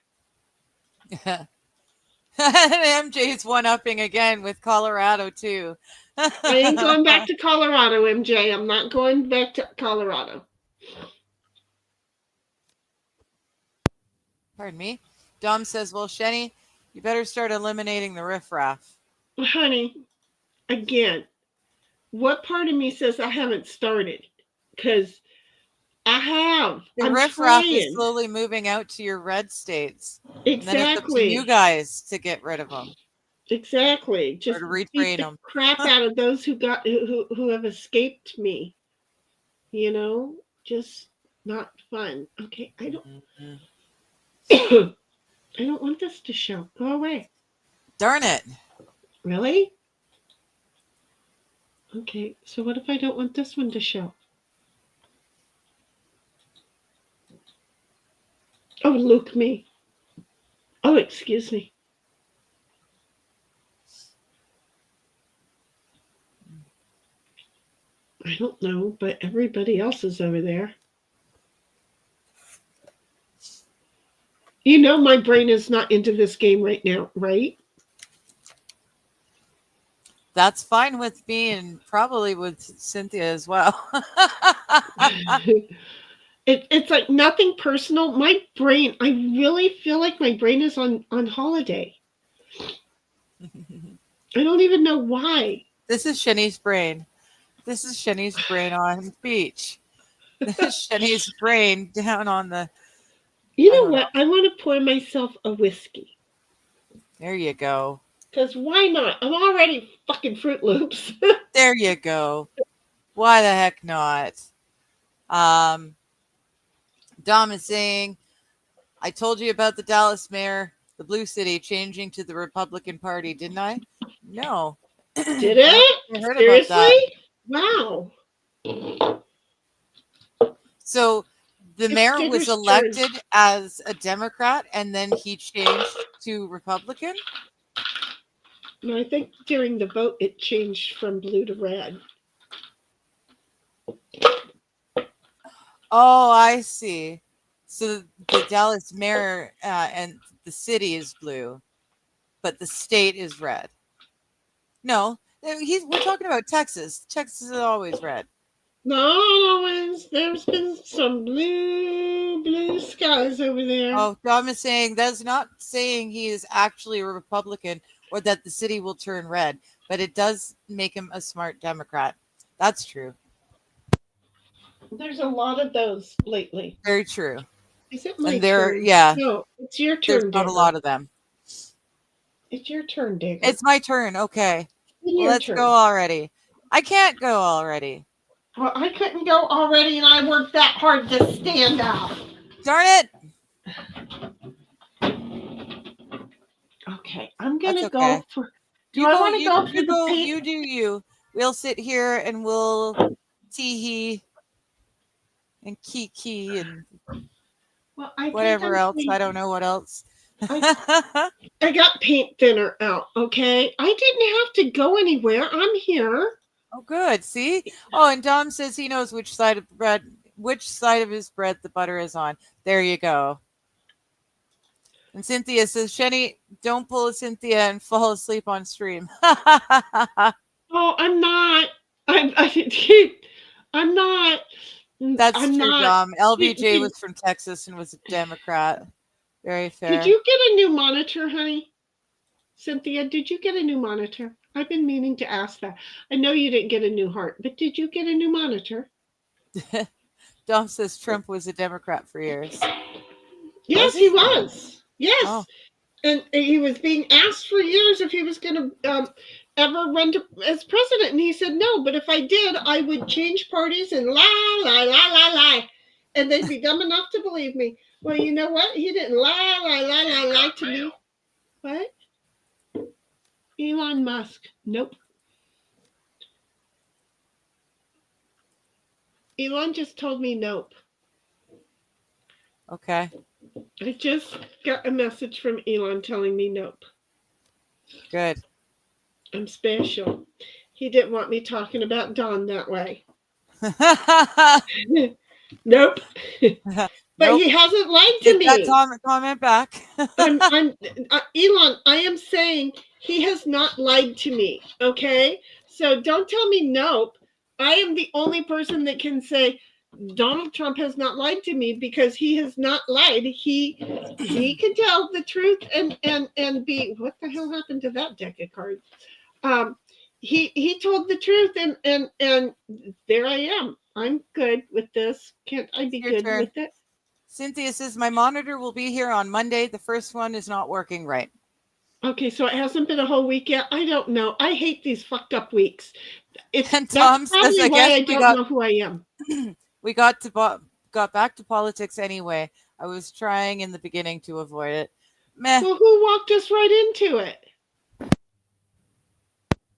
MJ's one-upping again with Colorado, too. I ain't going back to Colorado, MJ. I'm not going back to Colorado. Pardon me. Dom says, well, Shenny, you better start eliminating the riffraff. Honey, again, what part of me says I haven't started? Because I have. The riffraff is slowly moving out to your red states. Exactly. And then it's up to you guys to get rid of them. Exactly. Just or to retrain them. Crap out of those who have escaped me. You know, just not fun. Okay, I don't. I don't want this to show. Go away. Darn it. Really? Okay, so what if I don't want this one to show? Oh, Luke, me. Oh, excuse me. I don't know, but everybody else is over there. You know my brain is not into this game right now, right? That's fine with me and probably with Cynthia as well. It's like nothing personal. My brain, I really feel like my brain is on holiday. I don't even know why. This is Shani's brain. This is Shani's brain on the beach. This is Shani's brain down on the... You know what? I want to pour myself a whiskey. There you go. Because why not? I'm already fucking Fruit Loops. There you go. Why the heck not? Dom is saying, I told you about the Dallas mayor, the Blue City, changing to the Republican Party, didn't I? No. Did it? I heard Seriously? About that. Wow. So the mayor was elected as a Democrat and then he changed to Republican? No, I think during the vote it changed from blue to red. Oh, I see. So the Dallas mayor and the city is blue, but the state is red. No, we're talking about Texas. Texas is always red. Not always. There's been some blue skies over there. Oh, Dom is saying that's not saying he is actually a Republican or that the city will turn red, but it does make him a smart Democrat. That's true. There's a lot of those lately. Very true. Is it my turn? Yeah. No, it's your turn. There's not a lot of them. It's your turn, Digger. It's my turn. Okay. Let's go already. I can't go already. Well, I couldn't go already, and I worked that hard to stand out. Darn it. Okay, I'm going to go for... Do I want to go for the paint? You do you. We'll sit here and we'll tee-hee and kiki and whatever else. I don't know what else. I got paint thinner out, okay? I didn't have to go anywhere. I'm here. Oh, good. See? Oh, and Dom says he knows which side of his bread the butter is on. There you go. And Cynthia says, Shani, don't pull a Cynthia and fall asleep on stream. Oh, I'm not. I'm not. That's true, Dom. LBJ was from Texas and was a Democrat. Very fair. Did you get a new monitor, honey? Cynthia, did you get a new monitor? I've been meaning to ask that. I know you didn't get a new heart, but did you get a new monitor? Dom says Trump was a Democrat for years. Yes, he was. Yes. Oh. And he was being asked for years if he was going to ever run as president. And he said, no, but if I did, I would change parties and lie. And they'd be dumb enough to believe me. Well, you know what? He didn't lie to me. What? Elon Musk. Nope. Elon just told me nope. Okay. I just got a message from Elon telling me nope. Good. I'm special. He didn't want me talking about Don that way. Nope. But nope. He hasn't lied to me. That comment back. Elon, I am saying he has not lied to me. Okay? So don't tell me nope. I am the only person that can say Donald Trump has not lied to me because he has not lied. He can tell the truth and be, what the hell happened to that deck of cards? He told the truth and there I am. I'm good with this. Can't I be good with it? Cynthia says my monitor will be here on Monday. The first one is not working right. Okay, so it hasn't been a whole week yet. I don't know. I hate these fucked up weeks. And Tom says, I guess I don't know who I am. We got back to politics anyway. I was trying in the beginning to avoid it. Meh. Well, who walked us right into it?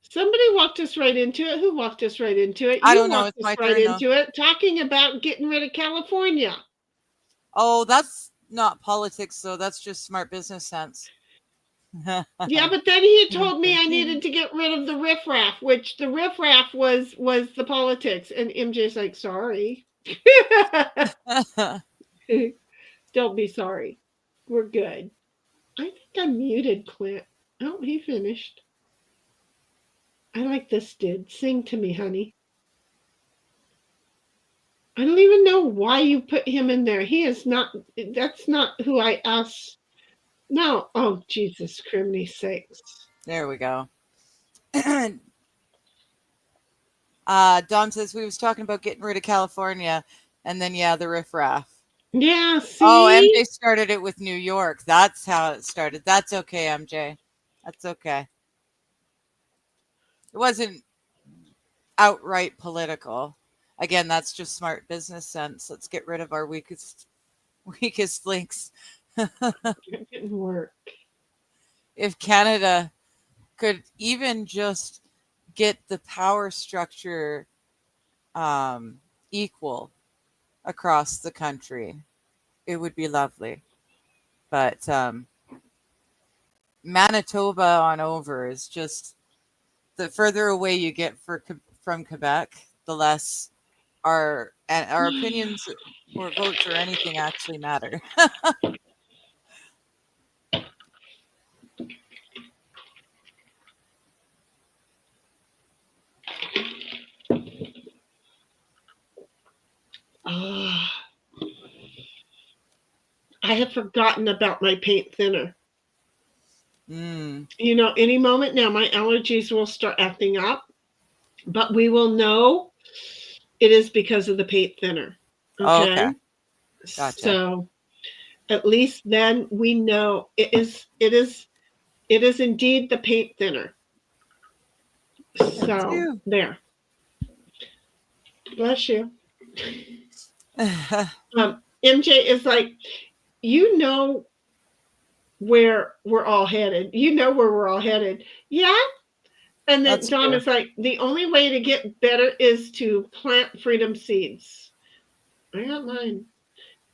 Somebody walked us right into it. Who walked us right into it? I don't know. It's my turn into it, talking about getting rid of California. Oh, that's not politics, though. That's just smart business sense. Yeah, but then he told me I needed to get rid of the riffraff, which the riffraff was the politics. And MJ's like, sorry. Don't be sorry. We're good. I think I muted Clint. Oh, he finished. I like this dude. Sing to me, honey. I don't even know why you put him in there. He is not, that's not who I asked. No. Oh, Jesus, criminy sakes. There we go. Dom says we was talking about getting rid of California, and then the riffraff. Yeah, see? Oh, MJ started it with New York. That's how it started. That's okay, MJ. That's okay. It wasn't outright political. Again, that's just smart business sense. Let's get rid of our weakest links. It didn't work. If Canada could even just get the power structure equal across the country, it would be lovely. But Manitoba on over is just, the further away you get from Quebec, the less our opinions or votes or anything actually matter. I have forgotten about my paint thinner. Mm. You know, any moment now, my allergies will start acting up, but we will know it is because of the paint thinner. Okay. Gotcha. So at least then we know it is indeed the paint thinner. So there. Bless you. MJ is like, you know where we're all headed. You know where we're all headed. Yeah. And then That's Don true. is like, the only way to get better is to plant freedom seeds. I got mine.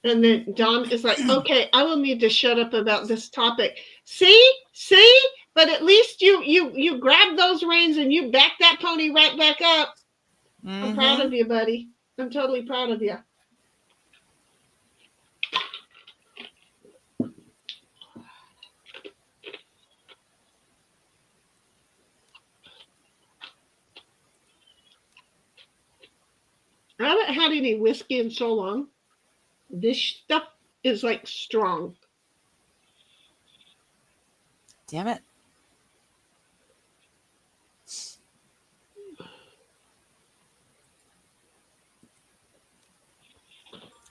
And then Don is like, okay, I will need to shut up about this topic. See? But at least you grab those reins and you back that pony right back up. Mm-hmm. I'm proud of you, buddy. I'm totally proud of you. I haven't had any whiskey in so long. This stuff is like strong. Damn it.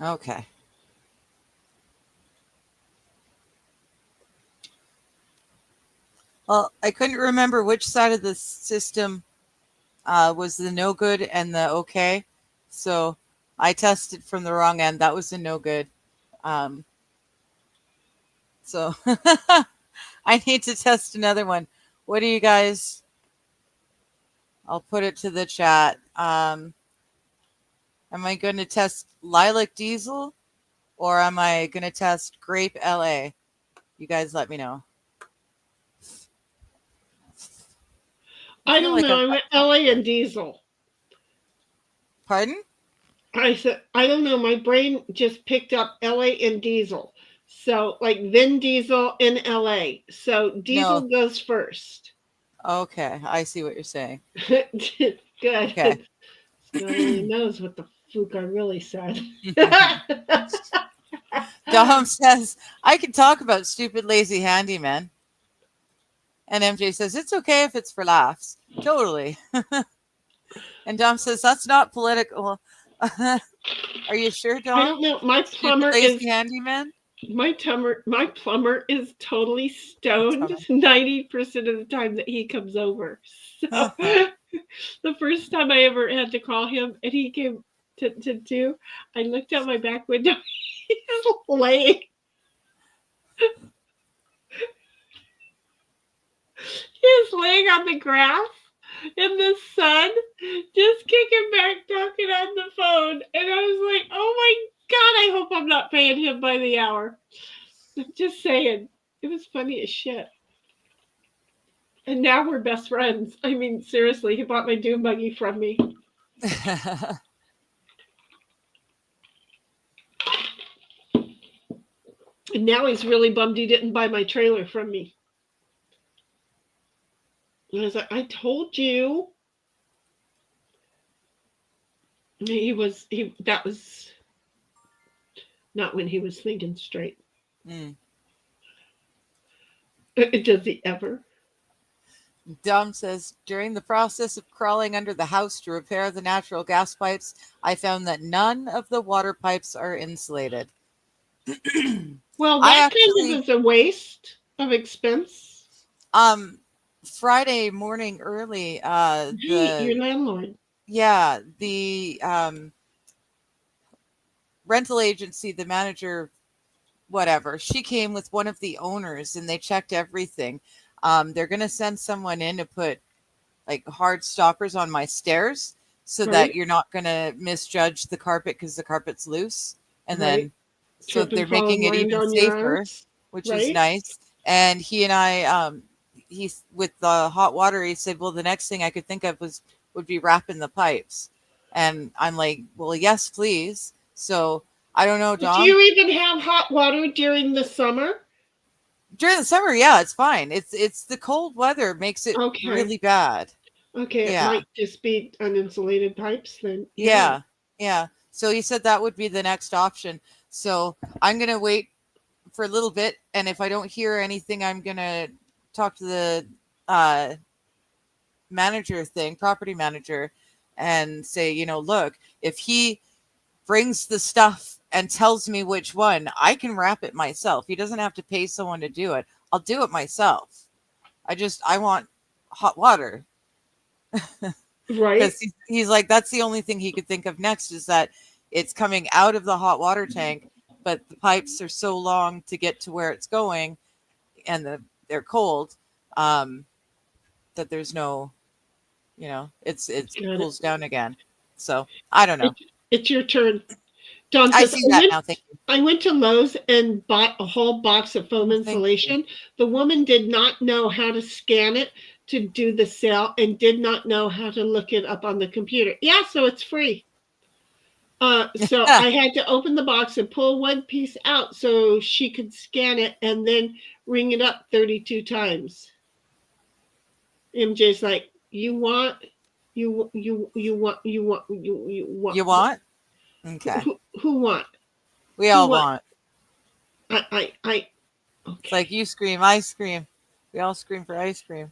Okay. Well, I couldn't remember which side of the system was the no good and the okay. So I tested from the wrong end. That was the no good. So I need to test another one. What do you guys? I'll put it to the chat. Am I going to test lilac diesel or am I going to test grape LA? You guys let me know. I don't know. I went LA and diesel. Pardon? I said, I don't know. My brain just picked up LA and diesel. So like Vin Diesel in LA. So diesel goes first. Okay. I see what you're saying. Good. Okay. Nobody knows what the fluke I really said. Dom says, I can talk about stupid, lazy handyman. And MJ says, it's okay if it's for laughs. Totally. And Dom says, that's not political. Are you sure, Dom? I don't know. My plumber lazy handyman? My plumber is totally stoned 90% of the time that he comes over. So the first time I ever had to call him and he came to do, I looked out my back window. He's laying. He's laying on the grass in the sun, just kicking back, talking on the phone. And I was like, oh my God, I hope I'm not paying him by the hour. I'm just saying. It was funny as shit. And now we're best friends. I mean, seriously, he bought my dune buggy from me. And now he's really bummed he didn't buy my trailer from me. And I was like, I told you. That was not when he was thinking straight. Does he ever? Dom says, during the process of crawling under the house to repair the natural gas pipes, I found that none of the water pipes are insulated. Well, that kind of is a waste of expense. Friday morning early, your landlord. Yeah, the rental agency, the manager, whatever, she came with one of the owners and they checked everything. They're going to send someone in to put like hard stoppers on my stairs so that you're not going to misjudge the carpet because the carpet's loose. And then so they're making it even safer, which is nice. And he and I, he's with the hot water. He said, well, the next thing I could think of would be wrapping the pipes. And I'm like, well, yes, please. So I don't know, Dom. Do you even have hot water during the summer? During the summer, yeah, it's fine. It's the cold weather makes it really bad. Okay, it might just be uninsulated pipes then. Yeah. So he said that would be the next option. So I'm going to wait for a little bit. And if I don't hear anything, I'm going to talk to the property manager, and say, look, if he brings the stuff and tells me which one, I can wrap it myself. He doesn't have to pay someone to do it. I'll do it myself. I want hot water. Because he's like, that's the only thing he could think of next, is that it's coming out of the hot water tank, but the pipes are so long to get to where it's going, and they're cold, that there's no, it cools down again. So I don't know. It's your turn. Don says, I went to Lowe's and bought a whole box of foam insulation. The woman did not know how to scan it to do the sale and did not know how to look it up on the computer. Yeah, so it's free. So I had to open the box and pull one piece out so she could scan it and then ring it up 32 times. MJ's like, you want? Okay. Who want? We all want. Okay. It's like you scream, I scream. We all scream for ice cream.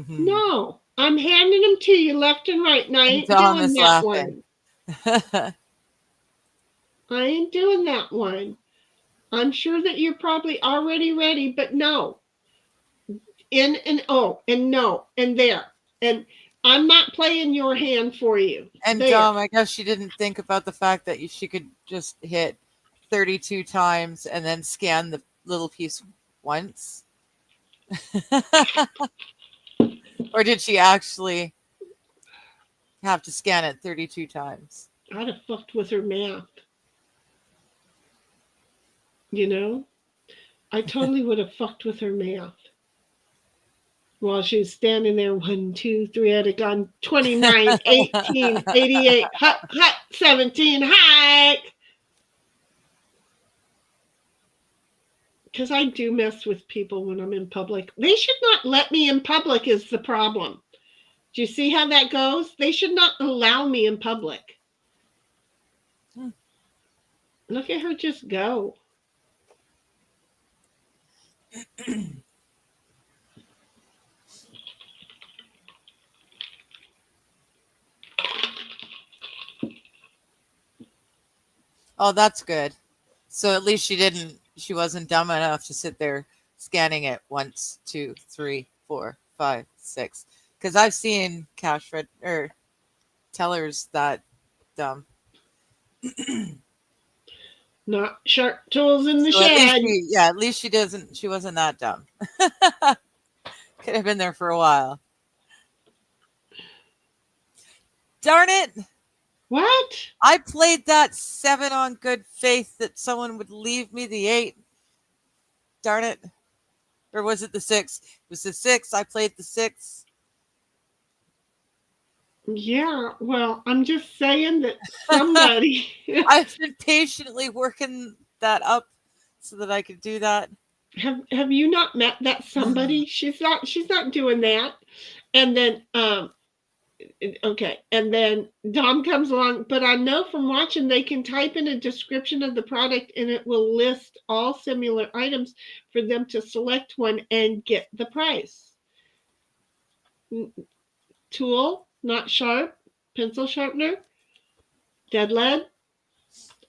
No, I'm handing them to you left and right, and I ain't doing that one. I ain't doing that one. I'm sure that you're probably already ready, but no. In and oh, and no, and there. And I'm not playing your hand for you. And Dom, I guess she didn't think about the fact that she could just hit 32 times and then scan the little piece once. Or did she actually have to scan it 32 times? I'd have fucked with her math. I totally would have fucked with her math. While she was standing there, 1, 2, 3, I'd have gone 29, 18, 88, hut, 17, hike. Because I do mess with people when I'm in public. They should not let me in public is the problem. Do you see how that goes? They should not allow me in public. Look at her just go. Oh, that's good. So at least she wasn't dumb enough to sit there scanning it 1, 2, 3, 4, 5, 6. Because I've seen tellers that dumb. Not sharp tools in the shed. At least she wasn't that dumb. Could have been there for a while. Darn it. What? I played that 7 on good faith that someone would leave me the 8. Darn it. Or was it the 6? It was the 6. I played the 6. Yeah, well, I'm just saying that somebody. I've been patiently working that up so that I could do that. Have you not met that somebody? She's not doing that. And then okay, and then Dom comes along, but I know from watching they can type in a description of the product and it will list all similar items for them to select one and get the price. Tool, not sharp, pencil sharpener, dead lead,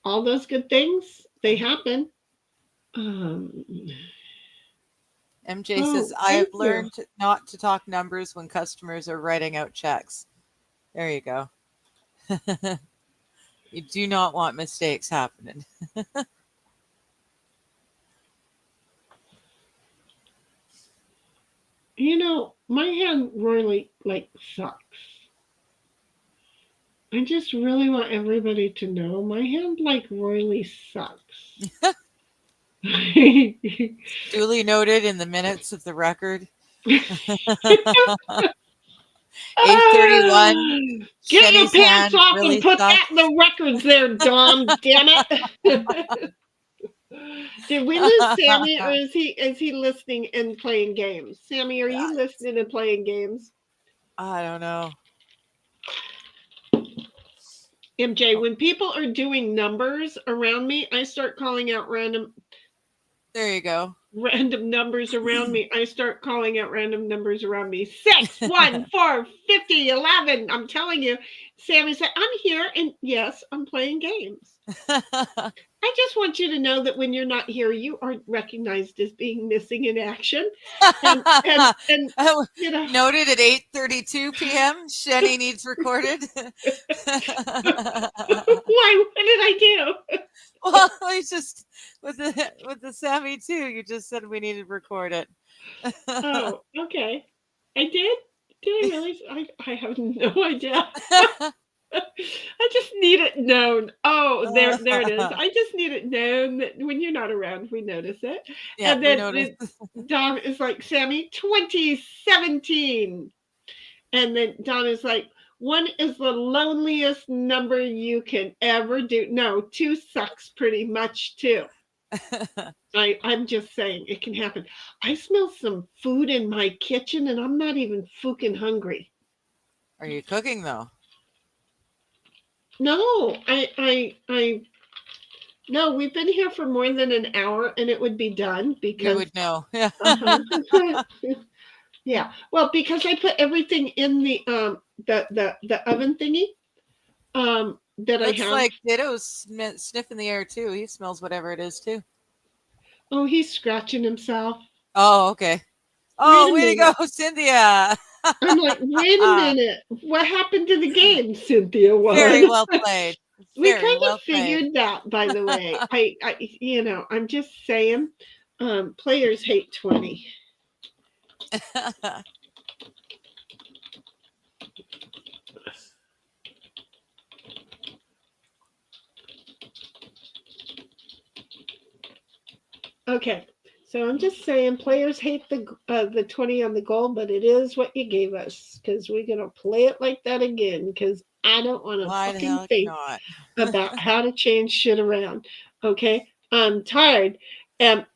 all those good things, they happen. MJ says, I have learned not to talk numbers when customers are writing out checks. There you go. You do not want mistakes happening. You know, my hand really sucks. I just really want everybody to know my hand royally sucks. Duly noted in the minutes of the record. 8:31. Get your pants off really and put sucks. that in the records there, Dom. Damn it. Did we lose Sammy, or is he listening and playing games? Sammy, are you listening and playing games? I don't know. MJ, when people are doing numbers around me, I start calling out random. There you go. Random numbers around me. I start calling out random numbers around me. 6, 1, 4, 50, 11. I'm telling you, Sammy said, I'm here, and yes, I'm playing games. I just want you to know that when you're not here, you are recognized as being missing in action. And you know. Noted at 8:32 p.m. Shenny needs recorded. Why? What did I do? Well, I just with the Sammy too. You just said we needed to record it. Oh, okay. I did. Did I really? I have no idea. I just need it known. Oh, there it is. I just need it known that when you're not around, we notice it. Yeah, and then Dom is like, Sammy, 2017. And then Dom is like, 1 is the loneliest number you can ever do. No, 2 sucks pretty much too. I'm just saying it can happen. I smell some food in my kitchen and I'm not even fucking hungry. Are you cooking though? No, no, we've been here for more than an hour and it would be done because you would know. Yeah. Yeah. Well, because I put everything in the oven thingy. That I have. Looks like Ditto's sniffing the air too. He smells whatever it is too. Oh, he's scratching himself. Oh, okay. Oh, way to go, Cynthia. I'm like, wait a minute. What happened to the game, Cynthia? Very well played. We kind of figured that, by the way. I I'm just saying, players hate 20. Okay, so I'm just saying players hate the 20 on the goal, but it is what you gave us because we're gonna play it like that again because I don't want to fucking think about how to change shit around. Okay, I'm tired, and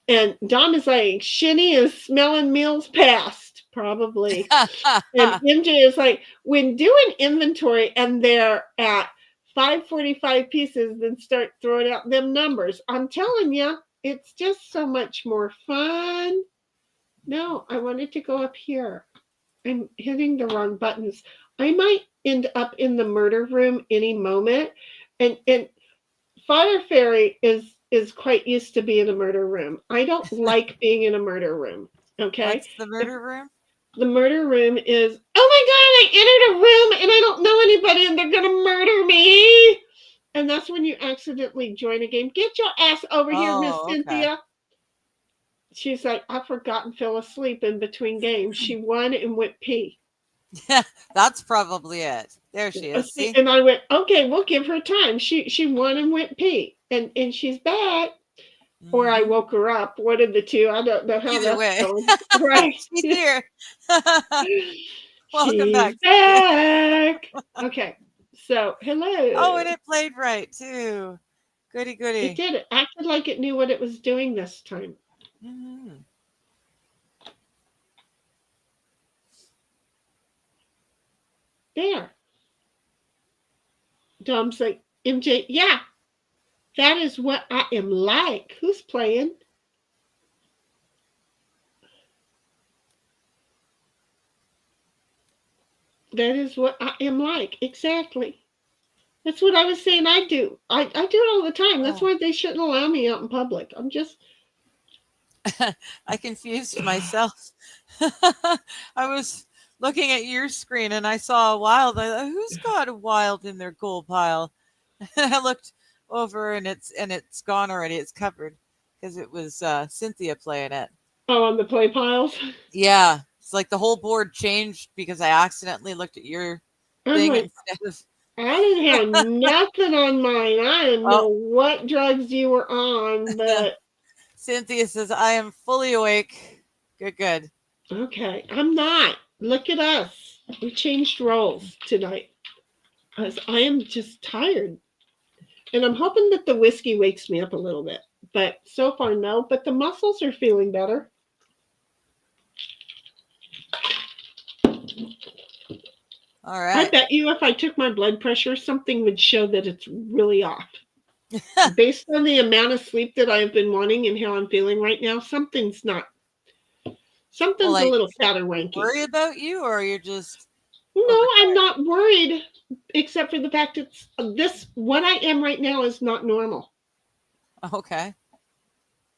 Dom is like, Shinny is smelling meals past probably, and MJ is like, when doing inventory and they're at 545 pieces, then start throwing out them numbers. I'm telling you. It's just so much more fun. No, I wanted to go up here. I'm hitting the wrong buttons. I might end up in the murder room any moment. And Fire Fairy is quite used to being in a murder room. I don't like being in a murder room. Okay. What's the murder room? The murder room is, oh my God, I entered a room and I don't know anybody and they're going to murder me. And that's when you accidentally join a game. Get your ass over here, Miss Cynthia. She's like, I forgot and fell asleep in between games. She won and went pee. Yeah, that's probably it. There she is. See? And I went, okay, we'll give her time. She won and went pee. And she's back. Mm-hmm. Or I woke her up. One of the two. I don't know how Either way. Right. She's here. Welcome back. Okay. So, hello. Oh, and it played right too. Goody, goody. It did. It acted like it knew what it was doing this time. Mm-hmm. There. Dom's like, MJ, yeah, that is what I am like. Who's playing? That is what I am like. Exactly. That's what I was saying I do. I do it all the time. That's why they shouldn't allow me out in public. I'm just... I confused myself. I was looking at your screen and I saw a wild. I thought, who's got a wild in their goal pile? And I looked over and it's gone already. It's covered because it was Cynthia playing it. Oh, on the play piles? Yeah. It's like the whole board changed because I accidentally looked at your thing instead of... I didn't have nothing on mine. I didn't know what drugs you were on, but... Cynthia says, I am fully awake. Good, good. Okay, I'm not. Look at us. We changed roles tonight. As I am just tired. And I'm hoping that the whiskey wakes me up a little bit. But so far, no. But the muscles are feeling better. All right. I bet you if I took my blood pressure, something would show that it's really off. Based on the amount of sleep that I've been wanting and how I'm feeling right now, something's a little scatterwanky. Worry about you, or you're just... No, I'm not worried, except for the fact that what I am right now is not normal. Okay.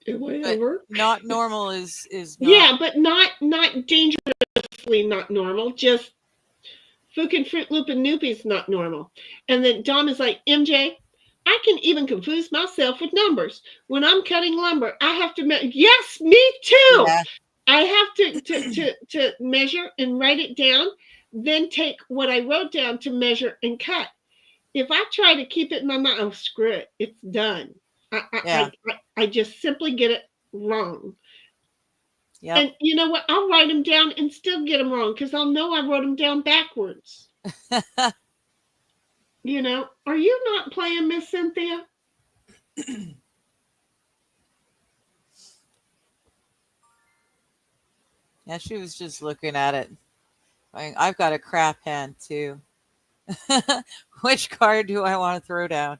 Whatever. Not normal is not... Yeah, but not dangerously not normal. Just fucking Fruit Loop and Noopy's not normal. And then Dom is like, MJ, I can even confuse myself with numbers. When I'm cutting lumber, I have to yes, me too. Yeah. I have to measure and write it down, then take what I wrote down to measure and cut. If I try to keep it in my mind, oh, screw it, it's done. I just simply get it wrong. Yep. And you know what? I'll write them down and still get them wrong because I'll know I wrote them down backwards. You know, are you not playing, Miss Cynthia? Yeah, she was just looking at it. I've got a crap hand too. Which card do I want to throw down?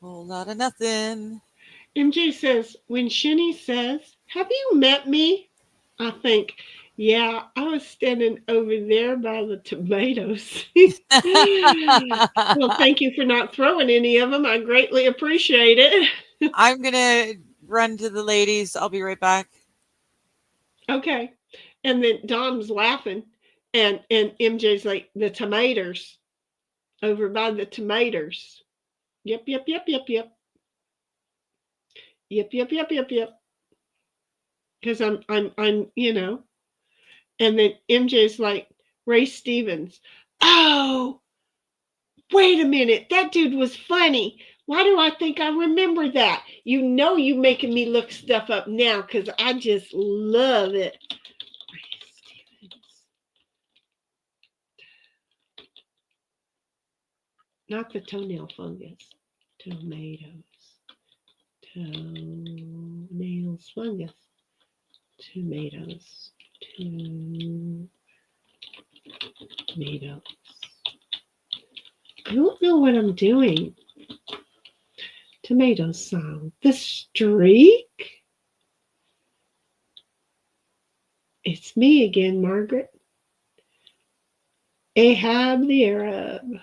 Whole lot of nothing. MJ says, when Shinny says, have you met me? I think, yeah, I was standing over there by the tomatoes. Well, thank you for not throwing any of them. I greatly appreciate it. I'm going to run to the ladies. I'll be right back. Okay. And then Dom's laughing. And MJ's like, the tomatoes. Over by the tomatoes. Yep. Yep. Because I'm, you know. And then MJ's like, Ray Stevens. Oh, wait a minute. That dude was funny. Why do I think I remember that? You know you making me look stuff up now because I just love it. Ray Stevens. Not the toenail fungus. Tomatoes. Toenails fungus. Tomatoes. Tomatoes. I don't know what I'm doing. Tomato sound. The streak? It's me again, Margaret. Ahab the Arab.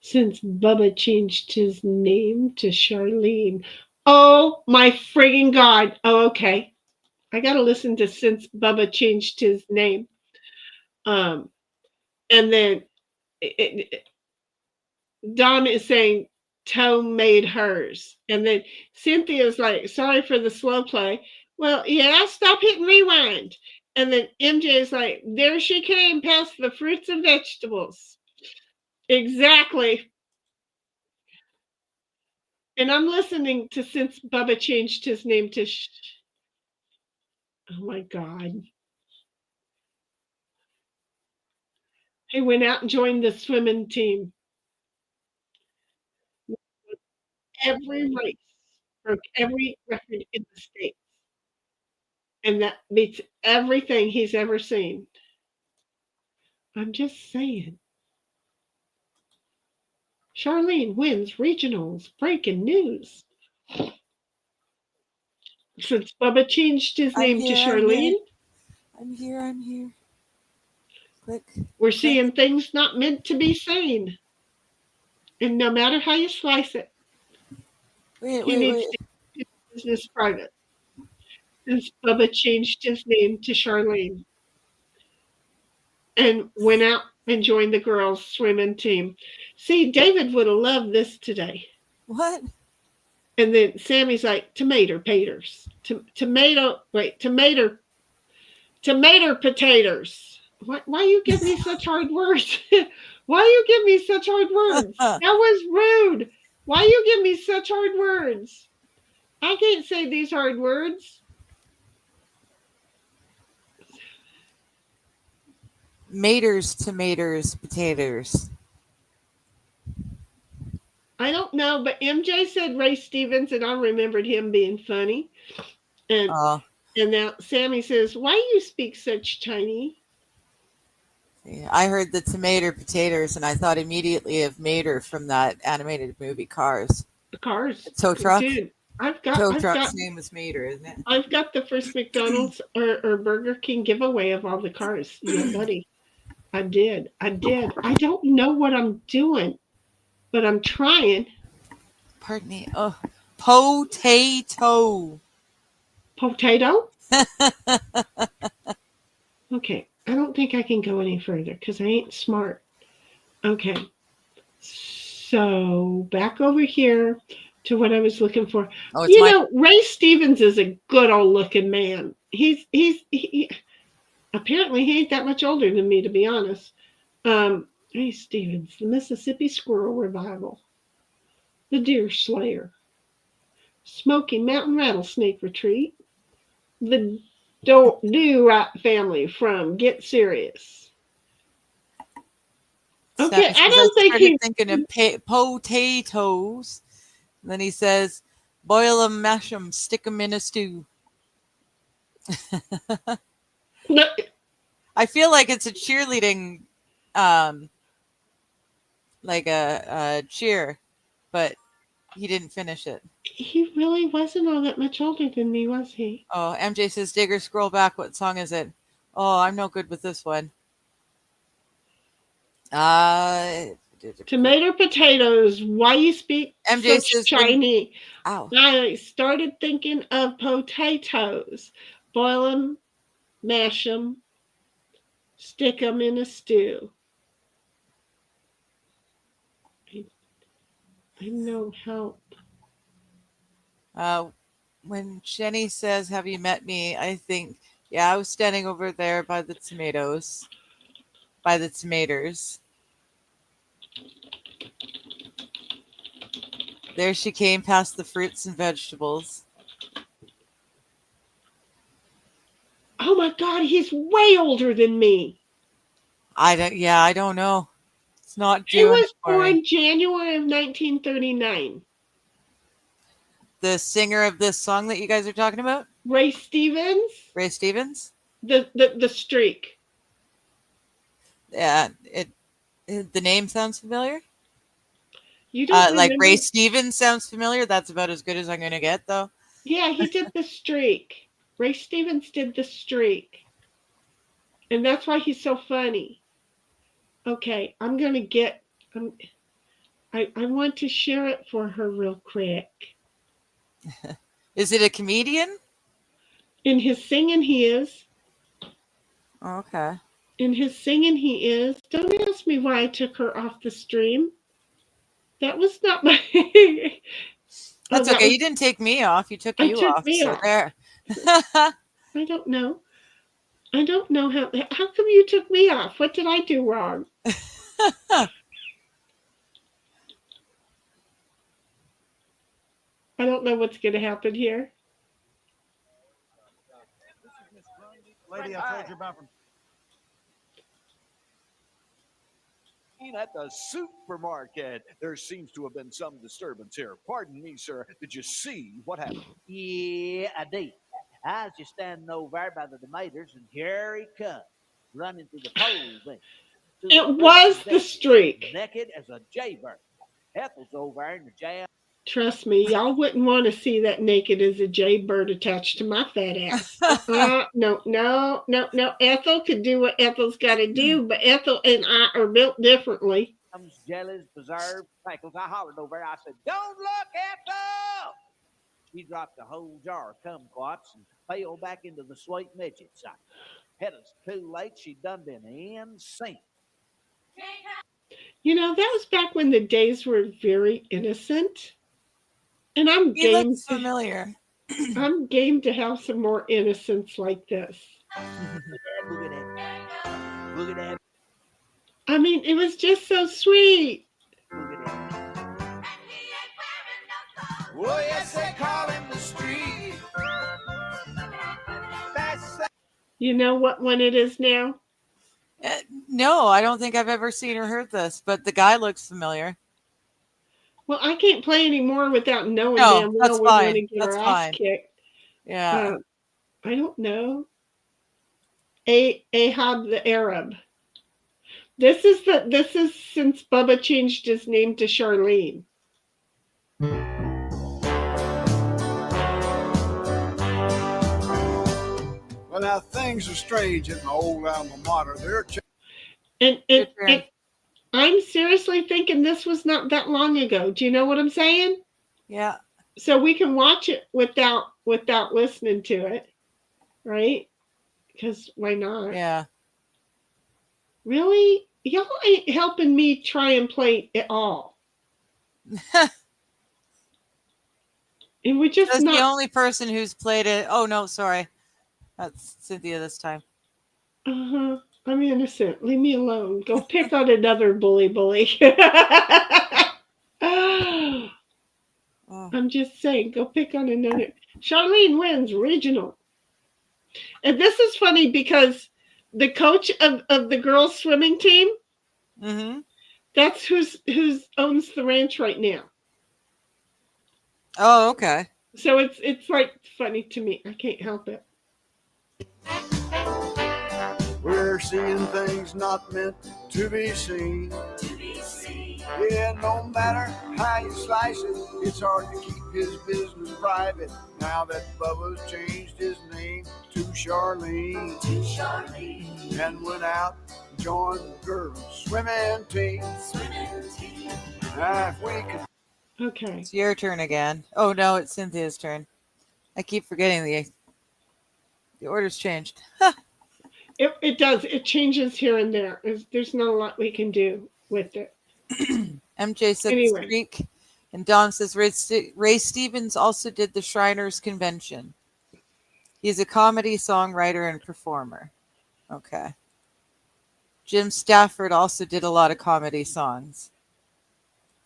Since Bubba changed his name to Charlene. Oh my friggin' God. Oh, okay. I gotta listen to since Bubba changed his name. And then Dawn is saying Toe made hers. And then Cynthia's like, sorry for the slow play. Well, yeah, stop hitting rewind. And then MJ is like, there she came past the fruits and vegetables. Exactly. And I'm listening to since Bubba changed his name to oh my God. He went out and joined the swimming team. Every race, broke every record in the state. And that beats everything he's ever seen. I'm just saying. Charlene wins regionals. Breaking news. Since Bubba changed his name to Charlene. I'm here. Click. We're seeing things not meant to be seen. And no matter how you slice it, he needs to keep his business private. Since Bubba changed his name to Charlene and went out and joined the girls' swimming team. See, David would have loved this today. What? And then Sammy's like, tomato paters. Tomato potatoes. Why you give me such hard words? Why you give me such hard words? That was rude. Why you give me such hard words? I can't say these hard words. Maters, tomatoes, potatoes. I don't know, but MJ said Ray Stevens, and I remembered him being funny. And now Sammy says, why you speak such Chinese? Yeah, I heard the tomato potatoes, and I thought immediately of Mater from that animated movie Cars. The Cars. The tow truck. Dude, truck's name is Mater, isn't it? I've got the first McDonald's or Burger King giveaway of all the cars. Yeah, buddy. I did. I don't know what I'm doing, but I'm trying. Pardon me. Oh, potato. Potato? Okay. I don't think I can go any further because I ain't smart. Okay. So back over here to what I was looking for. Oh, Ray Stevens is a good old looking man. He apparently he ain't that much older than me, to be honest. Ray Stevens, the Mississippi Squirrel Revival, the Deer Slayer, Smoky Mountain Rattlesnake Retreat, the Don't Do Right family from Get Serious. Okay, I don't think he's thinking of potatoes. And then he says, boil them, mash them, stick them in a stew. No. I feel like it's a cheerleading, like a cheer, but he didn't finish it. He really wasn't all that much older than me, was he? Oh, MJ says, Digger, scroll back. What song is it? Oh, I'm no good with this one. Tomato potatoes. Why you speak MJ such says Chinese? Ow. I started thinking of potatoes. Boil them, mash them, stick them in a stew. I no help. When Jenny says, have you met me? I think, yeah, I was standing over there by the tomatoes. By the tomatoes. There she came past the fruits and vegetables. Oh my God, he's way older than me. I don't know. It's not He was born January of 1939. The singer of this song that you guys are talking about? Ray Stevens. Ray Stevens? The streak. Yeah, the name sounds familiar. You don't like Ray Stevens sounds familiar. That's about as good as I'm going to get, though. Yeah, he did the streak. Ray Stevens did the streak. And that's why he's so funny. Okay, I'm going to get... I want to share it for her real quick. Is it a comedian? In his singing, he is. Okay. in his singing he is. Don't ask me why I took her off the stream. That was not my... That's okay. You didn't take me off. You took you off. Me off. There. I don't know. I don't know how come you took me off? What did I do wrong? I don't know what's going to happen here. Lady, I told you about from at the supermarket. There seems to have been some disturbance here. Pardon me, sir. Did you see what happened? Yeah, I did. I was just standing over there by the tomatoes, and here he comes, running through the pole. It was the streak. Naked as a jaybird. Ethel's over there in the jam. Trust me, y'all wouldn't want to see that naked as a jaybird attached to my fat ass. No. Ethel could do what Ethel's got to do, but Ethel and I are built differently. Jellies, preserved, pickles. I hollered over there. I said, "Don't look, Ethel!" She dropped a whole jar of kumquats and fell back into the sweet midget side. Had us too late. She done been insane. You know, that was back when the days were very innocent. And I'm He looks familiar. I'm game to have some more innocence like this. Look at that. Look at that. I mean, it was just so sweet. Look at that. Oh, yes, they call him the street. You know what one it is now? No, I don't think I've ever seen or heard this, but the guy looks familiar. Well, I can't play anymore without knowing damn well we're going to get our ass kicked. Yeah. I don't know. Ahab the Arab. This is since Bubba changed his name to Charlene. Well, now things are strange at my old alma mater. They're and I'm seriously thinking this was not that long ago. Do you know what I'm saying? Yeah. So we can watch it without listening to it, right? Because why not? Yeah. Really? Y'all ain't helping me try and play at all. And we're just That's the only person who's played it. Oh, no, sorry. That's Cynthia this time. Uh-huh. I'm innocent. Leave me alone. Go pick on another bully. I'm just saying, go pick on another. Charlene wins regional. And this is funny because the coach of the girls swimming team, that's who's owns the ranch right now. Oh, okay. So it's like funny to me. I can't help it. We're seeing things not meant to be seen. Yeah, no matter how you slice it, it's hard to keep his business private. Now that Bubba's changed his name to Charlene. And went out and joined the girls' swimming team. Now if we could. Okay. It's your turn again. Oh, no, it's Cynthia's turn. I keep forgetting the order's changed. It does. It changes here and there. There's not a lot we can do with it. MJ said streak, and Dom says Ray Stevens also did the Shriners Convention. He's a comedy songwriter and performer. Okay. Jim Stafford also did a lot of comedy songs,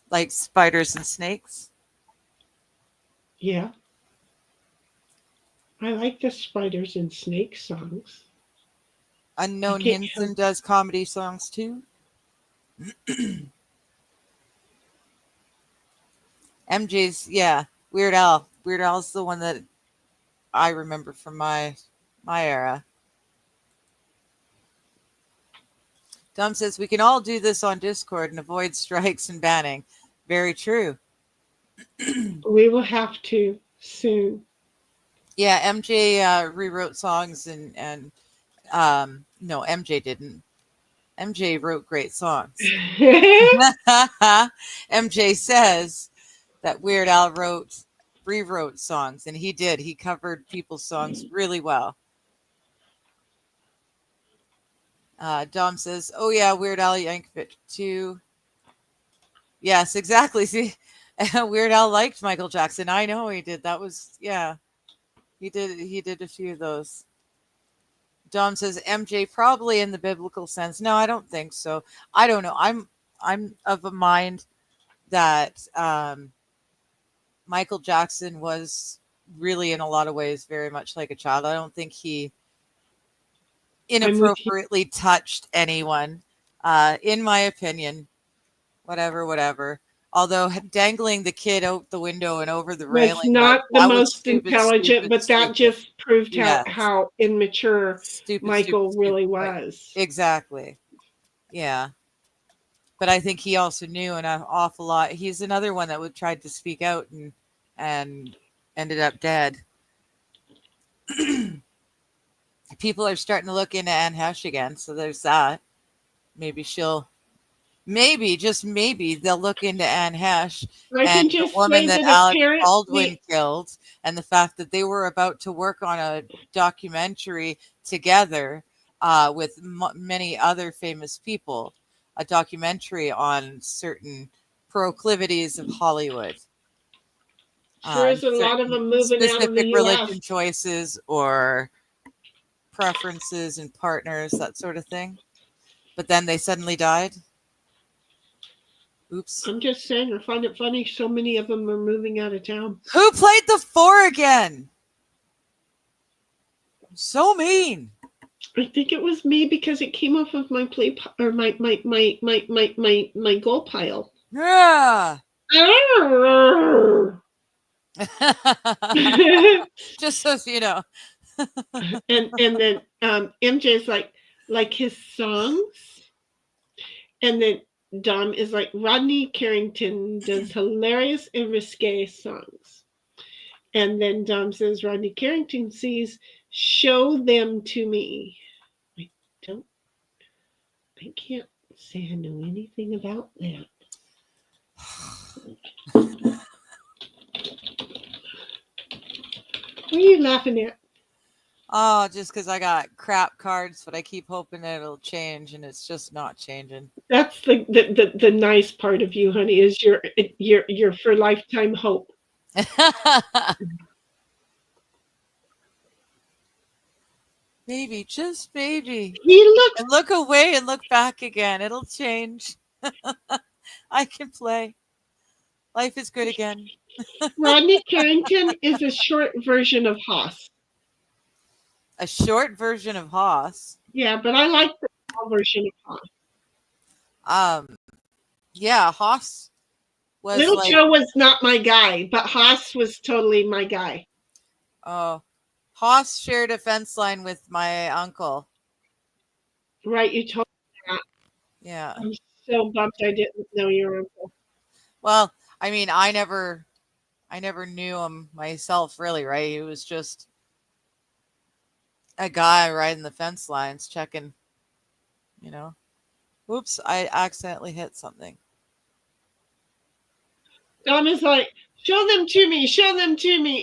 like Spiders and Snakes. Yeah. I like the Spiders and Snakes songs. Unknown Hinson does comedy songs too. MJ's, yeah, Weird Al. Weird Al's the one that I remember from my era. Dom says we can all do this on Discord and avoid strikes and banning. Very true. We will have to soon. Yeah, MJ rewrote songs and no, MJ didn't. MJ wrote great songs. MJ says that Weird Al rewrote songs, and he did. He covered people's songs really well. Dom says, "Oh yeah, Weird Al Yankovic too." Yes, exactly. See, Weird Al liked Michael Jackson. I know he did. That was yeah. He did. He did a few of those. Dom says MJ probably in the biblical sense. No, I don't think so. I don't know. I'm of a mind that Michael Jackson was really in a lot of ways very much like a child. I don't think he I'm with you. inappropriately touched anyone, in my opinion. Whatever. Although dangling the kid out the window and over the Was railing, not the that was most stupid, intelligent, but that stupid. just proved Yes. how immature Stupid, Michael really Like, was. exactly. Yeah. But I think he also knew an awful lot. He's another one that would tried to speak out and ended up dead. People are starting to look into Anne Hesh again, so there's that. Maybe just maybe, they'll look into Anne Hesh I and can the just woman say that that Alec apparently Baldwin killed, and the fact that they were about to work on a documentary together with many other famous people, a documentary on certain proclivities of Hollywood. sure is a lot of them moving out of the Specific U.S. religion choices or preferences and partners, that sort of thing. But then they suddenly died. Oops. I'm just saying, I find it funny so many of them are moving out of town. Who played the 4 again? So mean. I think it was me because it came off of my play or my goal pile. Yeah. Just so you know. and then MJ's like his songs, and then Dom is like Rodney Carrington does hilarious and risque songs, and then Dom says Rodney Carrington sees show them to me. I can't say I know anything about that. What are you laughing at? Oh, just because I got crap cards, but I keep hoping that it'll change, and it's just not changing. That's the nice part of you, honey, is your for lifetime hope. Maybe, just maybe. He looks And look away and look back again. It'll change. I can play. Life is good again. Rodney Carrington is a short version of Haas. A short version of Haas. Yeah, but I like the tall version of Haas. Yeah, Haas was Little like, Joe was not my guy, but Haas was totally my guy. Oh, Haas shared a fence line with my uncle. Right, you told me that. Yeah. I'm so bummed I didn't know your uncle. Well, I mean, I never knew him myself, really, right? He was just a guy riding the fence lines, checking, you know. Oops, I accidentally hit something. Dom is like, show them to me.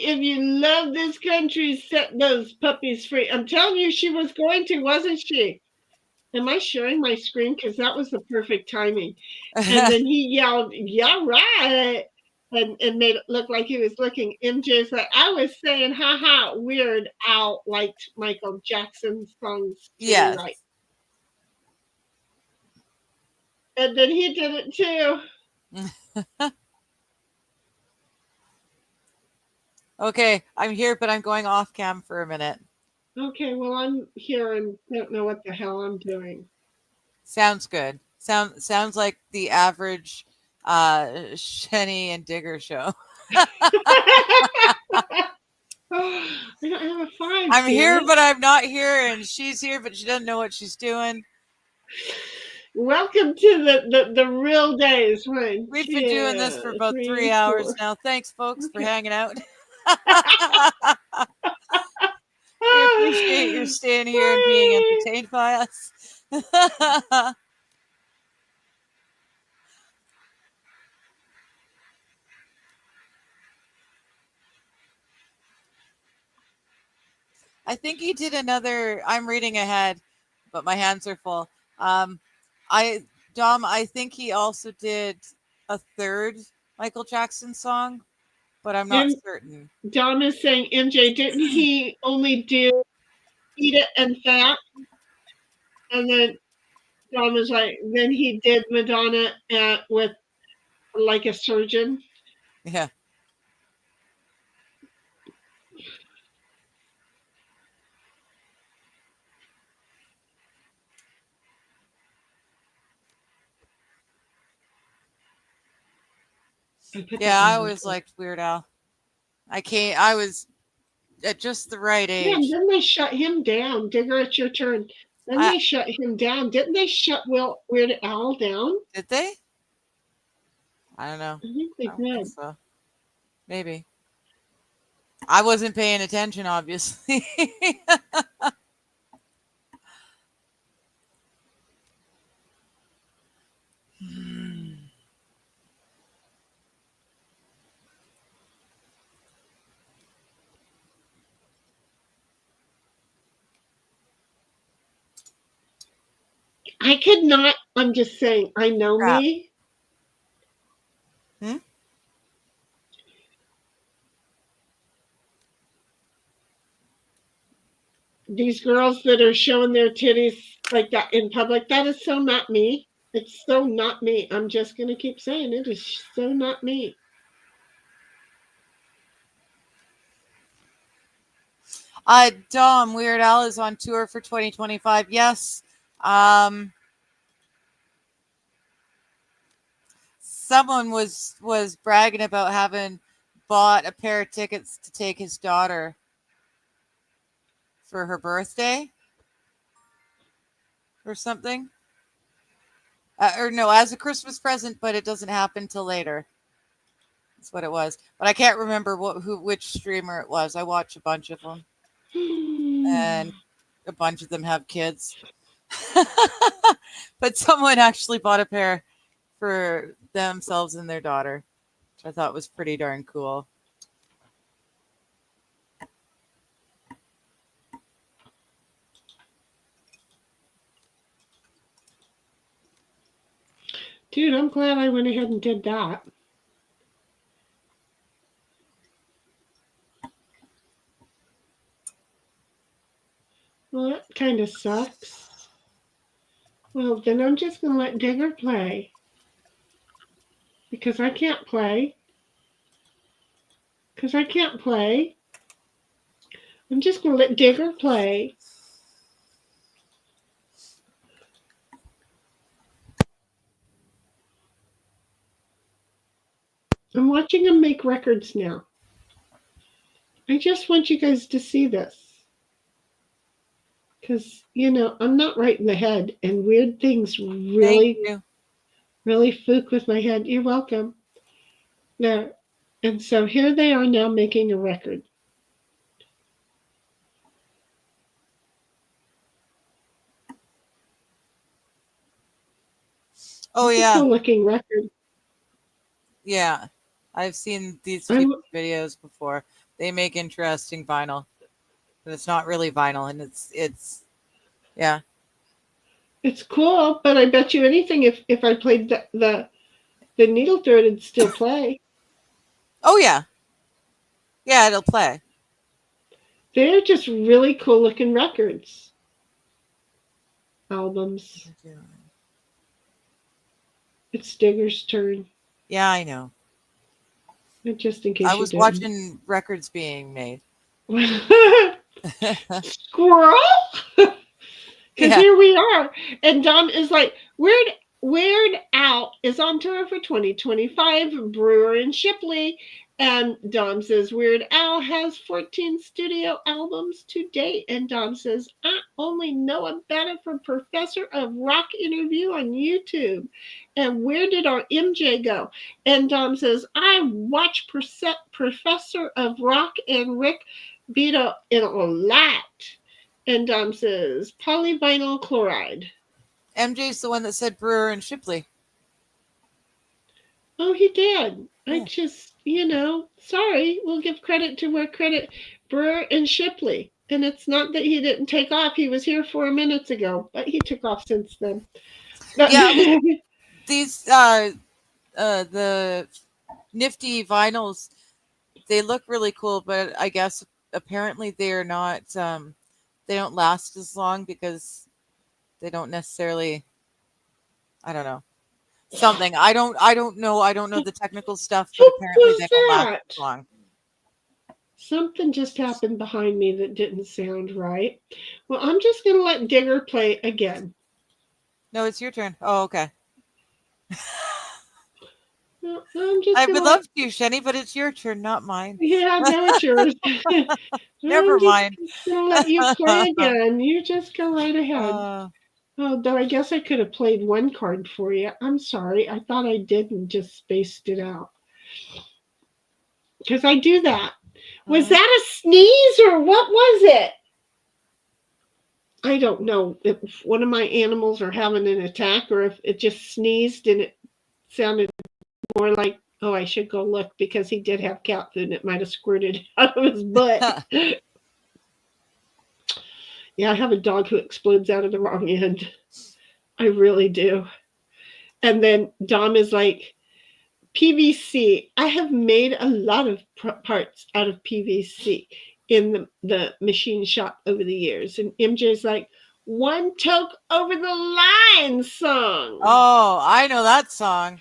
If you love this country, set those puppies free. I'm telling you, she was going to, wasn't she? Am I sharing my screen? Because that was the perfect timing. And then he yelled, yeah, right. And made it look like he was looking. MJ's like, I was saying, haha, Weird Al liked Michael Jackson's songs too, Yes. right? And then he did it too. Okay, I'm here, but I'm going off cam for a minute. Okay, well, I'm here and don't know what the hell I'm doing. Sounds good. Sounds like the average Shenny and Digger show. I don't have a 5. I'm here, but I'm not here, and she's here, but she doesn't know what she's doing. Welcome to the real days. We've been doing this for about 3 hours now. Thanks, folks, for hanging out. We appreciate your staying here and being entertained by us. I think he did another, I'm reading ahead, but my hands are full. Dom, I think he also did a third Michael Jackson song, but I'm not certain. Dom is saying, MJ, didn't he only do Eat It and Fat? And then Dom was like, then he did Madonna with like a surgeon. Yeah. Yeah, I always liked Weird Al. I was at just the right age. Yeah, then they shut him down. Digger, it's your turn. Then they shut him down. Didn't they shut Weird Al down? Did they? I don't know. I think they did. So. Maybe. I wasn't paying attention, obviously. I could not. I'm just saying. I know me. These girls that are showing their titties like that in public, that is so not me. It's so not me. I'm just going to keep saying it is so not me. Dom, Weird Al is on tour for 2025. Yes. Someone was bragging about having bought a pair of tickets to take his daughter for her birthday or something. Or no, as a Christmas present, but it doesn't happen till later. That's what it was. But I can't remember which streamer it was. I watch a bunch of them. And a bunch of them have kids. But someone actually bought a pair for themselves and their daughter, which I thought was pretty darn cool. Dude, I'm glad I went ahead and did that. Well, that kind of sucks. Well, then I'm just going to let Digger play. Because I can't play. I'm just going to let Digger play. I'm watching him make records now. I just want you guys to see this. Because, I'm not right in the head, and weird things really fook with my head. You're welcome. There. And so here they are now making a record. Oh, yeah. Cool looking record. Yeah. I've seen these videos before. They make interesting vinyl. But it's not really vinyl, and it's yeah. It's cool, but I bet you anything if I played the needle through it'd still play. Oh yeah. Yeah, it'll play. They're just really cool looking records. Albums. It's Digger's turn. Yeah, I know. Just in case I was watching records being made. Squirrel? Because here we are. And Dom is like, Weird Al is on tour for 2025, Brewer and Shipley. And Dom says, Weird Al has 14 studio albums to date. And Dom says, I only know about it from Professor of Rock interview on YouTube. And where did our MJ go? And Dom says, I watch Professor of Rock and Rick Beto in a lot. And Dom says, polyvinyl chloride. MJ's the one that said Brewer and Shipley. Oh, he did. Yeah. I just, sorry. We'll give credit to where credit. Brewer and Shipley. And it's not that he didn't take off. He was here 4 minutes ago, but he took off since then. Yeah, these the nifty vinyls, they look really cool, but I guess apparently they're not they don't last as long because they don't necessarily, I don't know. Something. I don't know. I don't know the technical stuff, but apparently they don't last as long. Something just happened behind me that didn't sound right. Well, I'm just going to let Digger play again. No, it's your turn. Oh, okay. I would love to, Shenny, but it's your turn, not mine. Yeah, no, it's yours. Never mind. I'm going to let you play again. You just go right ahead. Though I guess I could have played one card for you. I'm sorry. I thought I did and just spaced it out. Because I do that. Was that a sneeze or what was it? I don't know if one of my animals are having an attack or if it just sneezed and it sounded more like, oh, I should go look because he did have cat food and it might have squirted out of his butt. Yeah, I have a dog who explodes out of the wrong end. I really do. And then Dom is like, PVC. I have made a lot of parts out of PVC in the machine shop over the years. And MJ's like, One Toke Over the Line song. Oh, I know that song.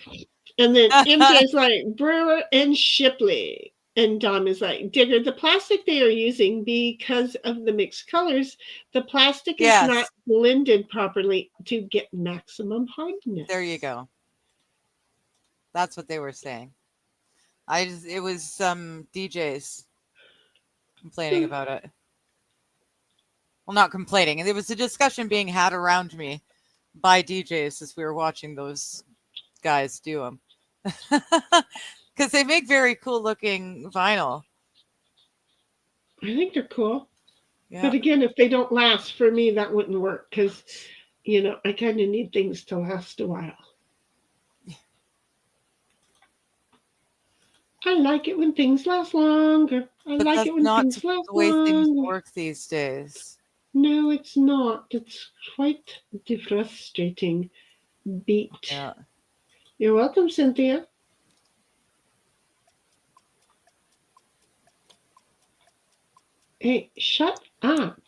And then MJ's like, Brewer and Shipley. And Dom is like, Digger, the plastic they are using, because of the mixed colors, the plastic is not blended properly to get maximum hardness. There you go. That's what they were saying. It was some DJs complaining about it. Well, not complaining. There was a discussion being had around me by DJs as we were watching those guys do them. Because they make very cool looking vinyl. I think they're cool. Yeah. But again, if they don't last, for me, that wouldn't work because, I kind of need things to last a while. I like it when things last longer. I like it when things last longer. That's not the way things work these days. No, it's not. It's quite frustrating. Beat. Yeah. You're welcome, Cynthia. Hey, shut up.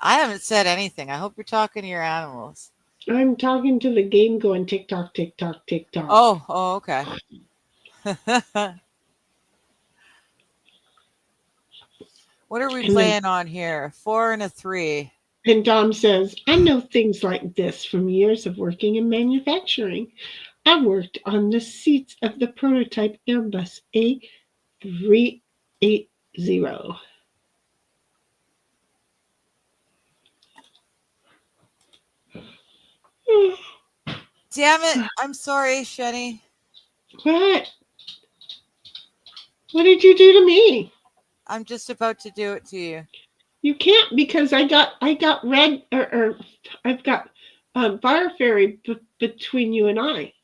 I haven't said anything. I hope you're talking to your animals. I'm talking to the game going tick-tock, tick-tock, tick-tock. Oh, okay. What are we playing on here? 4 and a 3. And Dom says, I know things like this from years of working in manufacturing. I worked on the seats of the prototype Airbus A380. Damn it. I'm sorry, Shenny. What? What did you do to me? I'm just about to do it to you. You can't because I got red or I've got Fire Fairy between you and I.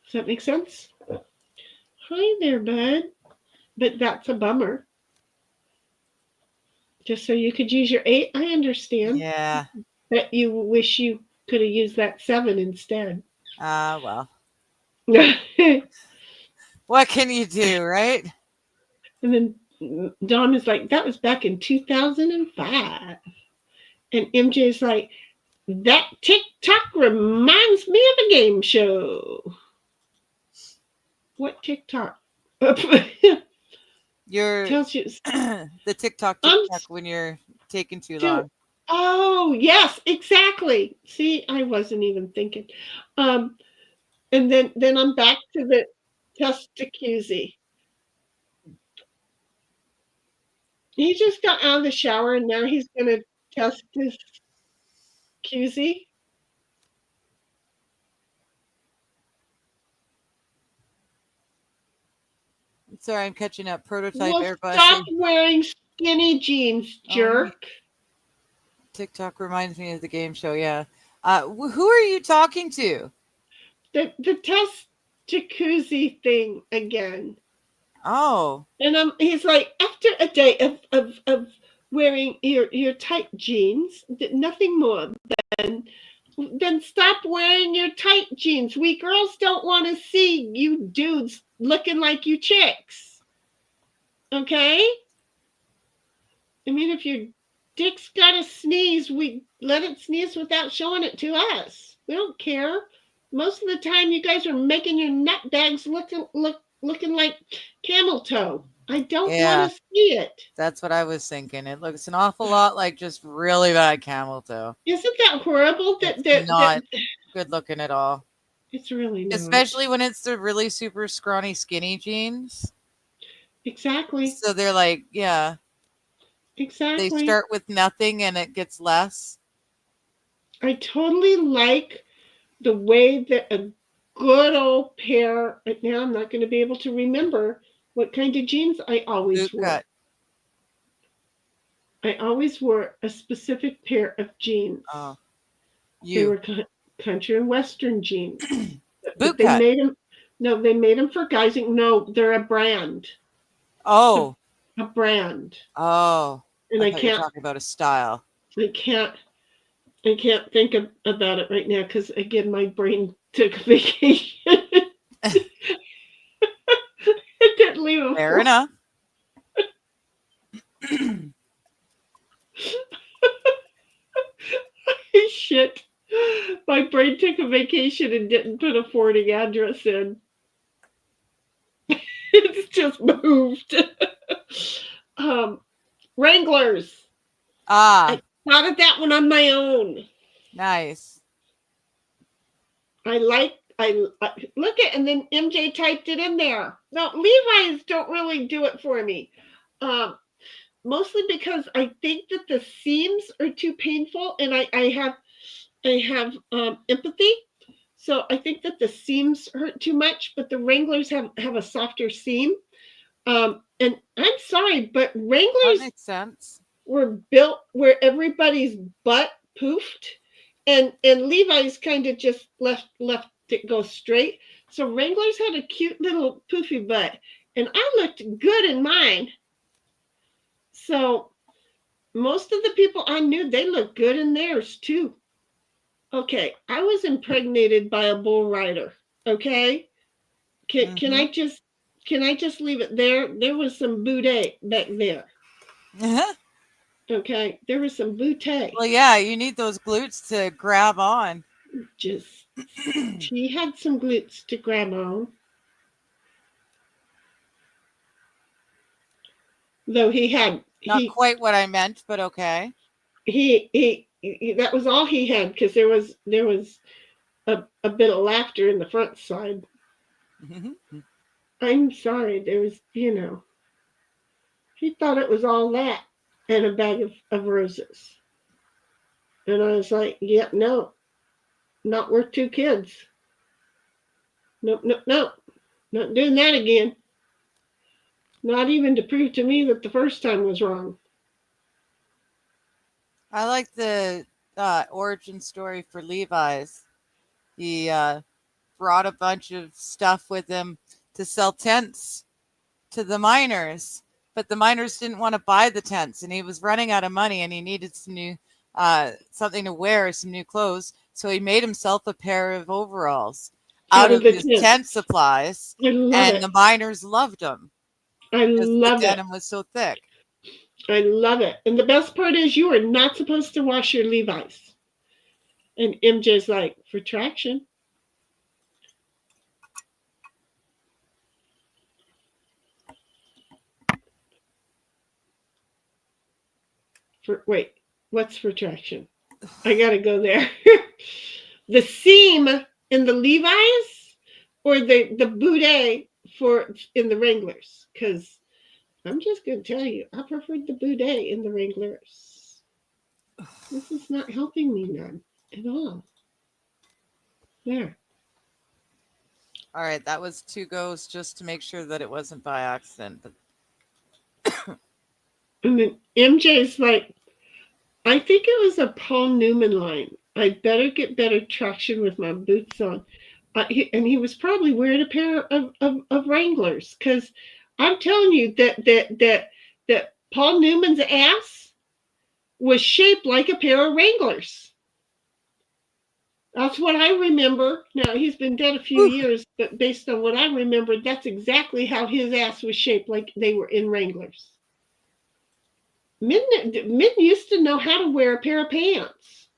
Does that make sense? Hi there, bud. But that's a bummer. Just so you could use your 8, I understand. Yeah. But you wish you could have used that 7 instead. Well. What can you do, right? And then Dom is like, that was back in 2005. And MJ's like, that TikTok reminds me of a game show. What TikTok? Tells you the TikTok when you're taking too long. Oh, yes, exactly. See, I wasn't even thinking. And then I'm back to the test accusee. He just got out of the shower and now he's going to test his accusee. Sorry, I'm catching up. Prototype Airbus. Stop wearing skinny jeans, jerk. TikTok reminds me of the game show, yeah. Who are you talking to? The test jacuzzi thing again. Oh. And he's like, after a day of wearing your tight jeans, nothing more then stop wearing your tight jeans. We girls don't want to see you dudes looking like you chicks. Okay? I mean, if your dick's got to sneeze, we let it sneeze without showing it to us. We don't care. Most of the time, you guys are making your nut bags looking like camel toe. I don't want to see it. That's what I was thinking. It looks an awful lot like just really bad camel toe. Isn't that horrible? It's not good looking at all. It's really not. Especially when it's the really super scrawny skinny jeans. Exactly. So they're like, yeah. Exactly. They start with nothing and it gets less. I totally like the way that a good old pair, now I'm not going to be able to remember what kind of jeans I always wore. Cut. I always wore a specific pair of jeans. Oh, They were country and western jeans. Boot they cut. made them. No, they made them for guys. No, they're a brand. Oh. A brand. Oh. And I can't talk about a style. I can't think about it right now because again my brain took a vacation. It didn't leave a Fair enough. Shit. My brain took a vacation and didn't put a forwarding address in. It's just moved. Wranglers. I thought of that one on my own. Nice. I look at, and then MJ typed it in there. No, Levi's don't really do it for me. Mostly because I think that the seams are too painful, and I have empathy. So I think that the seams hurt too much, but the Wranglers have a softer seam. And I'm sorry, but Wranglers that makes sense. Were built where everybody's butt poofed, and Levi's kind of just left it go straight. So Wranglers had a cute little poofy butt, and I looked good in mine. So most of the people I knew, they looked good in theirs too. Okay, I was impregnated by a bull rider. Okay, can I just leave it there? There was some boudet back there. Okay, there was some boudet. Well, yeah, you need those glutes to grab on. She had some glutes to grab on. Though he had not quite what I meant, but okay. He that was all he had, because there was a bit of laughter in the front side. I'm sorry, there was, he thought it was all that and a bag of roses. And I was like, yeah, no, not worth 2 kids. Nope, not doing that again. Not even to prove to me that the first time was wrong. I like the origin story for Levi's. He brought a bunch of stuff with him to sell tents to the miners, but the miners didn't want to buy the tents, and he was running out of money, and he needed some new something to wear, some new clothes. So he made himself a pair of overalls out of his tent supplies, and the miners loved them. I love it. The denim was so thick. I love it. And the best part is you are not supposed to wash your Levi's. And MJ's like, for traction. Wait, what's for traction? I got to go there. The seam in the Levi's or the boudet in the Wranglers? Because I'm just going to tell you, I preferred the boudet in the Wranglers. This is not helping me none at all. There. All right, that was 2 goes just to make sure that it wasn't by accident. But and then MJ's like, I think it was a Paul Newman line. I better get better traction with my boots on. and he was probably wearing a pair of Wranglers, because I'm telling you that Paul Newman's ass was shaped like a pair of Wranglers. That's what I remember. Now, he's been dead a few years, but based on what I remember, that's exactly how his ass was shaped, like they were in Wranglers. Men used to know how to wear a pair of pants.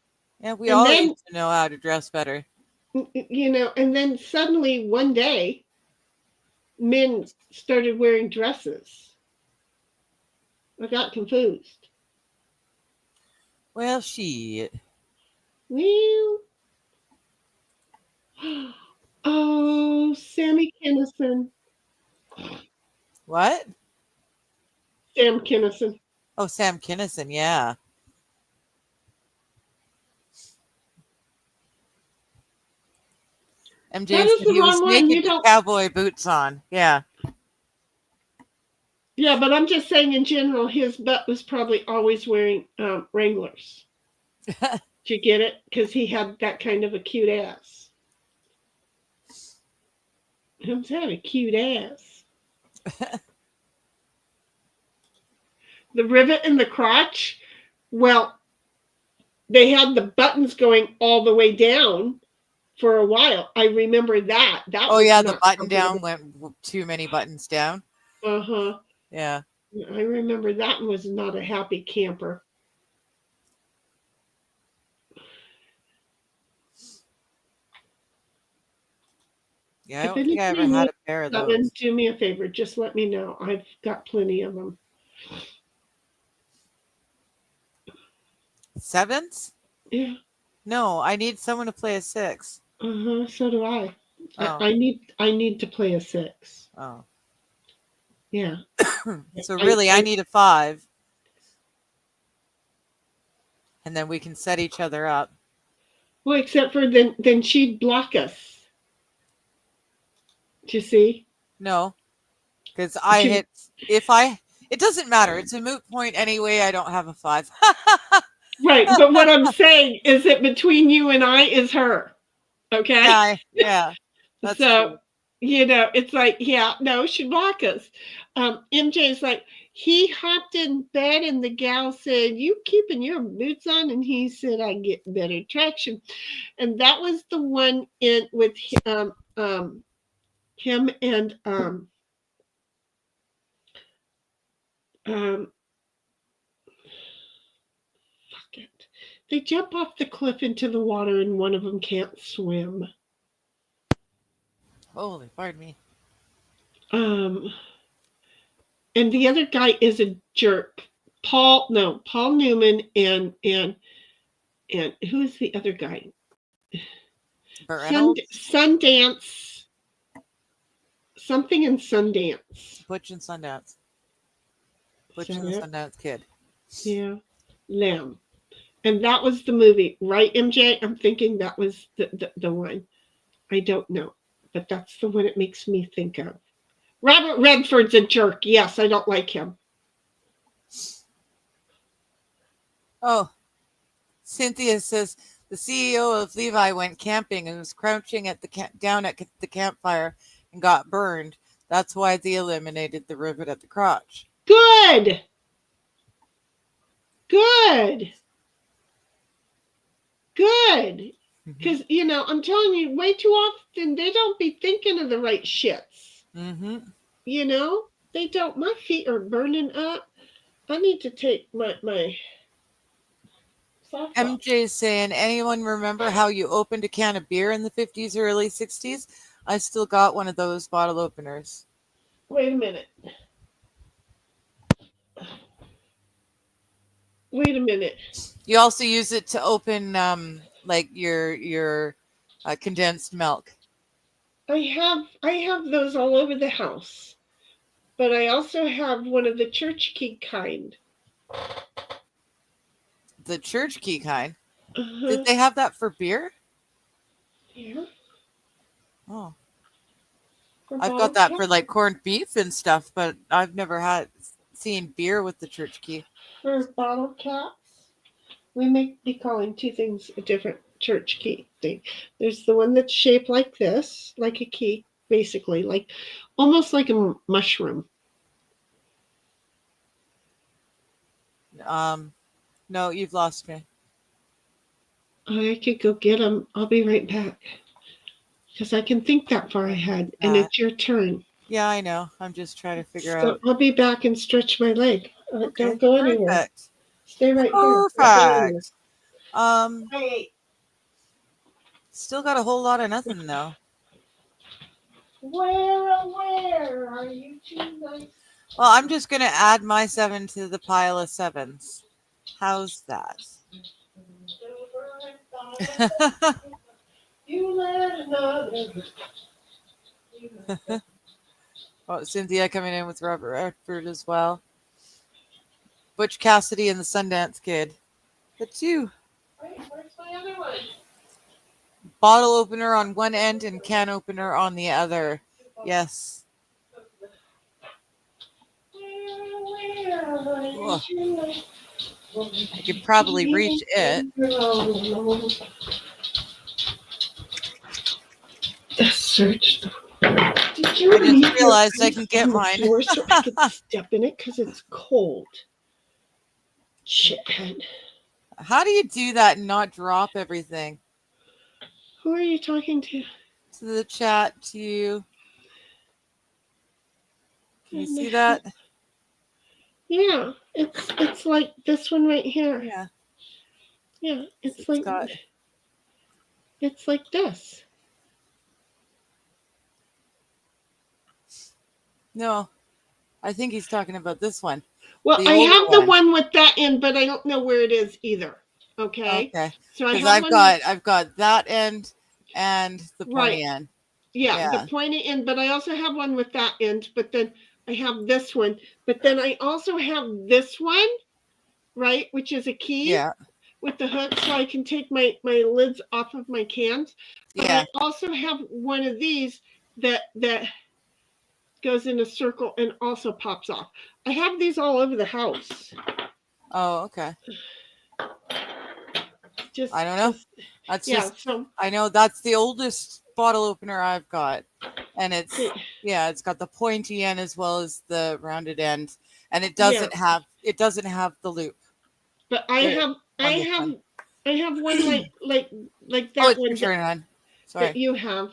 Yeah, we all used to know how to dress better. And then suddenly one day, men started wearing dresses. I got confused. Well, shit. Well, oh, Sammy Kinison. What? Sam Kinison. Oh, Sam Kinison, yeah. MJ said he was naked with cowboy boots on. Yeah. Yeah, but I'm just saying in general, his butt was probably always wearing Wranglers. Did you get it? Because he had that kind of a cute ass. Him's had a cute ass. The rivet in the crotch, well, they had the buttons going all the way down for a while. I remember that. Oh, yeah, the button down went too many buttons down. Uh-huh. Yeah. I remember that was not a happy camper. Yeah, I don't think I ever had a pair of those. Do me a favor. Just let me know. I've got plenty of them. 7s? Yeah. No, I need someone to play a 6. Uh-huh. So do I. Oh. I need to play a 6. Oh. Yeah. So really, I need a 5. And then we can set each other up. Well, except for then she'd block us. Do you see? No. Because it doesn't matter. It's a moot point anyway. I don't have a 5. Right. But what I'm saying is that between you and I is her. Okay? Yeah. That's so, true. It's like, yeah, no, she'd block us. MJ's like, he hopped in bed and the gal said, "You keeping your boots on?" And he said, "I get better traction." And that was the one with him and fuck it. They jump off the cliff into the water and one of them can't swim. Holy, pardon me. And the other guy is a jerk. Paul Newman and who is the other guy? Sundance. Something in Sundance. Butch and Sundance. Butch and the Sundance Kid. Yeah. Lamb. And that was the movie, right, MJ? I'm thinking that was the one. I don't know. But that's the one it makes me think of. Robert Redford's a jerk. Yes, I don't like him. Oh, Cynthia says the CEO of Levi went camping and was crouching down at the campfire and got burned. That's why they eliminated the rivet at the crotch. Good. Because, I'm telling you, way too often, they don't be thinking of the right shits. Mm-hmm. They don't. My feet are burning up. I need to take my softball. MJ's saying, anyone remember how you opened a can of beer in the 50s or early 60s? I still got one of those bottle openers. Wait a minute. You also use it to open like your condensed milk. I have those all over the house, but I also have one of the church key kind. The church key kind? Uh-huh. Did they have that for beer? Yeah. Oh. I've got that for like corned beef and stuff, but I've never seen beer with the church key. For bottle caps, we may be calling two things different church key thing. There's the one that's shaped like this, like a key, basically, like almost like a mushroom. No, you've lost me. I could go get them. I'll be right back. Because I can think that far ahead, and it's your turn. Yeah, I know. I'm just trying to figure out. I'll be back and stretch my leg. Okay, don't go anywhere. Perfect. Stay right Perfect. here. Hey. Still got a whole lot of nothing though. Where are you tonight? Well, I'm just gonna add my 7 to the pile of 7s. How's that? You let another. Oh, Cynthia coming in with Robert Redford as well. Butch Cassidy and the Sundance Kid. That's you. Wait, where's my other one? Bottle opener on one end and can opener on the other. Yes. Ugh. I could probably reach it. Search. I just realized I can get mine. So I could step in it because it's cold. Shithead. How do you do that and not drop everything? Who are you talking to? To the chat, to you. Can you see that? Yeah, it's like this one right here. Yeah. Yeah, it's like this. No, I think he's talking about this one. Well, I have the one with that end, but I don't know where it is either. Okay. Okay. So I've got that end and the pointy end. Yeah, the pointy end, but I also have one with that end, but then I have this one, but then I also have this one, right, which is a key with the hook, so I can take my lids off of my cans. But I also have one of these that goes in a circle and also pops off. I have these all over the house. Oh, okay. I don't know. I know that's the oldest bottle opener I've got, and it's got the pointy end as well as the rounded end, and it doesn't have the loop. But I have one like that it's one your turn on. Sorry. that you have.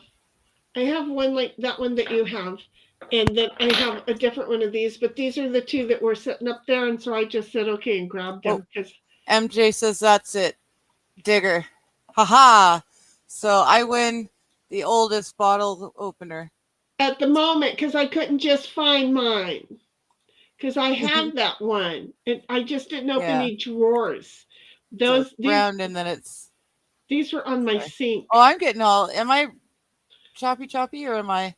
I have one like that one that you have, and then I have a different one of these. But these are the two that were sitting up there, and so I just said okay and grabbed them because MJ says that's it, Digger. Haha. So I win the oldest bottle opener at the moment because I couldn't just find mine because I have that one and I just didn't open any drawers. These round and then these were on my sink. Oh, I'm getting all. Am I choppy or am I?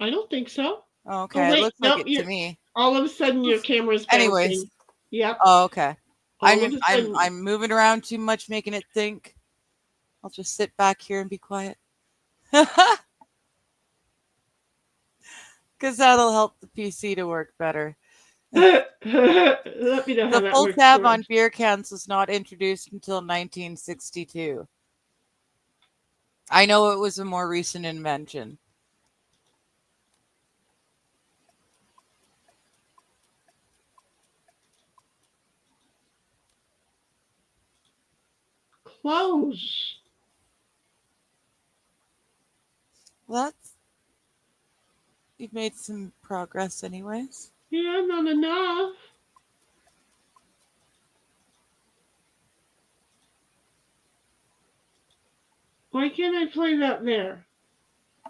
I don't think so. Oh, okay. It looks like it to me. All of a sudden your camera's bouncing. Anyways. Yep. Oh, okay. I'm moving around too much, making it think. I'll just sit back here and be quiet. Because that'll help the PC to work better. Let me know how the full tab on beer cans was not introduced until 1962. I know it was a more recent invention. Close. Well, you've made some progress anyways. Yeah, not enough. Why can't I play that there?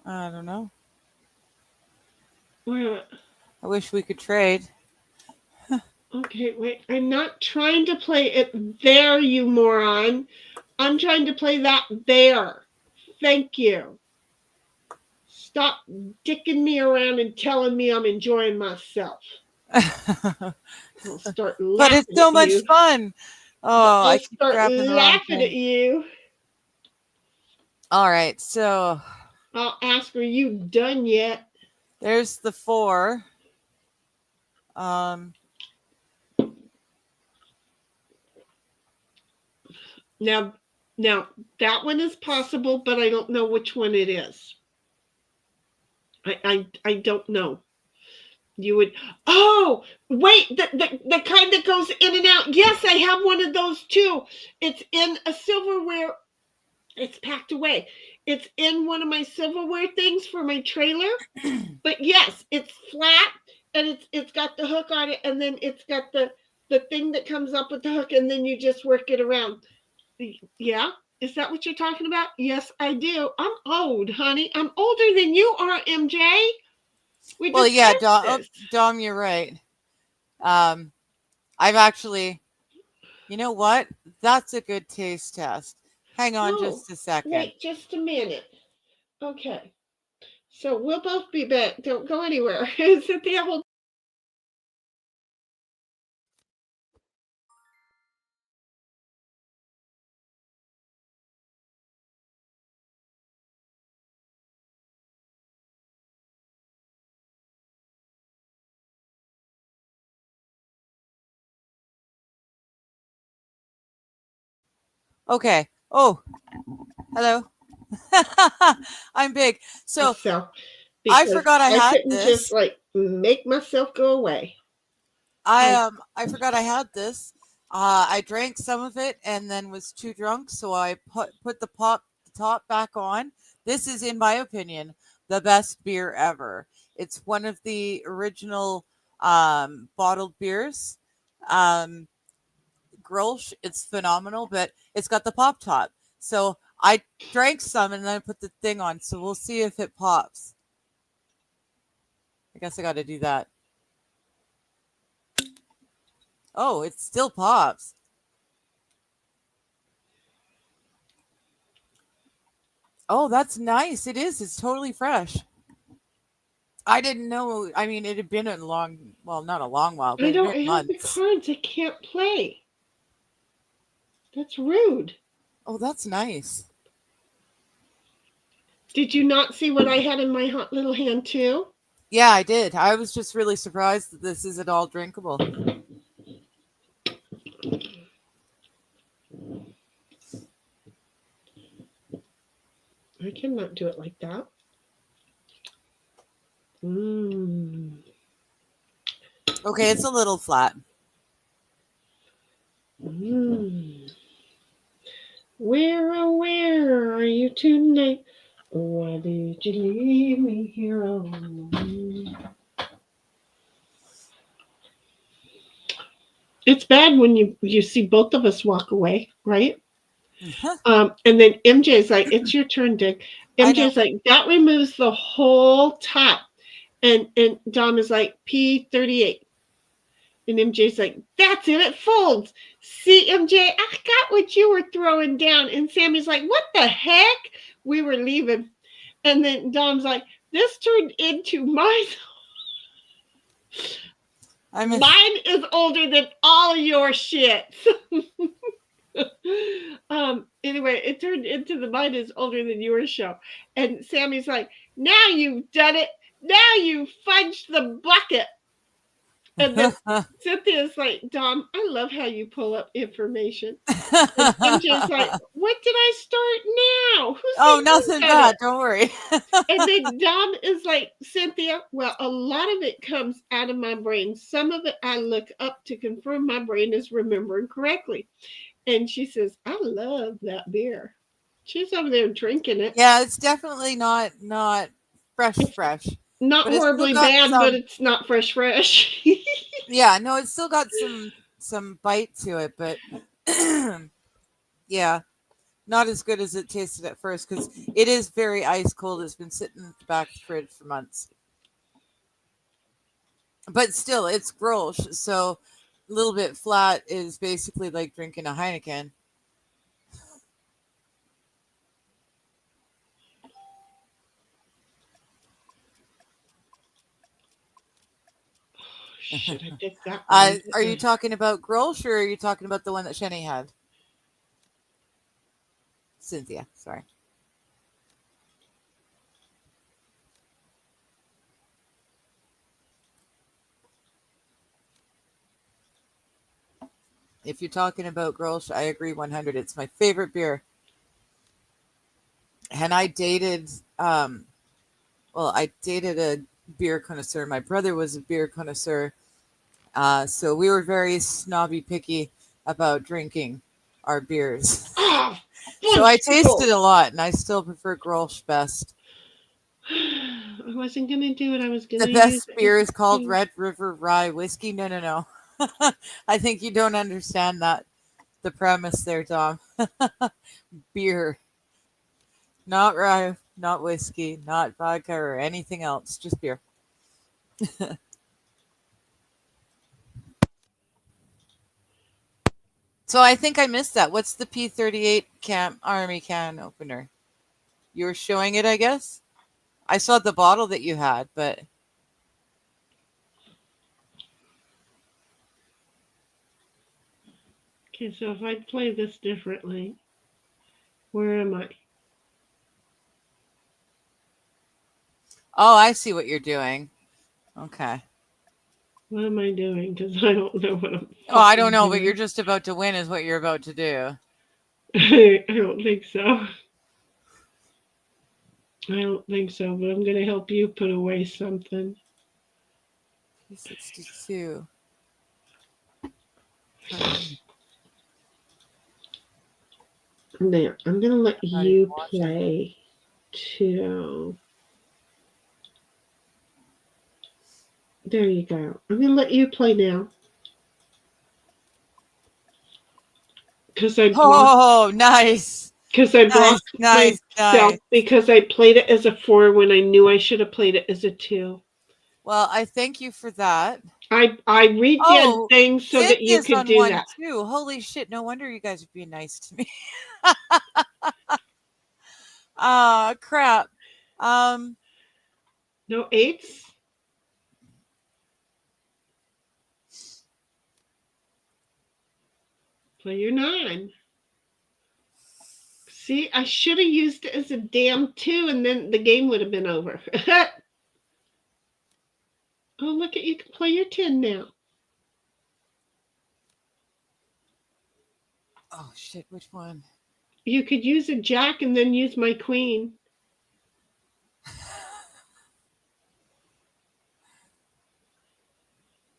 I don't know. Wait. I wish we could trade. Okay, wait. I'm not trying to play it there, you moron. I'm trying to play that there. Thank you. Stop dicking me around and telling me I'm enjoying myself. I'll start laughing but it's so much fun. Oh, I'll start laughing at you. All right, so I'll ask, are you done yet? There's the 4. Now, Now, that one is possible, but I don't know which one it is. I don't know. You would, oh, wait, the kind that goes in and out. Yes, I have one of those too. It's in a silverware. It's packed away. It's in one of my silverware things for my trailer. But yes, it's flat and it's got the hook on it, and then it's got the thing that comes up with the hook, and then you just work it around. Yeah, is that what you're talking about? Yes, I do. I'm old, honey. I'm older than you are, MJ. Well, yeah, Dom, you're right. I've actually, you know what? That's a good taste test. Hang on just a second. Wait, just a minute. Okay. So we'll both be back. Don't go anywhere. Cynthia, hold. Okay. Oh, hello. I'm big. So I forgot I had couldn't this. Just like make myself go away. I forgot I had this. I drank some of it and then was too drunk, so I put the top back on. This is, in my opinion, the best beer ever. It's one of the original bottled beers. Grolsch, it's phenomenal, but it's got the pop top. So I drank some and then I put the thing on. So we'll see if it pops. I guess I got to do that. Oh, it still pops. Oh, that's nice. It is. It's totally fresh. I didn't know. I mean, it had been a long, well, not a long while, but I don't have the cards. I can't play. That's rude. Oh, that's nice. Did you not see what I had in my hot little hand too? Yeah, I did. I was just really surprised that this isn't all drinkable. I cannot do it like that. Okay, it's a little flat. Where, oh, where are you tonight? Why did you leave me here alone? It's bad when you see both of us walk away, right? And then MJ's like, "It's your turn, Dick." MJ's like, "That removes the whole top," and Dom is like, "P38." And MJ's like, "That's it, it folds." See, MJ, I got what you were throwing down. And Sammy's like, "What the heck?" We were leaving. And then Dom's like, "This turned into mine." Mine is older than all your shit. Anyway, it turned into the mine is older than yours show. And Sammy's like, "Now you've done it. Now you fudged the bucket." And then Cynthia's like, "Dom, I love how you pull up information." And MJ's like, "What did I start now?" Nothing bad. Don't worry. And then Dom is like, "Cynthia, well, a lot of it comes out of my brain. Some of it I look up to confirm my brain is remembering correctly." And she says, "I love that beer." She's over there drinking it. Yeah, it's definitely not fresh. Not horribly bad, but it's not fresh. Yeah, no, it's still got some bite to it, but yeah, not as good as it tasted at first because it is very ice cold. It's been sitting in the back of the fridge for months. But still, it's Grolsch, so a little bit flat is basically like drinking a Heineken. Should I take that? Are you talking about Grolsch or are you talking about the one that Shenny had? Cynthia, sorry. If you're talking about Grolsch, I agree 100. It's my favorite beer. And I dated, I dated a beer connoisseur. My brother was a beer connoisseur. So we were very snobby picky about drinking our beers. So I tasted a lot, and I still prefer Grolsch best. I wasn't going to do it. I was going to The best beer is called Red River Rye Whiskey. No. I think you don't understand that. The premise there, Tom. Beer. Not rye, not whiskey, not vodka or anything else. Just beer. So I think I missed that. What's the P38 Army can opener? You were showing it, I guess? I saw the bottle that you had, but... Okay, so if I play this differently, where am I? Oh, I see what you're doing. Okay. What am I doing? Because I don't know what I'm I don't know, but you're just about to win is what you're about to do. I don't think so. I don't think so, but I'm going to help you put away something. P62. There, I'm going to let you play too. There you go. I'm going to let you play now. Because I nice. Because I blocked myself because I played it as a 4 when I knew I should have played it as a 2. Well, I thank you for that. I redid things so that you could do that too. Holy shit! No wonder you guys are being nice to me. Crap. No 8s. Play your 9. See, I should have used it as a damn 2, and then the game would have been over. Oh, look at you can play your 10 now. Oh shit! Which one? You could use a jack and then use my queen.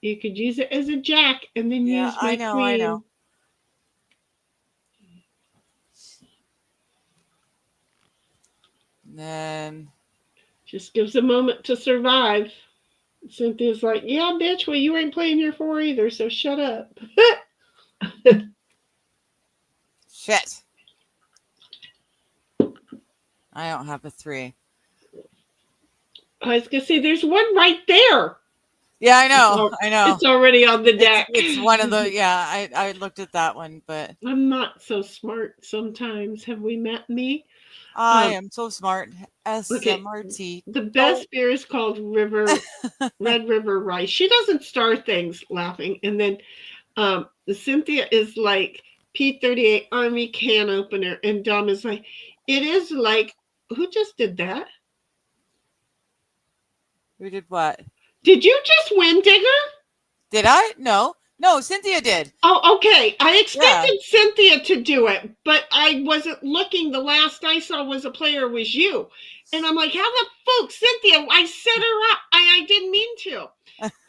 You could use it as a jack and then use my queen. I know. And then just gives a moment to survive. Cynthia's like, yeah, bitch, well, you ain't playing your 4 either, so shut up. Shit. I don't have a 3. I was going to say, there's one right there. Yeah, I know. It's already on the deck. It's one of the, I looked at that one, but. I'm not so smart sometimes. Have we met me? I am so smart. SMRT. The best beer is called Red River Rye. She doesn't start things laughing. And then Cynthia is like P38 Army can opener. And Dom is like, it is like, who just did that? Who did what? Did you just win, Digger? Did I? No, Cynthia did. Oh, okay. I expected Cynthia to do it, but I wasn't looking. The last I saw was a player was you. And I'm like, how the fuck, Cynthia? I set her up. I didn't mean to.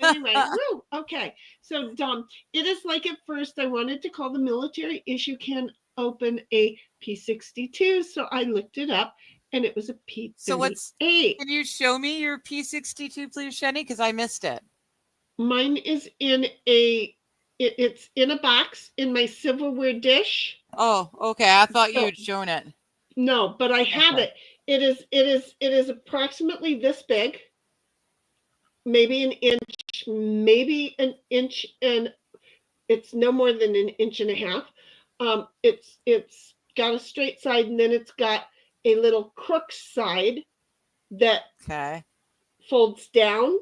Anyway, woo, okay. So, Dom, it is like at first I wanted to call the military issue can open a P62. So I looked it up. And it was a P38. So can you show me your P62, please, Shenny? Because I missed it. Mine is in it's in a box in my silverware dish. Oh, okay. I thought you had shown it. No, but I have it. It is approximately this big. Maybe an inch, maybe an inch, and it's no more than an inch and a half. It's got a straight side, and then it's got a little crook side that folds down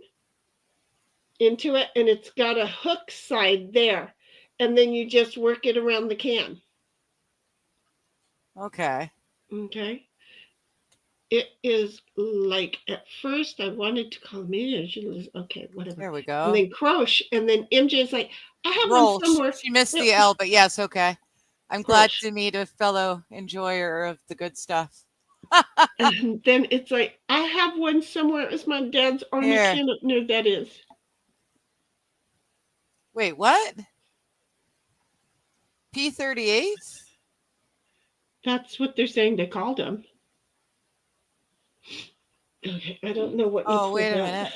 into it, and it's got a hook side there, and then you just work it around the can. Okay. It is like, at first I wanted to call me, okay, whatever. There we go. And then Croche, and then MJ's like, I have one somewhere. She missed the L, but yes, okay. I'm glad to meet a fellow enjoyer of the good stuff. And then it's like, I have one somewhere. It's my dad's army Here. can opener. That is. Wait, what? P-38? That's what they're saying they called him. Okay, I don't know what. Oh, wait a minute.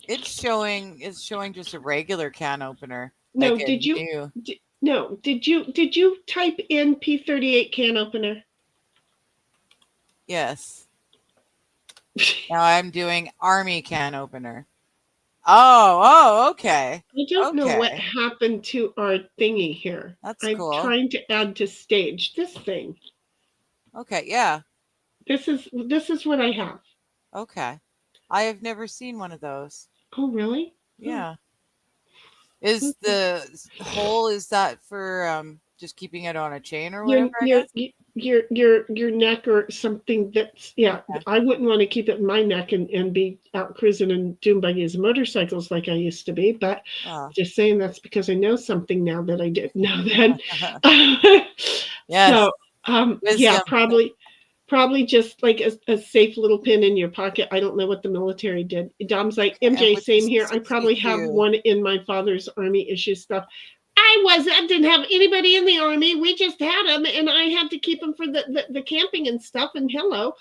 It's showing just a regular can opener. No, like did you? new. No, did you type in P-38 can opener? Yes. Now I'm doing army can opener. Oh, okay. I don't know what happened to our thingy here. That's I'm cool. trying to add to stage this thing. Okay, yeah. This is what I have. Okay. I have never seen one of those. Oh, really? Yeah. Is the hole, is that for just keeping it on a chain or whatever? Your neck or something that's I wouldn't want to keep it in my neck and be out cruising and doing buggies and motorcycles like I used to be, but just saying that's because I know something now that I didn't know then. Yes. So probably just like a safe little pin in your pocket. I don't know what the military did. Dom's like, MJ, same here. I probably have one in my father's army issue stuff. I didn't have anybody in the army. We just had them, and I had to keep them for the camping and stuff. And hello,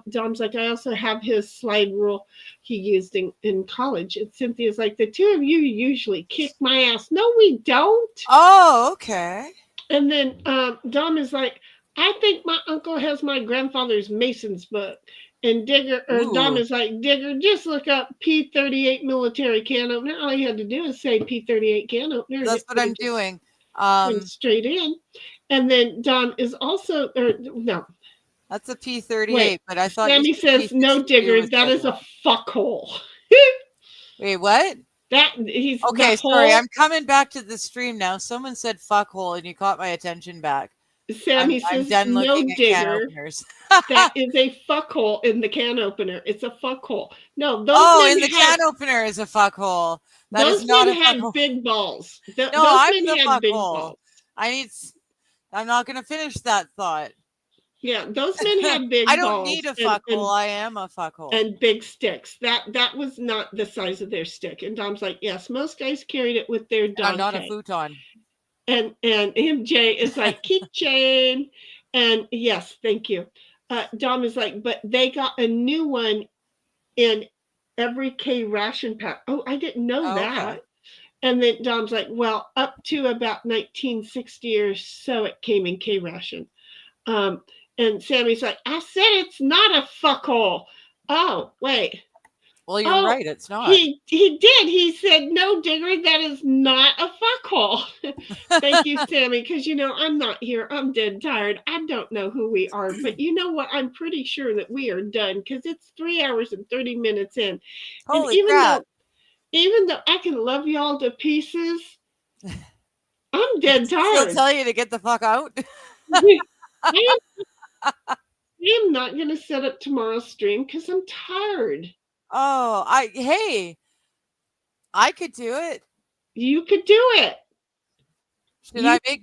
Dom's like, I also have his slide rule he used in college. And Cynthia's like, the two of you usually kick my ass. No, we don't. Oh, okay. And then Dom is like, I think my uncle has my grandfather's Mason's book. And Dom is like, Digger, just look up P-38 military can opener. All you had to do is say P-38 can opener. That's what I'm doing. Straight in. And then Dom is also, no. That's a P-38, but I thought Sammy says, no, Digger, that is a fuckhole. Wait, what? He's okay, sorry, I'm coming back to the stream now. Someone said fuckhole and you caught my attention back. Sammy says, no, Digger, that is a fuckhole in the can opener. It's a fuckhole. No, those in the can opener is a fuckhole. Those men had big balls. No, I'm the fuckhole. I'm not going to finish that thought. Yeah, those men had big balls. I don't need a fuckhole. I am a fuckhole. And big sticks. That was not the size of their stick. And Dom's like, yes, most guys carried it with their dog. I'm not a futon. And MJ is like, keychain. And yes, thank you. Dom is like, but they got a new one in every K ration pack. Oh, I didn't know that. Okay. And then Dom's like, well, up to about 1960 or so, it came in K ration. And Sammy's like, I said it's not a fuckhole. Oh, wait. Well, you're right. It's not. He did. He said, no, Digger, that is not a fuckhole. Thank you, Sammy, because, I'm not here. I'm dead tired. I don't know who we are. But you know what? I'm pretty sure that we are done because it's 3 hours and 30 minutes in. Holy crap. Even though I can love y'all to pieces, I'm dead tired. They'll tell you to get the fuck out. I'm not going to set up tomorrow's stream because I'm tired. Oh, hey, I could do it. You could do it.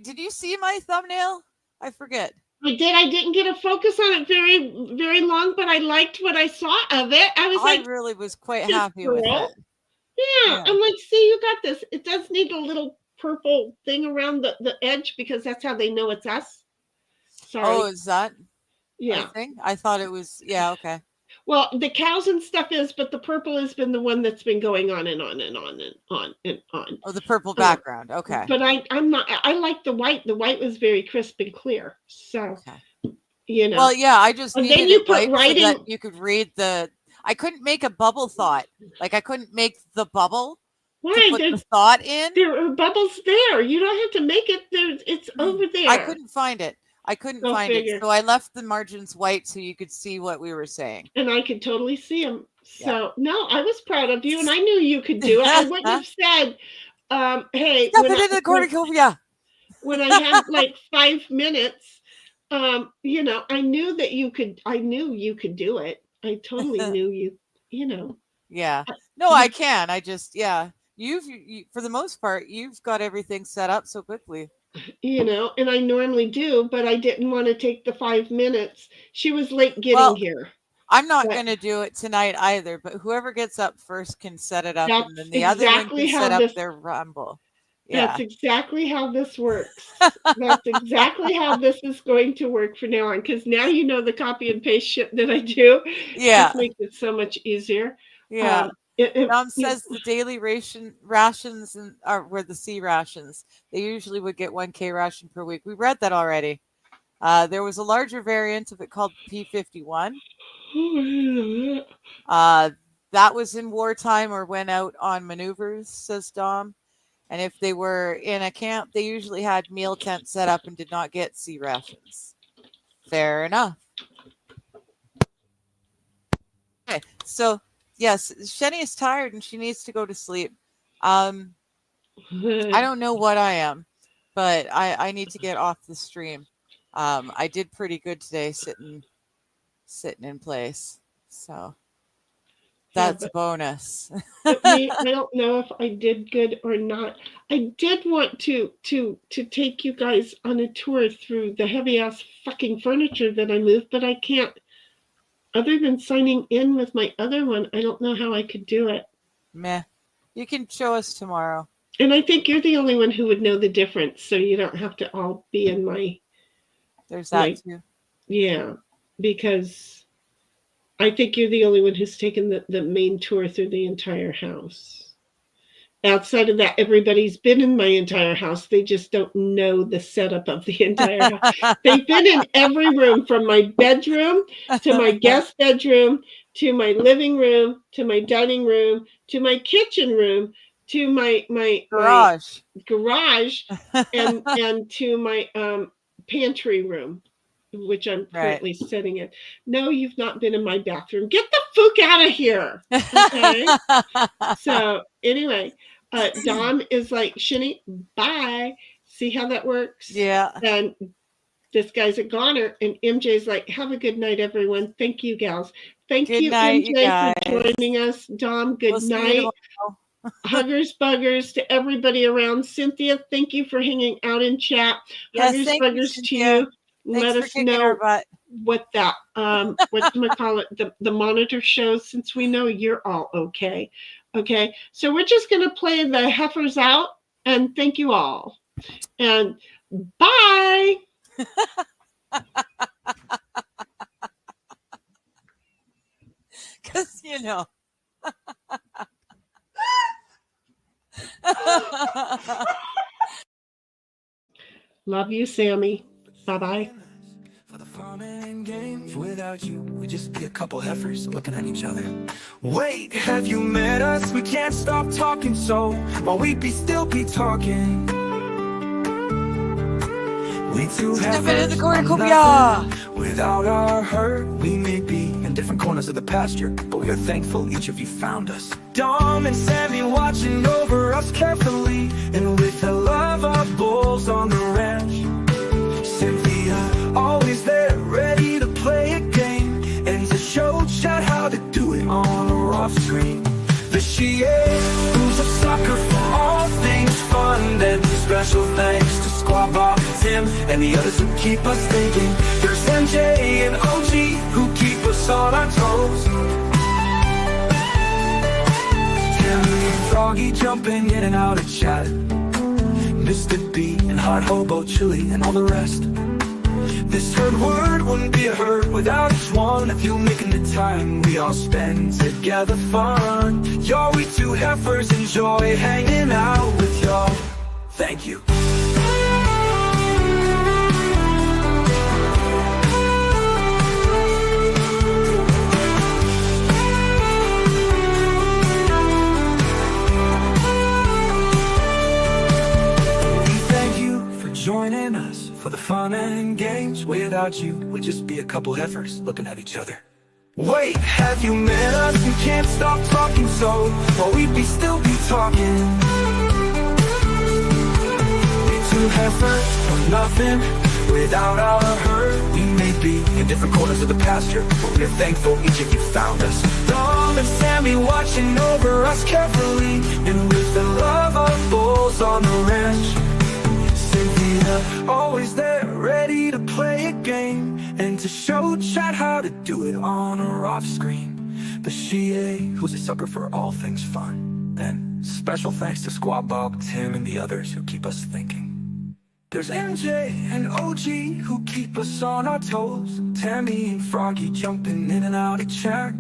Did you see my thumbnail? I forget. I did. I didn't get a focus on it very, very long, but I liked what I saw of it. I really was quite happy with it. Yeah. I'm like, see, you got this. It does need a little purple thing around the edge because that's how they know it's us. Sorry. Oh, is that? Yeah. I thought it was. Yeah. Okay. Well, the cows and stuff is, but the purple has been the one that's been going on and on and on and on and on. Oh, the purple background. Okay. But I'm not. I like the white. The white was very crisp and clear. So, Well, yeah, I just needed it white so that you could read the. I couldn't make a bubble thought. Like I couldn't make the bubble. Why? To put the thought in. There are bubbles there. You don't have to make it there. It's over there. I couldn't find it. It. So I left the margins white so you could see what we were saying. And I could totally see them. So, no, I was proud of you and I knew you could do it. I wouldn't have said, hey. Step it in the cornucopia. When I had like 5 minutes, I knew that you could, I knew you could do it. I totally knew you. Yeah. No, I can. I just, you for the most part, you've got everything set up so quickly. And I normally do, but I didn't want to take the 5 minutes. She was late getting here. I'm not going to do it tonight either, but whoever gets up first can set it up, and then the other one can set up their rumble. Yeah. That's exactly how this works. That's exactly how this is going to work from now on, because now you know the copy and paste shit that I do. Yeah. This makes it so much easier. Yeah. Mom says the daily rations were the C rations. They usually would get 1 K ration per week. We read that already. There was a larger variant of it called P51. That was in wartime or went out on maneuvers, says Dom. And if they were in a camp, they usually had meal tents set up and did not get C rations. Fair enough. Okay, so yes, Shenny is tired and she needs to go to sleep. I don't know what I am, but I need to get off the stream. I did pretty good today sitting in place. So that's a bonus. I don't know if I did good or not. I did want to take you guys on a tour through the heavy ass fucking furniture that I moved, but I can't. Other than signing in with my other one, I don't know how I could do it. Meh. You can show us tomorrow. And I think you're the only one who would know the difference, so you don't have to all be in my... There's that too. Yeah, because I think you're the only one who's taken the main tour through the entire house. Outside of that, everybody's been in my entire house. They just don't know the setup of the entire house. They've been in every room, from my bedroom to my guest bedroom to my living room to my dining room to my kitchen room to my garage and to my pantry room, which I'm currently sitting in. No, you've not been in my bathroom. Get the fuck out of here. Okay. So anyway, Dom is like, Shinny, bye. See how that works? Yeah. And this guy's a goner, and MJ's like, have a good night, everyone. Thank you, gals. Thank you, night, MJ, for joining us. Dom, good night. Huggers, buggers to everybody around. Cynthia, thank you for hanging out in chat. Yes, Huggers, buggers to you. Let us know what that whatchamacallit, the monitor shows, since we know you're all okay. Okay, so we're just gonna play the heifers out, and thank you all. And bye. Because Love you, Sammy. Bye-bye. For the fun and games, without you, we'd just be a couple heifers looking at each other. Wait, have you met us? We can't stop talking, so while we still be talking. We two heifers, without our hurt, we may be in different corners of the pasture, but we are thankful each of you found us. Dom and Sammy watching over us carefully, and with the love of bulls on the ranch. Cynthia, always there, ready to play a game, and to show Chad how to do it on or off screen. The who's a sucker for all things fun, and special thanks to Squad Bob, Tim, and the others who keep us thinking. There's MJ and OG who keep us on our toes. Timmy and Froggy jumping in and out of chat. Mr. B and Hot Hobo Chili and all the rest. This herd word wouldn't be a herd without each one of you making the time we all spend together fun. Y'all, we two heifers enjoy hanging out with y'all. Thank you. Joining us for the fun and games. Without you, we'd just be a couple heifers looking at each other. Wait, have you met us? We can't stop talking, so while we'd still be talking. We two heifers for nothing. Without our hurt, we may be in different corners of the pasture, but we're thankful each of you found us. Dom and Sammy watching over us carefully, and with the love of bulls on the ranch. Cynthia, always there, ready to play a game, and to show Chad how to do it on or off screen. But who's a sucker for all things fun. Then, special thanks to Squad Bob, Tim, and the others who keep us thinking. There's MJ and OG who keep us on our toes. Tammy and Froggy jumping in and out of chat.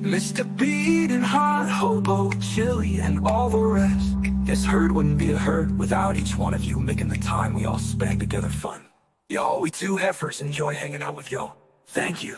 Mr. Beat and Hot Hobo, Chili, and all the rest. This herd wouldn't be a herd without each one of you making the time we all spend together fun. Y'all, we two heifers enjoy hanging out with y'all. Thank you.